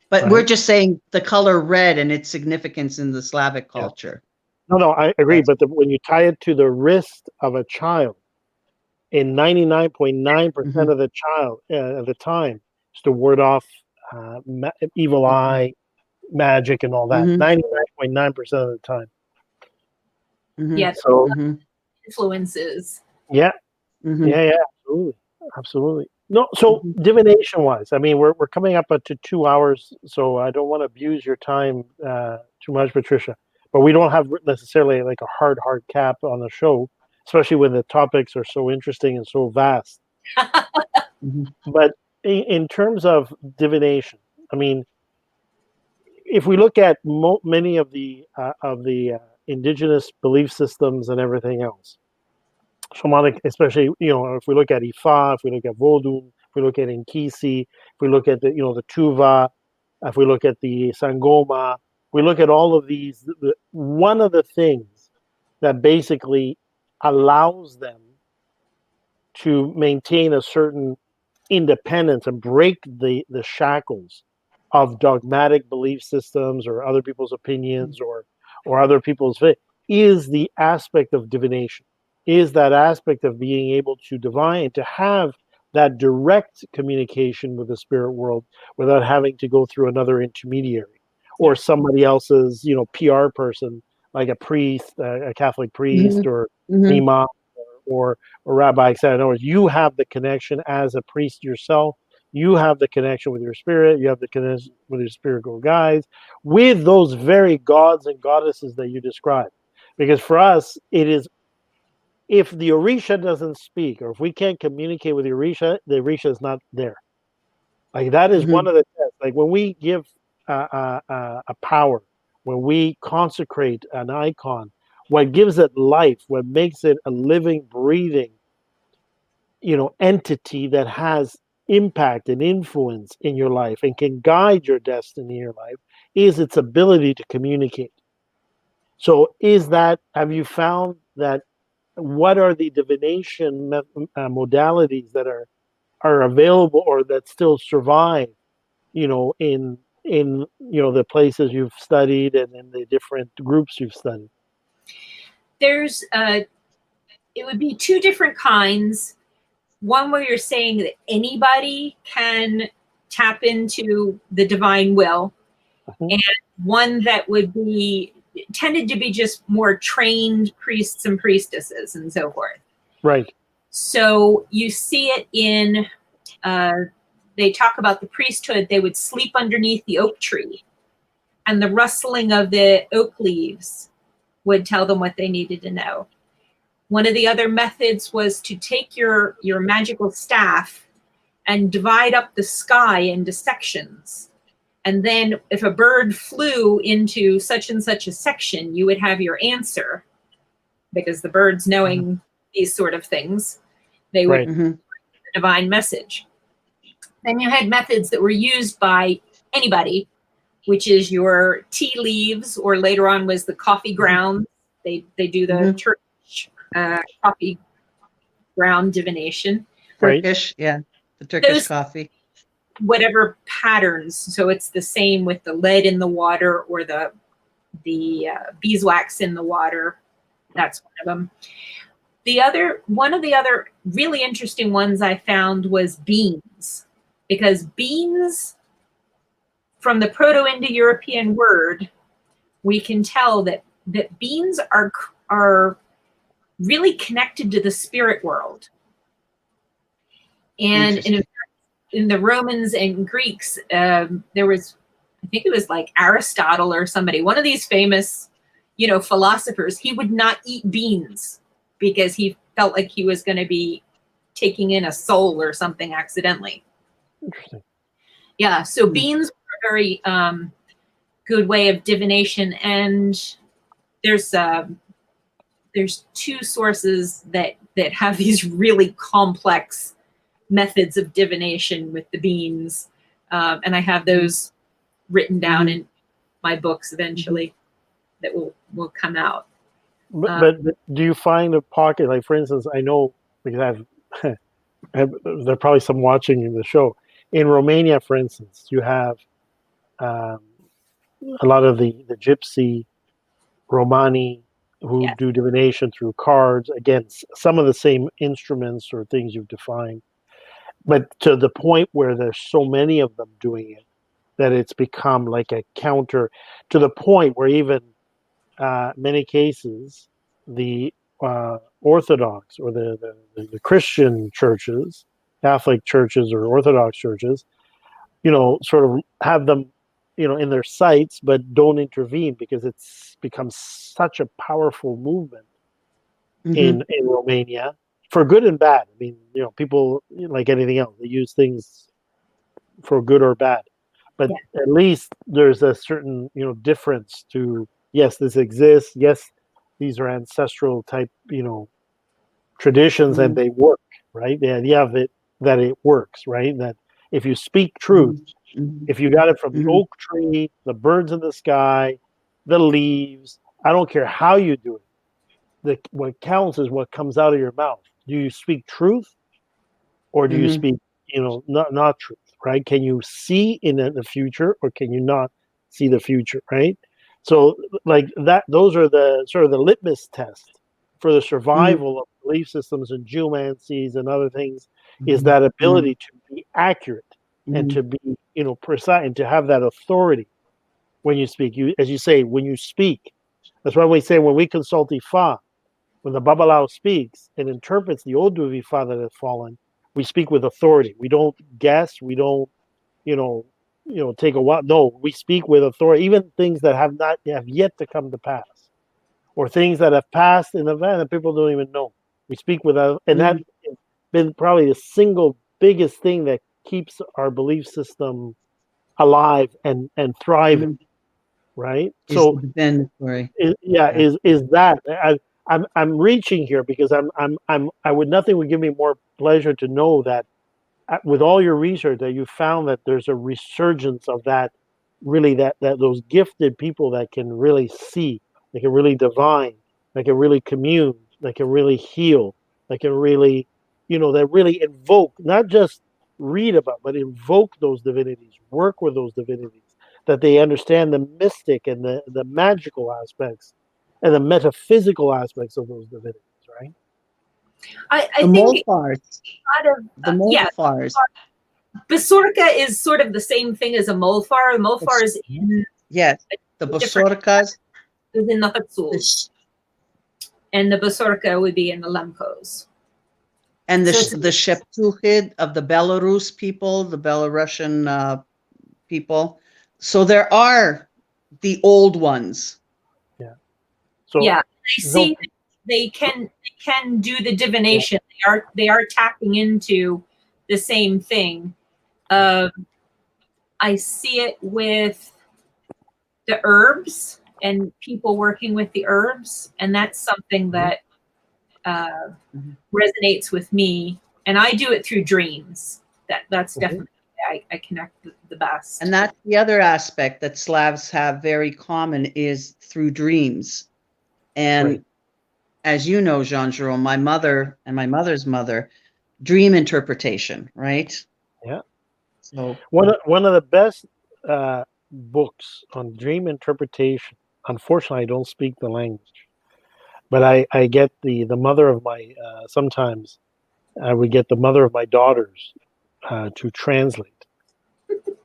But we're just saying the color red and its significance in the Slavic culture. No, I agree. But when you tie it to the wrist of a child, in 99.9% of the child at the time, is to ward off evil eye, magic, and all that. 99.9% of the time. Yeah. So influences. Yeah. Yeah. Absolutely. No. So divination-wise, I mean, we're coming up to 2 hours, so I don't want to abuse your time too much, Patricia. But we don't have necessarily like a hard cap on the show, especially when the topics are so interesting and so vast. But in terms of divination, I mean, if we look at many of the indigenous belief systems and everything else, shamanic, especially, if we look at Ifa, if we look at Vodun, if we look at Inkisi, if we look at the Tuva, if we look at the Sangoma, we look at all of these, one of the things that basically allows them to maintain a certain independence and break the shackles of dogmatic belief systems or other people's opinions or other people's faith is the aspect of divination, is that aspect of being able to divine, to have that direct communication with the spirit world without having to go through another intermediary or somebody else's, PR person like a priest, a Catholic Mm-hmm. priest, or Mm-hmm. imam, or rabbi, etc. In other words, you have the connection as a priest yourself. You have the connection with your spirit. You have the connection with your spiritual guides, with those very gods and goddesses that you describe. Because for us, it is, if the Orisha doesn't speak, or if we can't communicate with the Orisha is not there. Like that is one of the tests. Like when we give a power, when we consecrate an icon, what gives it life, what makes it a living, breathing, entity that has impact and influence in your life and can guide your destiny in your life, is its ability to communicate. So have you found that, what are the divination modalities that are available or that still survive, in the places you've studied and in the different groups you've studied? There's it would be two different kinds. One where you're saying that anybody can tap into the divine will, and one that would be tended to be just more trained priests and priestesses and so forth. Right. So you see it in, they talk about the priesthood. They would sleep underneath the oak tree, and the rustling of the oak leaves would tell them what they needed to know. One of the other methods was to take your magical staff and divide up the sky into sections. And then if a bird flew into such and such a section, you would have your answer, because the birds knowing these sort of things, they would the divine message. Then you had methods that were used by anybody, which is your tea leaves, or later on was the coffee grounds. They do the church coffee ground divination. Turkish, yeah, the Turkish coffee. Whatever patterns. So it's the same with the lead in the water or the beeswax in the water. That's one of them. One of the other really interesting ones I found was beans, because beans, from the Proto-Indo-European word, we can tell that beans are really connected to the spirit world. And in the Romans and Greeks, there was, I think it was like Aristotle or somebody, one of these famous, philosophers, he would not eat beans because he felt like he was going to be taking in a soul or something accidentally. Interesting. Yeah, so beans are a very good way of divination, and there's two sources that have these really complex methods of divination with the beans, and I have those written down in my books eventually that will come out. But do you find a pocket, like for instance, I know, because there are probably some watching the show in Romania, for instance, you have a lot of the gypsy Romani who do divination through cards. Again, some of the same instruments or things you've defined, but to the point where there's so many of them doing it that it's become like a counter, to the point where even many cases the Orthodox or the Christian churches, Catholic churches or Orthodox churches, sort of have them, in their sites, but don't intervene, because it's become such a powerful movement in Romania, for good and bad. I mean, people, like anything else, they use things for good or bad, but at least there's a certain, difference to, yes, this exists. Yes, these are ancestral type, traditions, and they work, right? The idea of it, that it works, right? That if you speak truth, if you got it from the oak tree, the birds in the sky, the leaves, I don't care how you do it. What counts is what comes out of your mouth. Do you speak truth, or do you speak, not truth, right? Can you see in the future, or can you not see the future, right? So like that, those are the sort of the litmus test for the survival of belief systems and geomancies and other things, is that ability to be accurate and to be, precise, and to have that authority when you speak. As you say, when you speak, That's why we say when we consult Ifa, when the Babalao speaks and interprets the Odu of Ifa that has fallen, we speak with authority. We don't guess. We don't, take a while. No, we speak with authority. Even things that have yet to come to pass, or things that have passed in the event that people don't even know. We speak with, and that has been probably the single biggest thing that keeps our belief system alive and thriving, right? Is the divinatory. Is that I'm reaching here because nothing would give me more pleasure to know that with all your research that you found that there's a resurgence of that, really, that those gifted people that can really see, they can really divine, they can really commune, they can really heal, they can really, that really invoke, not just read about, but invoke those divinities, work with those divinities, that they understand the mystic and the magical aspects and the metaphysical aspects of those divinities, right? I The think Molfars. a lot of The Molfars. Bosorka is sort of the same thing as a Molfar. The Molfar is in Yes, the Bosorkas. is in the Hutsuls, and the Borsorka would be in the Lemkos. And the So the Sheptuchid of the Belarus people, the Belarusian people. So there are the old ones. Yeah. So yeah, I see they can do the divination. They are tapping into the same thing. I see it with the herbs and people working with the herbs, and that's something that resonates with me. And I do it through dreams. That's definitely I connect the best. And that's the other aspect that Slavs have very common is through dreams. And as you know, Jean-Jerome, my mother and my mother's mother, dream interpretation, right? Yeah. So one of the best books on dream interpretation. Unfortunately, I don't speak the language, but I get the mother of my sometimes I would get the mother of my daughters to translate.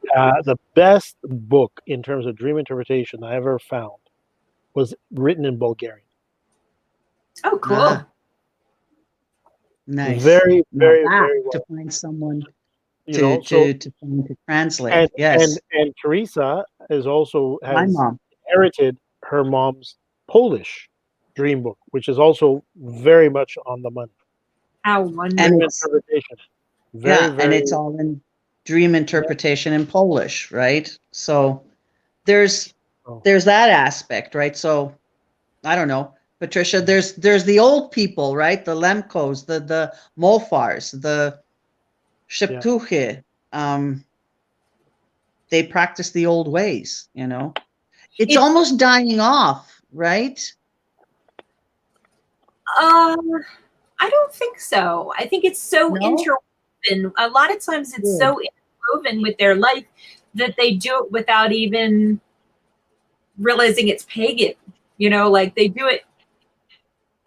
The best book in terms of dream interpretation I ever found was written in Bulgarian. Oh, cool. Nice. Very, very, very well. To find someone to translate. Yes. And Teresa has my mom inherited her mom's Polish dream book, which is also very much on the money. How wonderful. And interpretation. And it's all in dream interpretation in Polish, right? So there's that aspect, right? So I don't know, Patricia, there's the old people, right? The Lemkos, the Molfars, the Sheptuche. They practice the old ways, It's almost dying off, right? I don't think so. I think it's so interwoven. A lot of times it's so interwoven with their life that they do it without even realizing it's pagan. Like they do it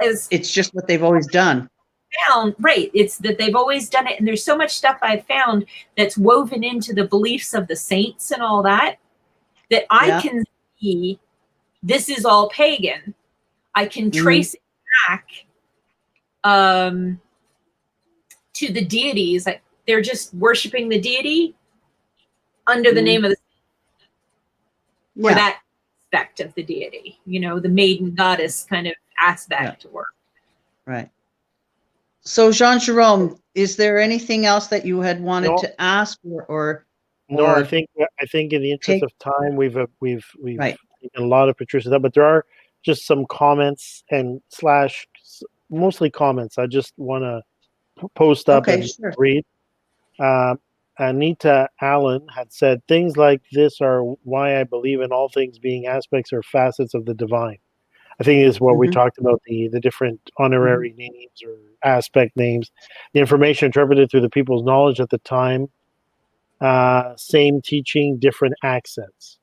as it's just what they've always done. It's that they've always done it, and there's so much stuff I've found that's woven into the beliefs of the saints and all that I can see this is all pagan. I can trace it back to the deities. Like they're just worshiping the deity under the name of or that aspect of the deity, the maiden goddess kind of aspect to work. Right. So Jean-Jerome, is there anything else that you had wanted to ask or no, I think in the interest of time we've taken a lot of Patricia's up, but there are just some comments and / mostly comments I just want to post up and read. Anita Allen had said, things like this are why I believe in all things being aspects or facets of the divine. I think is what we talked about, the different honorary names or aspect names, the information interpreted through the people's knowledge at the time, same teaching, different accents.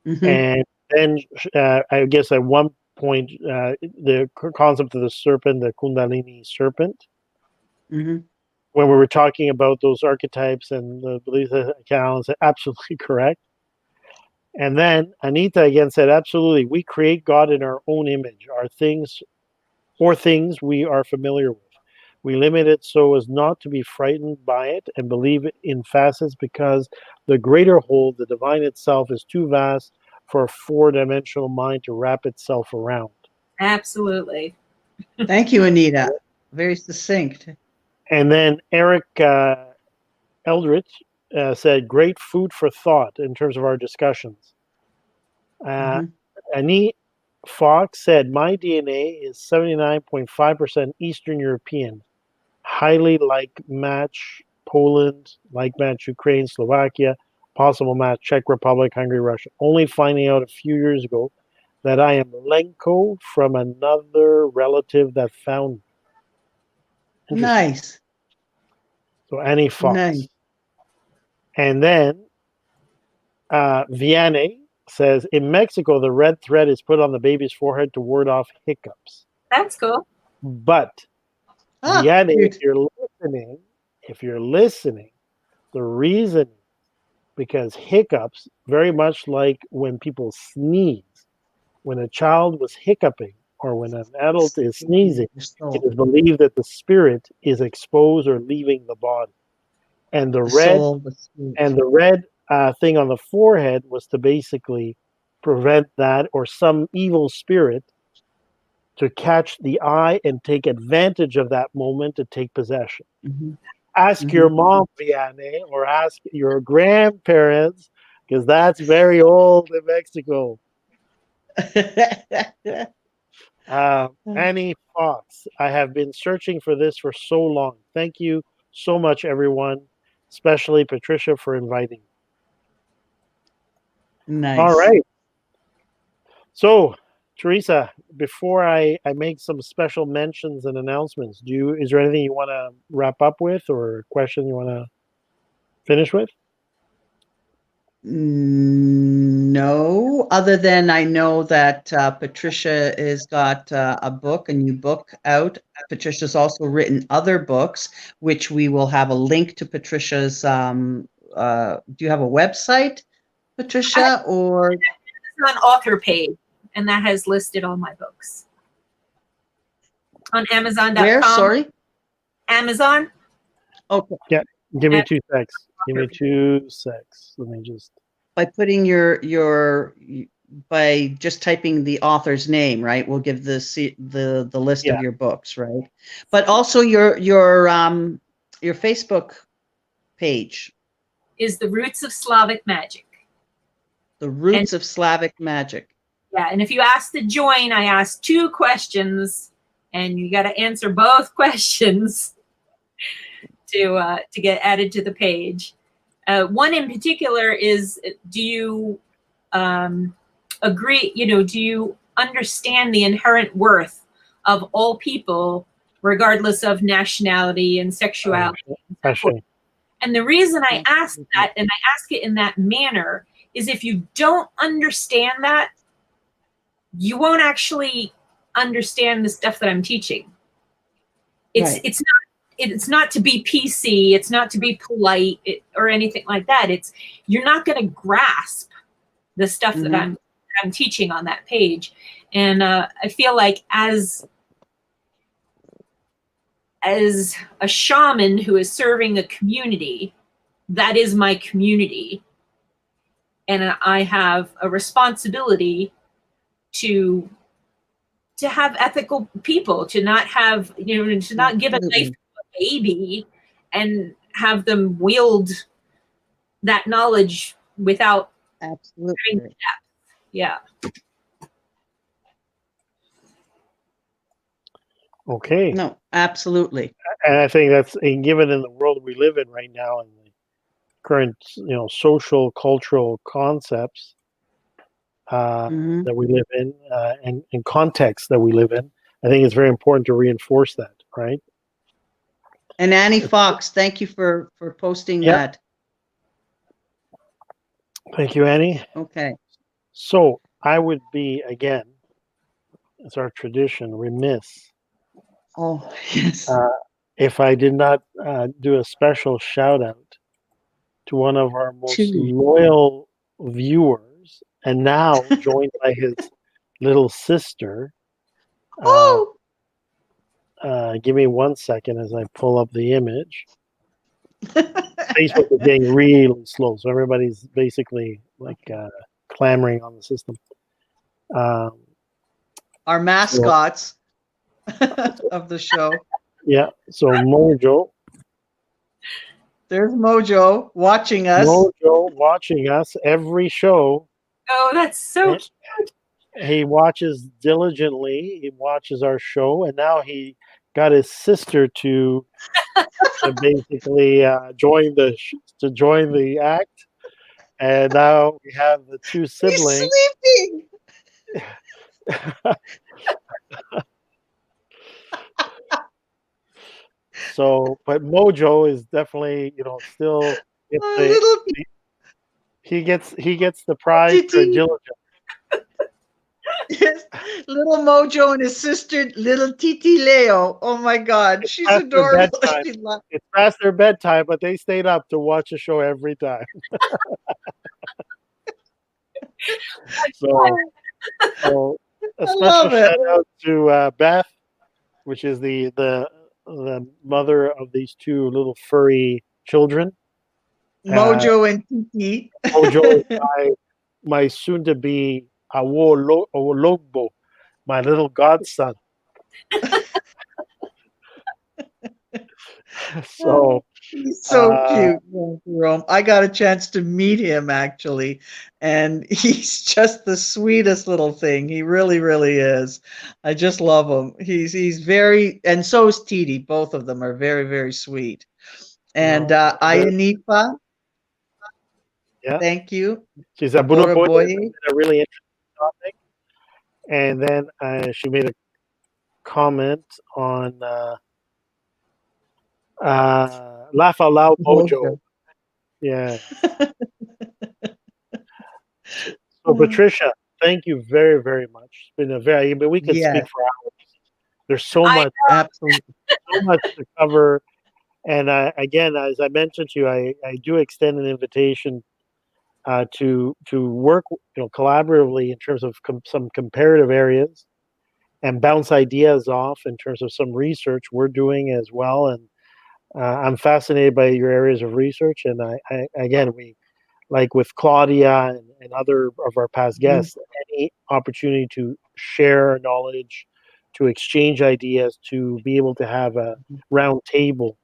And then I guess at one point, the concept of the serpent, the Kundalini serpent, when we were talking about those archetypes and the beliefs that Alan said, absolutely correct. And then Anita again said, absolutely, we create God in our own image, our things we are familiar with. We limit it so as not to be frightened by it and believe in facets because the greater whole, the divine itself, is too vast for a four-dimensional mind to wrap itself around. Absolutely. Thank you, Anita. Very succinct. And then Eric Eldridge said, great food for thought in terms of our discussions. Annie Fox said, my DNA is 79.5% Eastern European, highly like match Poland, like match Ukraine, Slovakia, possible match Czech Republic, Hungary, Russia. Only finding out a few years ago that I am Lemko from another relative that found me. Nice. So Annie Fox. Nice. And then Vianney says, in Mexico, the red thread is put on the baby's forehead to ward off hiccups. That's cool. But Vianney, if you're listening, the reason because hiccups, very much like when people sneeze, when a child was hiccuping or when an adult is sneezing, it is believed that the spirit is exposed or leaving the body. And the red thing on the forehead was to basically prevent that or some evil spirit to catch the eye and take advantage of that moment to take possession. Ask your mom, Vianney, or ask your grandparents, because that's very old in Mexico. Annie Fox, I have been searching for this for so long. Thank you so much, everyone, especially Patricia, for inviting me. Nice. All right. So, Teresa, before I make some special mentions and announcements, is there anything you want to wrap up with or a question you want to finish with? No, other than I know that Patricia has got a new book out. Patricia's also written other books, which we will have a link to Patricia's. Do you have a website, Patricia, or? It's on author page, and that has listed all my books. On Amazon.com. Where, sorry? Amazon. Okay. Yeah, give me 2 secs. Give me 2 secs. Let me just. By putting by just typing the author's name, right? We'll give the list of your books, right? But also your Facebook page is the Roots of Slavic Magic. The Roots of Slavic Magic. Yeah, and if you ask to join, I ask 2 questions, and you got to answer both questions to get added to the page. One in particular is, do you agree, do you understand the inherent worth of all people, regardless of nationality and sexuality? And the reason I ask that, and I ask it in that manner, is if you don't understand that, you won't actually understand the stuff that I'm teaching. It's not to be PC, it's not to be polite or anything like that. You're not going to grasp the stuff that I'm teaching on that page. And I feel like as a shaman who is serving a community, that is my community. And I have a responsibility to have ethical people, to not have, to not give a knife to a baby and have them wield that knowledge without having depth. Yeah. Okay. No, absolutely. And I think that's given in the world we live in right now, and the current, social, cultural concepts that we live in, and context that we live in. I think it's very important to reinforce that, right? And Annie Fox, thank you for posting that. Thank you, Annie. Okay. So I would be, again, it's our tradition, remiss. Oh, yes. If I did not do a special shout out to one of our most loyal viewers and now joined by his little sister. Oh, Give me 1 second as I pull up the image. Facebook is getting really slow, so everybody's basically like clamoring on the system. our mascots of the show. Yeah, so Mojo There's Mojo watching us. Mojo watching us every show. Oh, that's so cute. He watches diligently. He watches our show, and now he got his sister to basically join the act. And now we have the two siblings. He's sleeping. So, but Mojo is definitely, still he gets the prize for diligence. Yes, little Mojo and his sister, little Titi Leo. Oh my God, she's adorable. It's past their bedtime, but they stayed up to watch the show every time. so a special shout out to Beth, which is the mother of these two little furry children. Mojo and Titi. Mojo is my soon-to-be Awologbo, my little godson. So he's so cute, Jerome. I got a chance to meet him actually, and he's just the sweetest little thing. He really, really is. I just love him. He's very, and so is Titi. Both of them are very, very sweet. And Ayanipa, yeah, thank you. She's a really interesting topic. And then she made a comment on Laugh Out Loud Mojo. Yeah. So Patricia, thank you very, very much. It's been we could speak for hours. There's so much to cover. And again, as I mentioned to you, I do extend an invitation to work collaboratively in terms of some comparative areas and bounce ideas off in terms of some research we're doing as well. And I'm fascinated by your areas of research. And we, like with Claudia and other of our past guests, any opportunity to share knowledge, to exchange ideas, to be able to have a round table,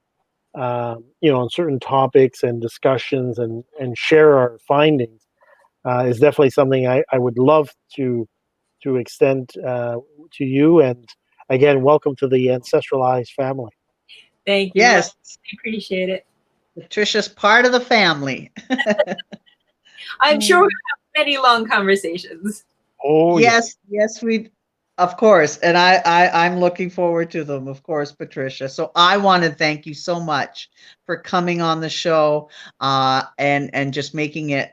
on certain topics and discussions and share our findings is definitely something I would love to extend to you. And again, welcome to the Ancestralized family. Thank you. Yes. I appreciate it. Patricia's part of the family. I'm sure we'll have many long conversations. Oh, yes, we, of course. And I'm looking forward to them, of course, Patricia. So I want to thank you so much for coming on the show and just making it,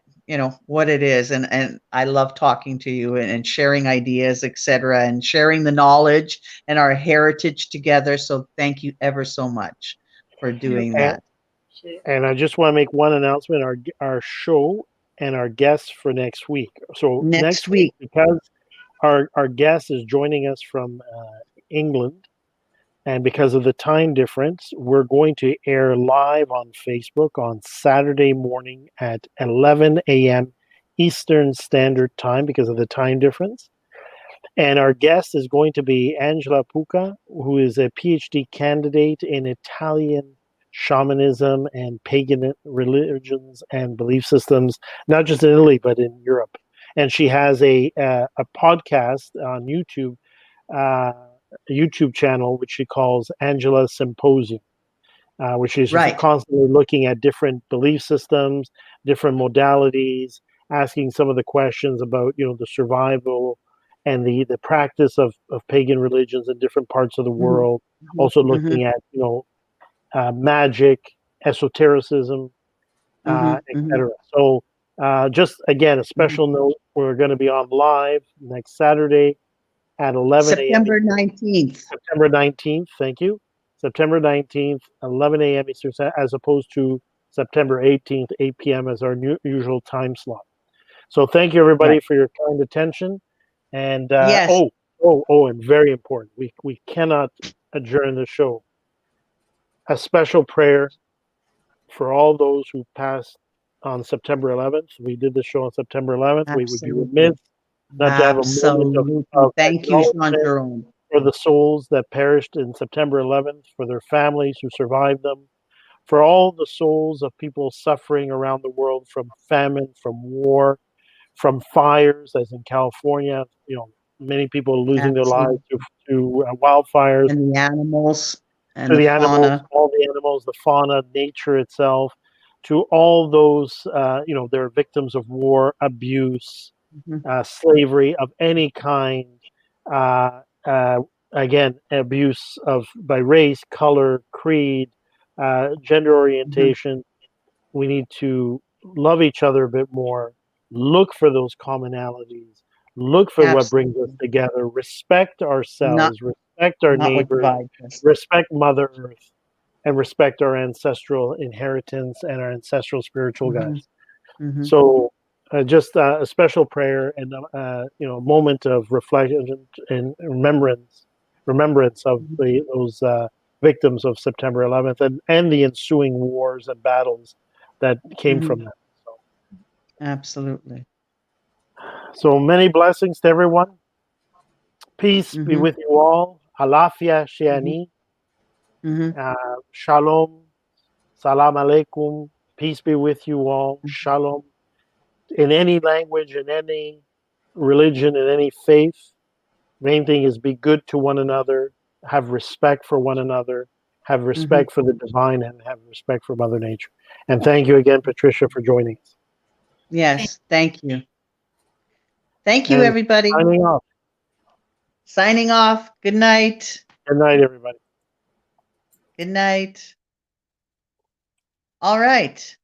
what it is. And I love talking to you and sharing ideas, etc., and sharing the knowledge and our heritage together. So thank you ever so much for doing that. And I just want to make one announcement: our show and our guests for next week. So next week, because our guest is joining us from England, and because of the time difference, we're going to air live on Facebook on Saturday morning at 11 a.m. Eastern Standard Time because of the time difference. And our guest is going to be Angela Puca, who is a Ph.D. candidate in Italian shamanism and pagan religions and belief systems, not just in Italy, but in Europe. And she has a podcast on YouTube, a YouTube channel, which she calls Angela Symposium, which is constantly looking at different belief systems, different modalities, asking some of the questions about, the survival and the practice of pagan religions in different parts of the world. Also looking at, magic, esotericism, etc. So just again, a special note, we're going to be on live next Saturday at 11 a.m. September 19th. September 19th, thank you. September 19th, 11 a.m. Eastern, as opposed to September 18th, 8 p.m. as our usual time slot. So thank you, everybody, Right. for your kind attention. And Yes. and very important, we cannot adjourn the show. A special prayer for all those who passed on September 11th. We did the show on September 11th. We would be Absolutely. remiss not to have a moment Absolutely. of Thank you, Jean acknowledgement Jerome. for the souls that perished in September 11th, for their families who survived them, for all the souls of people suffering around the world from famine, from war, from fires, as in California. Many people losing their lives Absolutely. to wildfires, And the animals and to the the animals, fauna. all the animals, the fauna, nature itself, to all those, they're victims of war, abuse, Mhm. slavery of any kind. Uh, uh, Again, abuse of by race, color, creed, gender Mhm. orientation. We need to love each other a bit more, look for those commonalities, look for what brings us Absolutely. together, respect Not ourselves, respect our not what neighbors, divides us. respect Mother Earth, and respect our ancestral inheritance and our ancestral spiritual Mhm. guides. Mhm. So, just a special prayer and a moment of reflection and remembrance of Mhm. those victims of September 11th and the ensuing wars and battles that came Mhm. from that. Absolutely. So many blessings to everyone. Peace be Mhm. with you all. Alafia Mhm. Sheani. Mhm. Shalom. Salam alaikum. Peace be with you all. Mhm. Shalom. In any language, in any religion, in any faith, main thing is be good to one another, have respect for one another, have Mhm. respect for the divine, and have respect for Mother Nature. And thank you again, Patricia, for joining us. Yes. Thank you. Thank you, And everybody. signing off. Signing off. Good night. Good night, everybody. Good night. All right.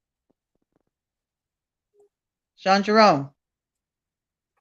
Jean Jerome.